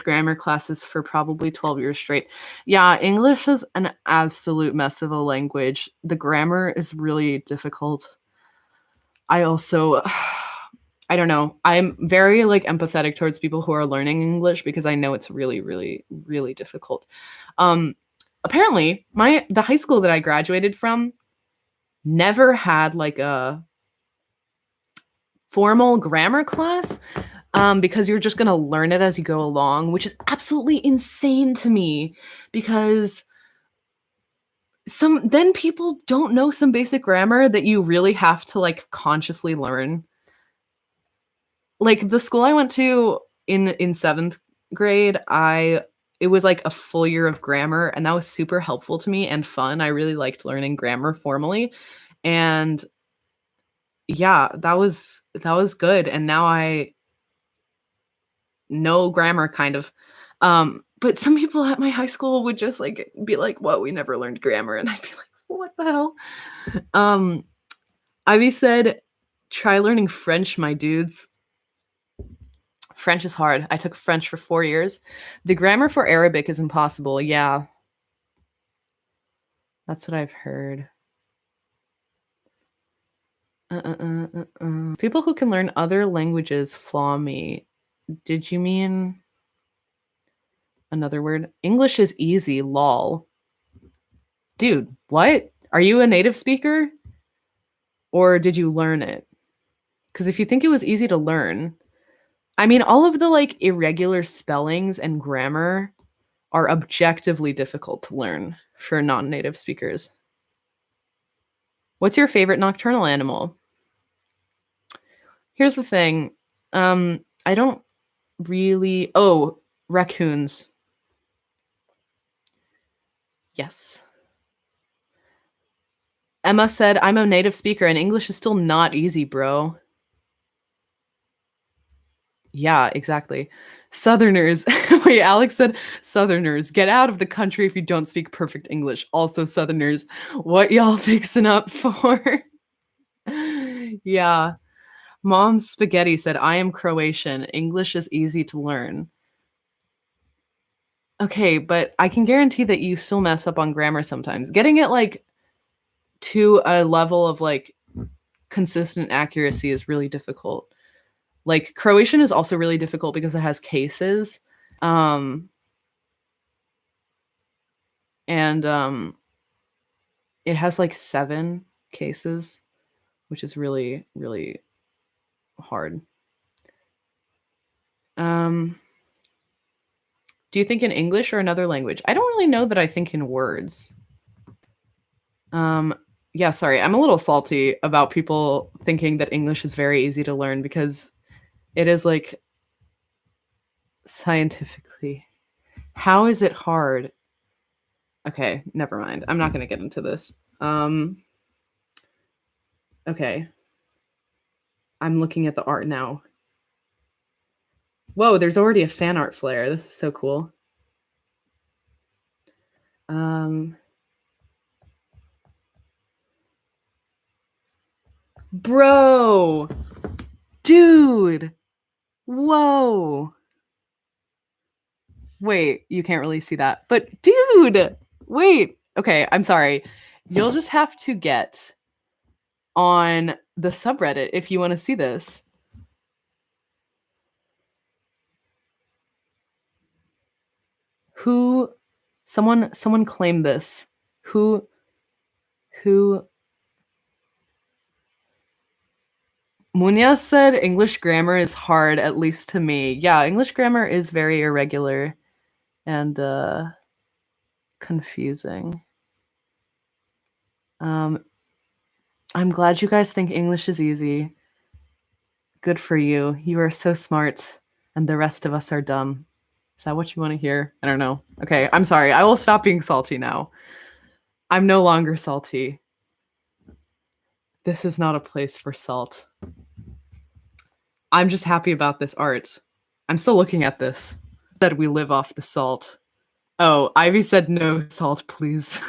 grammar classes for probably 12 years straight. Yeah, English is an absolute mess of a language. The grammar is really difficult. I also I don't know. I'm very like empathetic towards people who are learning English because I know it's really, really, really difficult. Apparently, the high school that I graduated from never had like a formal grammar class, because you're just gonna learn it as you go along, which is absolutely insane to me because then people don't know some basic grammar that you really have to like consciously learn. Like the school I went to in 7th grade, it was like a full year of grammar and that was super helpful to me and fun. I really liked learning grammar formally. And yeah, that was good. And now I know grammar kind of. But some people at my high school would just like be like, "What? We never learned grammar." And I'd be like, "What the hell?" Um, Ivy said, "Try learning French, my dudes." French is hard. I took French for 4 years. The grammar for Arabic is impossible. Yeah. That's what I've heard. People who can learn other languages flaw me. Did you mean another word? English is easy, lol. Dude, what? Are you a native speaker? Or did you learn it? Because if you think it was easy to learn, I mean, all of the like irregular spellings and grammar are objectively difficult to learn for non-native speakers. What's your favorite nocturnal animal? Here's the thing. I don't really. Oh, raccoons. Yes. Emma said, I'm a native speaker and English is still not easy, bro. Yeah, exactly. Southerners. Wait, Alex said, Southerners, get out of the country if you don't speak perfect English. Also, Southerners, what y'all fixing up for? Yeah. Mom Spaghetti said, I am Croatian. English is easy to learn. Okay, but I can guarantee that you still mess up on grammar sometimes. Getting it like to a level of like consistent accuracy is really difficult. Like Croatian is also really difficult because it has cases. And it has like 7 cases, which is really, really hard. Do you think in English or another language? I don't really know that I think in words. Yeah, sorry. I'm a little salty about people thinking that English is very easy to learn because it is like scientifically. How is it hard? Okay, never mind. I'm not going to get into this. Okay. I'm looking at the art now. Whoa, there's already a fan art flare. This is so cool. Bro. Dude. Whoa. Wait, you can't really see that. But dude, wait. Okay, I'm sorry. You'll just have to get on the subreddit if you want to see this. Who someone claimed this. Who Munya said English grammar is hard, at least to me. Yeah, English grammar is very irregular and confusing. I'm glad you guys think English is easy. Good for you. You are so smart, and the rest of us are dumb. Is that what you want to hear? I don't know. Okay, I'm sorry. I will stop being salty now. I'm no longer salty. This is not a place for salt. I'm just happy about this art. I'm still looking at this. That we live off the salt. Oh, Ivy said no salt, please.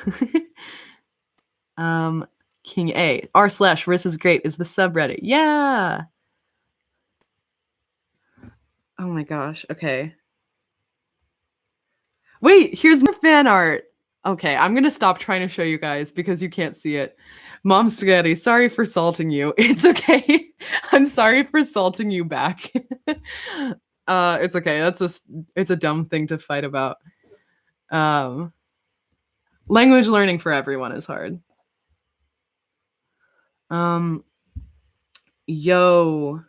King A. r/Riss is great is the subreddit. Yeah. Oh my gosh. Okay. Wait, here's more fan art. Okay, I'm gonna stop trying to show you guys because you can't see it. Mom Spaghetti, sorry for salting you. It's okay. I'm sorry for salting you back. It's okay. It's a dumb thing to fight about. Language learning for everyone is hard. Yo,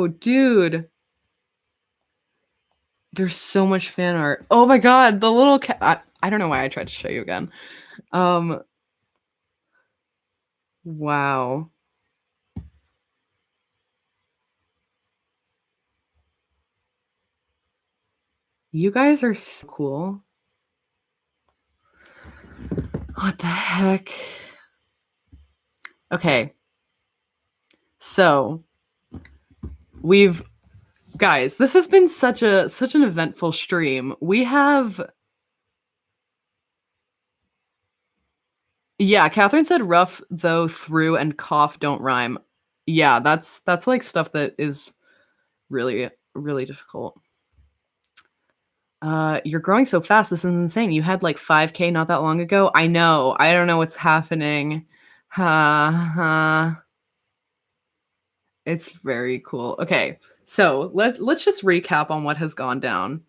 dude. There's so much fan art. Oh my god, the little cat. I don't know why I tried to show you again. Wow. You guys are so cool. What the heck? Okay. So, guys, this has been such an eventful stream. We have Yeah, Catherine said rough though through and cough don't rhyme. Yeah, that's like stuff that is really, really difficult. You're growing so fast. This is insane. You had like 5K not that long ago. I know. I don't know what's happening. Ha. It's very cool. Okay. So let's just recap on what has gone down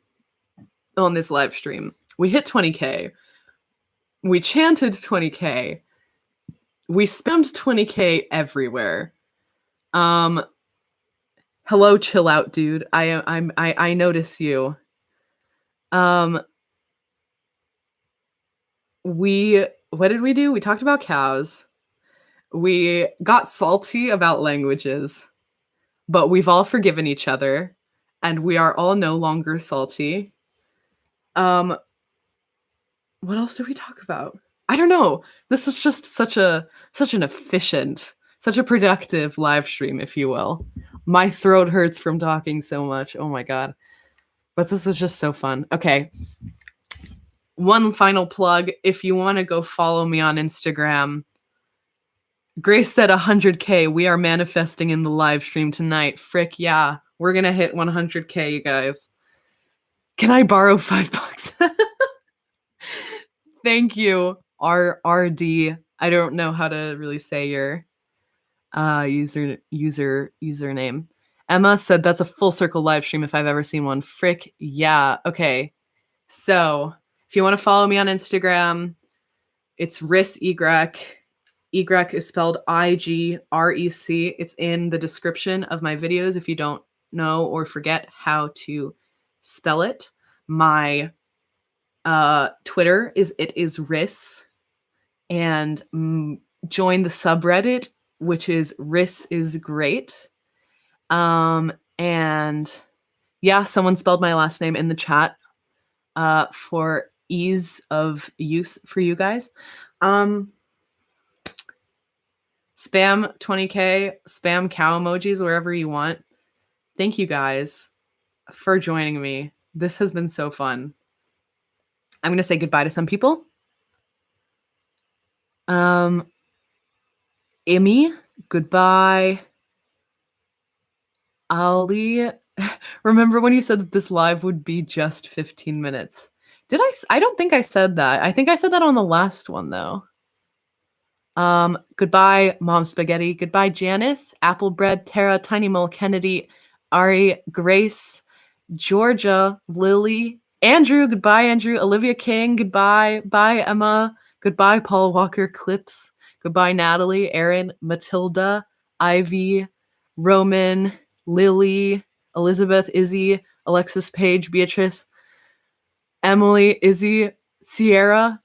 on this live stream. We hit 20K. We chanted 20K. We spammed 20K everywhere. Hello, chill out, dude. I notice you. What did we do? We talked about cows. We got salty about languages, but we've all forgiven each other and we are all no longer salty. Um what else did we talk about? I don't know. This is just such an efficient, such a productive live stream, if you will. My throat hurts from talking so much. Oh my god. But this was just so fun. Okay. One final plug. If you want to go follow me on Instagram, Grace said 100K. We are manifesting in the live stream tonight. Frick yeah. We're going to hit 100K, you guys. Can I borrow $5? Thank you, RD. I don't know how to really say your username. Emma said that's a full circle live stream if I've ever seen one. Frick yeah. Okay. So if you want to follow me on Instagram, it's RisYgrec. Ygrec is spelled IGREC. It's in the description of my videos if you don't know or forget how to spell it. My Twitter is ris, and join the subreddit, which is Ris is great. And yeah, someone spelled my last name in the chat for ease of use for you guys. Spam 20K, spam cow emojis wherever you want. Thank you guys for joining me. This has been so fun. I'm going to say goodbye to some people. Emmy, goodbye. Ali, remember when you said that this live would be just 15 minutes? Did I don't think I said that. I think I said that on the last one though. Goodbye, Mom Spaghetti. Goodbye, Janice, Applebread, Tara, Tiny Mole, Kennedy, Ari, Grace, Georgia, Lily, Andrew. Goodbye, Andrew. Olivia King. Goodbye. Bye, Emma. Goodbye, Paul Walker Clips. Goodbye, Natalie, Aaron, Matilda, Ivy, Roman, Lily, Elizabeth, Izzy, Alexis, Paige, Beatrice, Emily, Izzy, Sierra.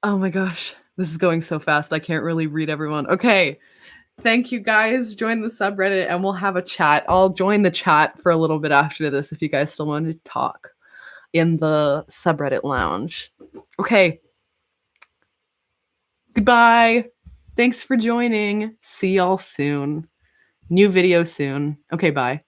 Oh my gosh. This is going so fast. I can't really read everyone. Okay. Thank you guys. Join the subreddit and we'll have a chat. I'll join the chat for a little bit after this if you guys still want to talk in the subreddit lounge. Okay. Goodbye. Thanks for joining. See y'all soon. New video soon. Okay, bye.